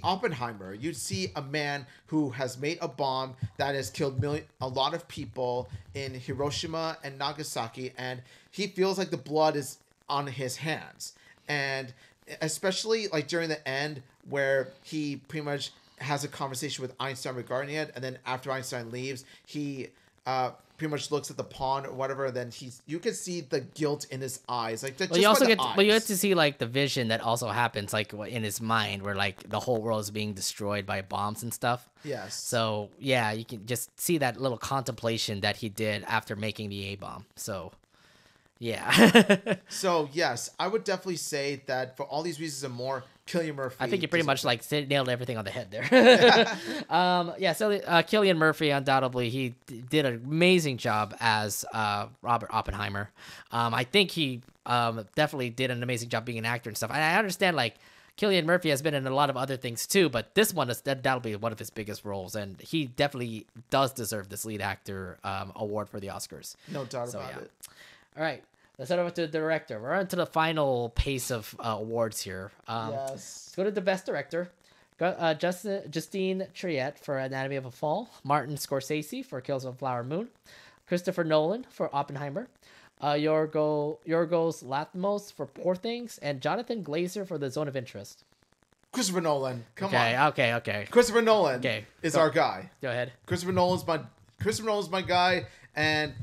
Oppenheimer. You'd see a man who has made a bomb that has killed a lot of people in Hiroshima and Nagasaki, and he feels like the blood is on his hands. And especially like during the end where he pretty much has a conversation with Einstein regarding it, and then after Einstein leaves, he pretty much looks at the pawn or whatever, and then you can see the guilt in his eyes. Like you also get to see like the vision that also happens like in his mind, where like the whole world is being destroyed by bombs and stuff. Yes. So yeah, you can just see that little contemplation that he did after making the A-bomb. So yeah. So yes, I would definitely say that for all these reasons and more, Cillian Murphy. I think you pretty much like nailed everything on the head there. Yeah, so Cillian Murphy, undoubtedly, he did an amazing job as Robert Oppenheimer. I think he definitely did an amazing job being an actor and stuff. And I understand like Cillian Murphy has been in a lot of other things too, but this one that'll be one of his biggest roles, and he definitely does deserve this lead actor award for the Oscars. No doubt about it. All right. Let's head over to the director. We're on to the final pace of awards here. Yes. Let's go to the best director. Justine Triet for Anatomy of a Fall. Martin Scorsese for Kills of a Flower Moon. Christopher Nolan for Oppenheimer. Yorgos Lanthimos for Poor Things. And Jonathan Glazer for The Zone of Interest. Christopher Nolan. Come on. Okay. Christopher Nolan is our guy. Go ahead. Christopher Nolan's my guy, and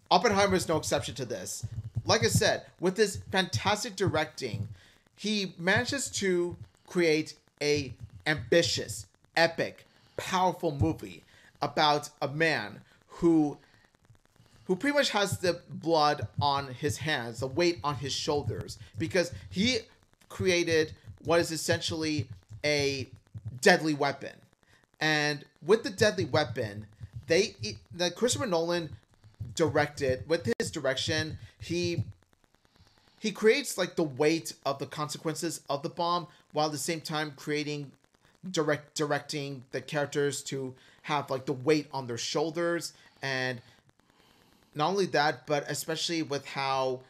Oppenheimer is no exception to this. Like I said, with this fantastic directing, he manages to create a ambitious, epic, powerful movie about a man who pretty much has the blood on his hands, the weight on his shoulders, because he created what is essentially a deadly weapon. And with the deadly weapon, Christopher Nolan directed, with his direction, he creates like the weight of the consequences of the bomb, while at the same time directing the characters to have like the weight on their shoulders. And not only that, but especially with how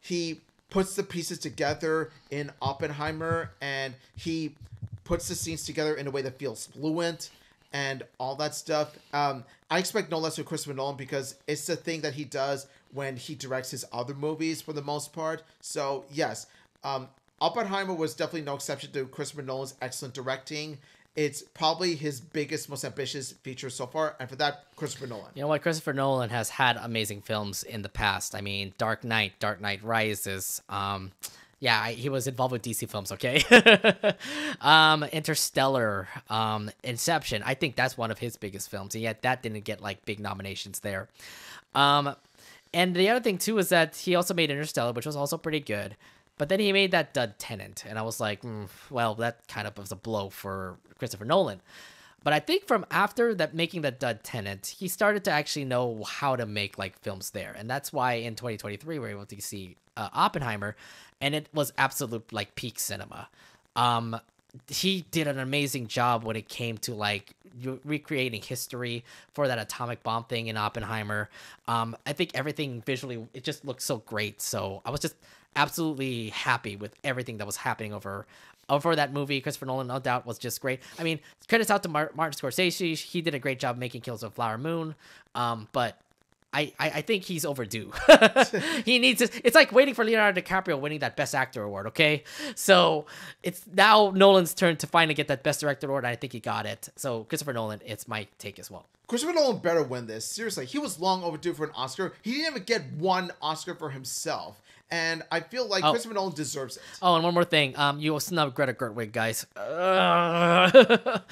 he puts the pieces together in Oppenheimer, and he puts the scenes together in a way that feels fluent and all that stuff. I expect no less from Christopher Nolan, because it's the thing that he does when he directs his other movies for the most part. So yes, Oppenheimer was definitely no exception to Christopher Nolan's excellent directing. it's probably his biggest, most ambitious feature so far. And for that, Christopher Nolan. You know what? Christopher Nolan has had amazing films in the past. I mean, Dark Knight Rises. Yeah, he was involved with DC films, okay? Interstellar, Inception. I think that's one of his biggest films, and yet that didn't get like big nominations there. And the other thing too is that he also made Interstellar, which was also pretty good. But then he made that dud Tenet, and I was like, well, that kind of was a blow for Christopher Nolan. But I think from after that making that dud Tenet, he started to actually know how to make like films there, and that's why in 2023 we were able to see Oppenheimer, and it was absolute like peak cinema. He did an amazing job when it came to like recreating history for that atomic bomb thing in Oppenheimer. I think everything visually, it just looked so great. So I was just absolutely happy with everything that was happening over that movie. Christopher Nolan, no doubt, was just great. I mean, credits out to Martin Scorsese. He did a great job making Killers of the Flower Moon. But I think he's overdue. He needs to, it's like waiting for Leonardo DiCaprio winning that Best Actor award, okay? So it's now Nolan's turn to finally get that Best Director award, and I think he got it. So Christopher Nolan, it's my take as well. Christopher Nolan better win this. Seriously, he was long overdue for an Oscar. He didn't even get one Oscar for himself. And I feel like Christopher Nolan deserves it. Oh, and one more thing. You snub Greta Gerwig, guys. But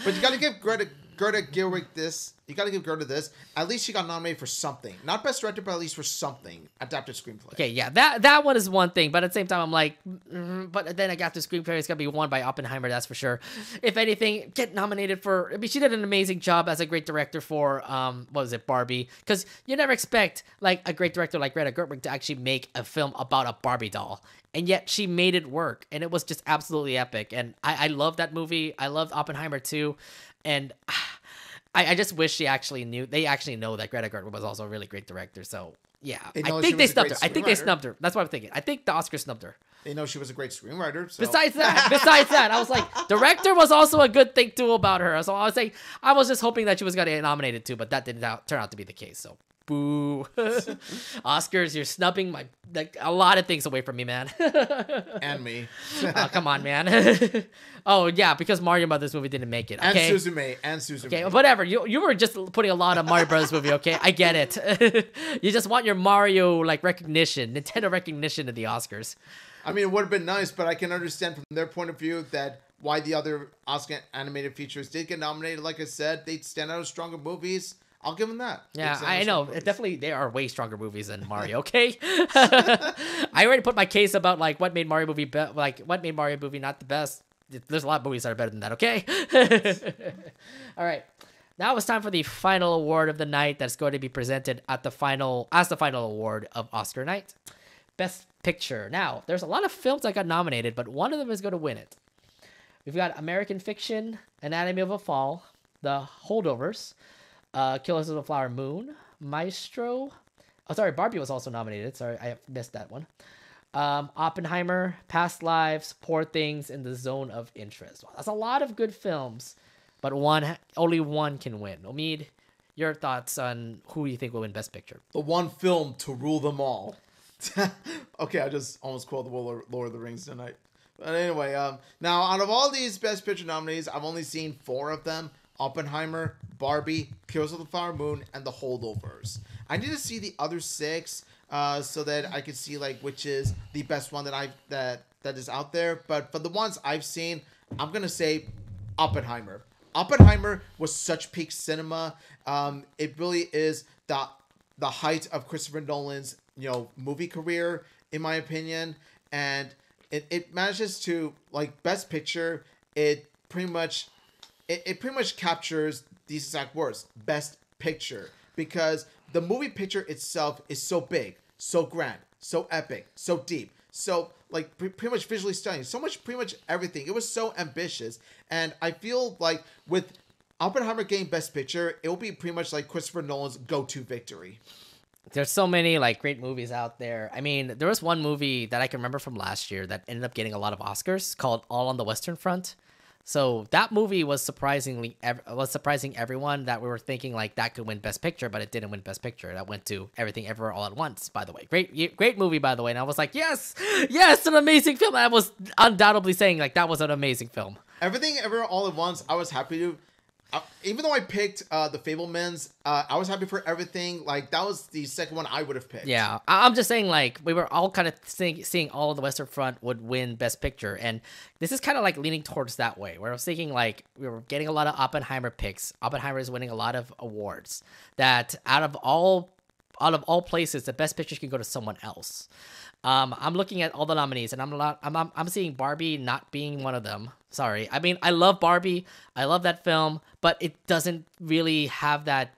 you gotta give Greta Gerwig this. You gotta give Greta this. At least she got nominated for something. Not Best Director, but at least for something. Adapted screenplay. Okay, yeah, that one is one thing. But at the same time, I'm like, but then adapted screenplay is gonna be won by Oppenheimer, that's for sure. If anything, get nominated for. I mean, she did an amazing job as a great director for what was it, Barbie? Because you never expect like a great director like Greta Gerwig to actually make a film about a Barbie doll. And yet she made it work, and it was just absolutely epic. And I love that movie. I loved Oppenheimer too, and I just wish they actually know that Greta Gerwig was also a really great director. So yeah, I think they snubbed her. I think they snubbed her. That's what I'm thinking. I think the Oscars snubbed her. They know she was a great screenwriter. So. Besides that, I was like, director was also a good thing too about her. So I was like, I was just hoping that she was gonna get nominated too, but that didn't turn out to be the case. So. Boo. Oscars, you're snubbing a lot of things away from me, man. And me. Oh, come on, man. Oh, yeah, because Mario Brothers movie didn't make it. Okay? And Suzume. Okay, whatever. You were just putting a lot of Mario Brothers movie, okay? I get it. You just want your Mario, like, recognition, Nintendo recognition at the Oscars. I mean, it would have been nice, but I can understand from their point of view that why the other Oscar animated features did get nominated. Like I said, they stand out as stronger movies. I'll give them that. Yeah, I know. Definitely, they are way stronger movies than Mario. Okay, I already put my case about like what made Mario movie not the best. There's a lot of movies that are better than that. Okay. All right. Now it's time for the final award of the night. That's going to be presented at the final award of Oscar night, Best Picture. Now, there's a lot of films that got nominated, but one of them is going to win it. We've got American Fiction, Anatomy of a Fall, The Holdovers, Killers of the Flower Moon, Maestro. Oh, sorry, Barbie was also nominated. Sorry, I missed that one. Oppenheimer, Past Lives, Poor Things, and The Zone of Interest. Well, that's a lot of good films, but only one can win. Omid, your thoughts on who you think will win Best Picture? The one film to rule them all. Okay, I just almost called the Lord of the Rings tonight. But anyway, now out of all these Best Picture nominees, I've only seen 4 of them. Oppenheimer, Barbie, Killers of the Flower Moon, and The Holdovers. I need to see the other 6 so that I can see like which is the best one that is out there. But for the ones I've seen, I'm gonna say Oppenheimer. Oppenheimer was such peak cinema. It really is the height of Christopher Nolan's movie career, in my opinion, and it manages to like Best Picture. It pretty much captures these exact words, Best Picture, because the movie picture itself is so big, so grand, so epic, so deep, so like pretty much visually stunning, so much, pretty much everything. It was so ambitious, and I feel like with Oppenheimer getting Best Picture, it will be pretty much like Christopher Nolan's go-to victory. There's so many like great movies out there. I mean, there was one movie that I can remember from last year that ended up getting a lot of Oscars called All on the Western Front. So that movie was surprising everyone, that we were thinking like that could win Best Picture, but it didn't win Best Picture. That went to Everything Everywhere All at Once, by the way. Great movie, by the way. And I was like, yes, an amazing film. I was undoubtedly saying like that was an amazing film. Everything Ever All at Once, I was happy to. Even though I picked The Fabelmans, I was happy for everything. Like, that was the second one I would have picked. Yeah, I'm just saying, like, we were all kind of seeing all of the Western Front would win Best Picture, and this is kind of like leaning towards that way, where I was thinking, like, we were getting a lot of Oppenheimer picks. Oppenheimer is winning a lot of awards. That out of all places, the Best Picture can go to someone else. I'm looking at all the nominees, and I'm seeing Barbie not being one of them. Sorry. I mean, I love Barbie. I love that film, but it doesn't really have that,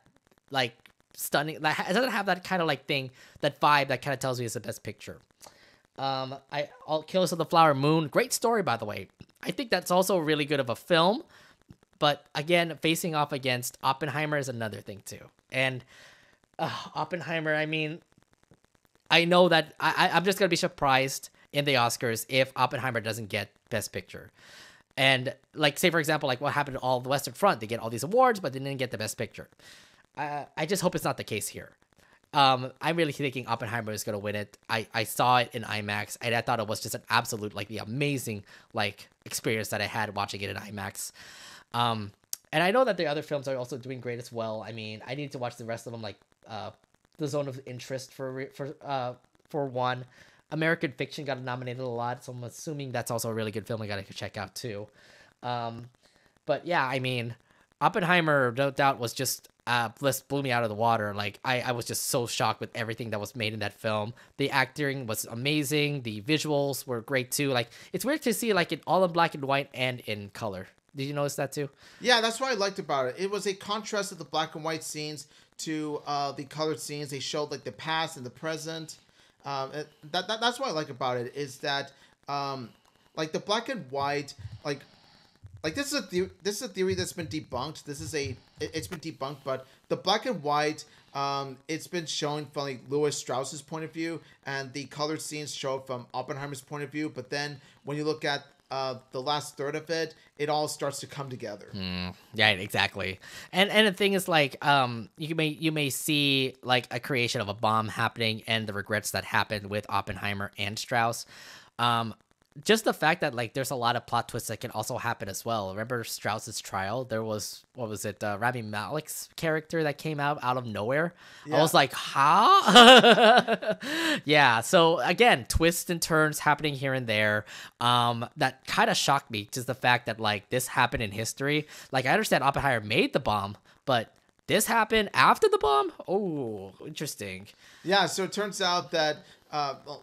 like, stunning. It doesn't have that kind of, like, thing, that vibe that kind of tells me it's the Best Picture. All Killers of the Flower Moon. Great story, by the way. I think that's also really good of a film, but again, facing off against Oppenheimer is another thing too. And Oppenheimer, I mean, I know that I'm just gonna be surprised in the Oscars if Oppenheimer doesn't get Best Picture. And, like, say for example, like what happened to all the Western Front, they get all these awards, but they didn't get the Best Picture. I just hope it's not the case here. I'm really thinking Oppenheimer is gonna win it. I saw it in IMAX, and I thought it was just an absolute, like, the amazing, like, experience that I had watching it in IMAX. And I know that the other films are also doing great as well. I mean, I need to watch the rest of them, like The Zone of Interest for one. American Fiction got nominated a lot, so I'm assuming that's also a really good film I gotta check out too. But yeah, I mean, Oppenheimer, no doubt, was just blew me out of the water. Like, I was just so shocked with everything that was made in that film. The acting was amazing. The visuals were great too. Like, it's weird to see, like, it all in black and white and in color. Did you notice that too? Yeah, that's what I liked about it. It was a contrast of the black and white scenes to the colored scenes. They showed, like, the past and the present. That's what I like about it, is that like, the black and white, like this is a theory that's been debunked. It's been debunked, but the black and white, it's been shown from, like, Lewis Strauss's point of view, and the colored scenes show from Oppenheimer's point of view. But then when you look at the last third of it, it all starts to come together. Yeah, exactly. And the thing is, like, you may see, like, a creation of a bomb happening and the regrets that happened with Oppenheimer and Strauss. Just the fact that, like, there's a lot of plot twists that can also happen as well. Remember Strauss's trial? There was, what was it, Rami Malek's character that came out of nowhere. Yeah. I was like, huh? Yeah, so again, twists and turns happening here and there. That kind of shocked me, just the fact that, like, this happened in history. Like, I understand Oppenheimer made the bomb, but this happened after the bomb? Oh, interesting. Yeah, so it turns out that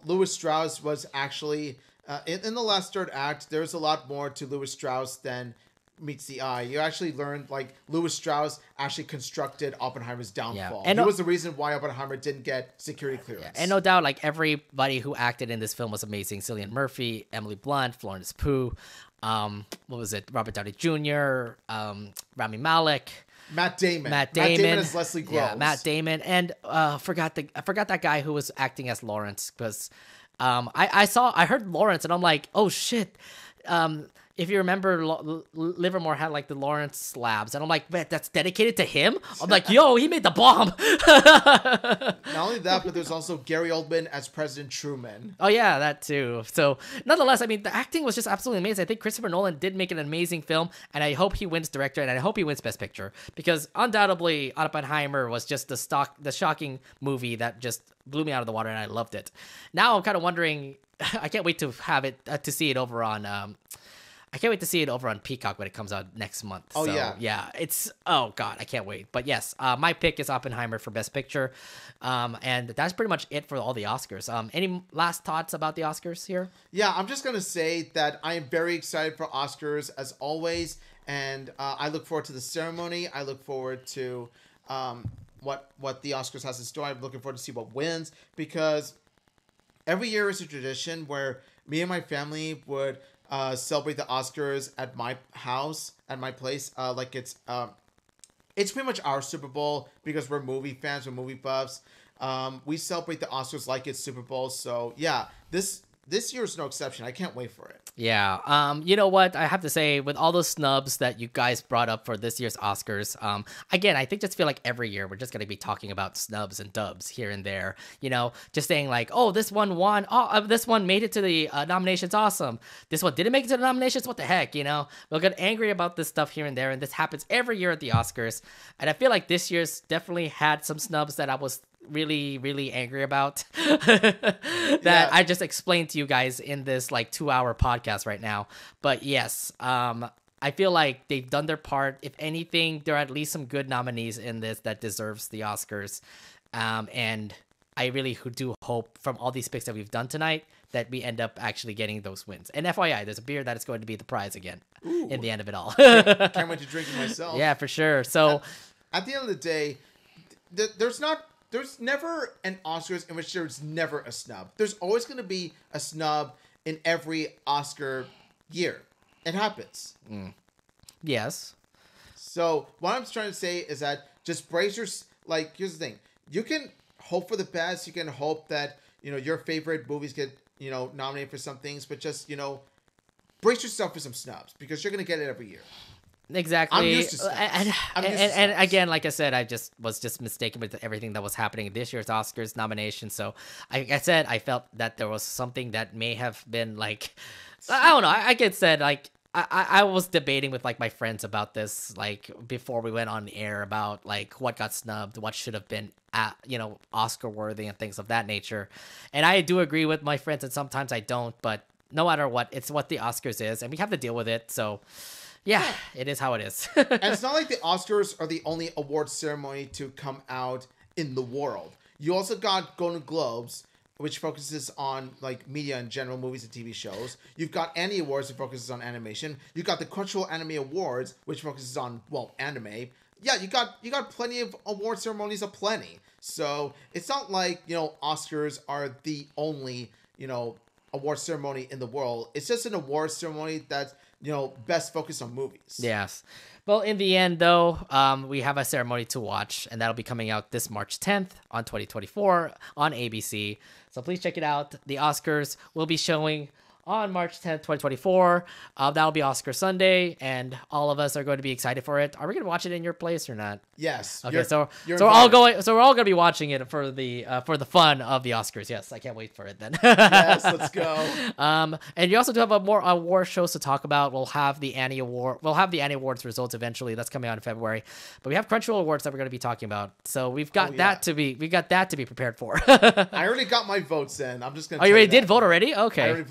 Lewis Strauss was actually... in the last third act, there's a lot more to Lewis Strauss than meets the eye. You actually learned, like, Lewis Strauss actually constructed Oppenheimer's downfall. Yeah. And he was the reason why Oppenheimer didn't get security clearance. Yeah. And no doubt, like, everybody who acted in this film was amazing. Cillian Murphy, Emily Blunt, Florence Pugh, what was it? Robert Downey Jr., Rami Malek. Matt Damon. Matt Damon as Leslie Groves. Yeah, Matt Damon. And I forgot that guy who was acting as Lawrence, because... I heard Lawrence, and I'm like, oh shit. If you remember, Livermore had, like, the Lawrence slabs, and I'm like, man, that's dedicated to him? I'm like, yo, he made the bomb. Not only that, but there's also Gary Oldman as President Truman. Oh yeah, that too. So nonetheless, I mean, the acting was just absolutely amazing. I think Christopher Nolan did make an amazing film, and I hope he wins director, and I hope he wins Best Picture, because undoubtedly Oppenheimer was just the shocking movie that just blew me out of the water, and I loved it. Now I'm kind of wondering, I can't wait to have it to see it over on I can't wait to see it over on Peacock when it comes out next month. Oh, so, yeah. Yeah, it's... Oh, God, I can't wait. But yes, my pick is Oppenheimer for Best Picture. And that's pretty much it for all the Oscars. Any last thoughts about the Oscars here? Yeah, I'm just going to say that I am very excited for Oscars, as always. And I look forward to the ceremony. I look forward to what the Oscars has in store. I'm looking forward to see what wins. Because every year is a tradition where me and my family would... celebrate the Oscars at my house, at my place. Like, it's pretty much our Super Bowl, because we're movie fans, we're movie buffs. We celebrate the Oscars like it's Super Bowl. So yeah, this year is no exception. I can't wait for it. Yeah. You know what? I have to say, with all those snubs that you guys brought up for this year's Oscars, again, I think just feel like every year we're just gonna be talking about snubs and dubs here and there. You know, just saying like, oh, this one won. Oh, this one made it to the nominations. Awesome. This one didn't make it to the nominations. What the heck? You know, we'll get angry about this stuff here and there, and this happens every year at the Oscars. And I feel like this year's definitely had some snubs that I was really angry about that I just explained to you guys in this like 2-hour podcast right now. But yes, I feel like they've done their part. If anything, there are at least some good nominees in this that deserves the Oscars. And I really do hope from all these picks that we've done tonight that we end up actually getting those wins. And FYI, there's a beer that is going to be the prize again. Ooh. In the end of it all. Can't wait to drink it myself. Yeah, for sure. So at the end of the day, there's never an Oscars in which there's never a snub. There's always going to be a snub in every Oscar year. It happens. Yes. So what I'm trying to say is that just brace your, like, here's the thing. You can hope for the best. You can hope that, you know, your favorite movies get, you know, nominated for some things, but just, you know, brace yourself for some snubs because you're going to get it every year. Exactly. I'm used to snubs. And again, like I said, I was mistaken with everything that was happening in this year's Oscars nomination. So like I said, I felt that there was something that may have been like, I don't know. I get said like, I was debating with like my friends about this, like before we went on the air about like what got snubbed, what should have been, you know, Oscar worthy and things of that nature. And I do agree with my friends and sometimes I don't, but no matter what, it's what the Oscars is and we have to deal with it. So yeah, it is how it is. And it's not like the Oscars are the only award ceremony to come out in the world. You also got Golden Globes, which focuses on like media in general, movies and TV shows. You've got Annie Awards, which focuses on animation. You got the Crunchyroll Anime Awards, which focuses on, well, anime. Yeah, you got plenty of award ceremonies aplenty. So it's not like, you know, Oscars are the only, you know, award ceremony in the world. It's just an award ceremony that's, you know, best focused on movies. Yes. Well, in the end, though, we have a ceremony to watch, and that'll be coming out this March 10th on 2024 on ABC. So please check it out. The Oscars will be showing on March 10th, 2024. That'll be Oscar Sunday, and all of us are going to be excited for it. Are we going to watch it in your place or not? Yes. Okay, so we're all going to be watching it for the fun of the Oscars. Yes, I can't wait for it then. Yes, let's go. And you also do have more award shows to talk about. We'll have the Annie Awards results eventually. That's coming out in February. But we have Crunchyroll Awards that we're going to be talking about. So we've got that to be prepared for. I already got my votes in. I'm just going to Oh, you already did vote already? Okay.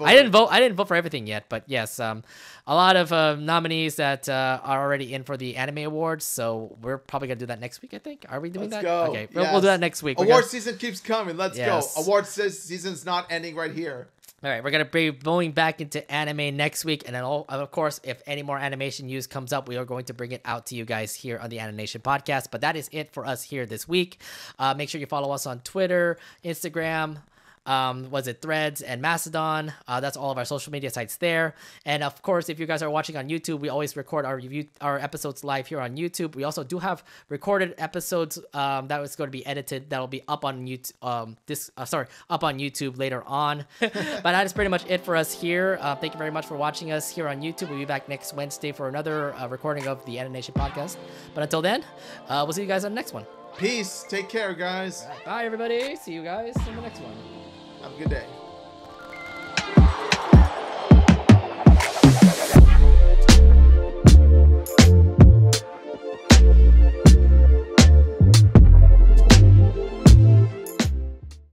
I didn't vote for everything yet, but yes, a lot of nominees that are already in for the Anime Awards, so we're probably going to do that next week, I think. Are we doing Let's that? Go. Okay, we'll do that next week. Season keeps coming. Let's go. Season's not ending right here. All right, we're going to be going back into anime next week, and then, of course, if any more animation news comes up, we are going to bring it out to you guys here on the Anination Podcast, but that is it for us here this week. Make sure you follow us on Twitter, Instagram, Threads and Mastodon. That's all of our social media sites there. And of course, if you guys are watching on YouTube, we always record our episodes live here on YouTube. We also do have recorded episodes that is going to be edited. That'll be up on YouTube. Up on YouTube later on. But that is pretty much it for us here. Thank you very much for watching us here on YouTube. We'll be back next Wednesday for another recording of the Anination Podcast. But until then, we'll see you guys on the next one. Peace. Take care, guys. All right, bye, everybody. See you guys in the next one. Have a good day.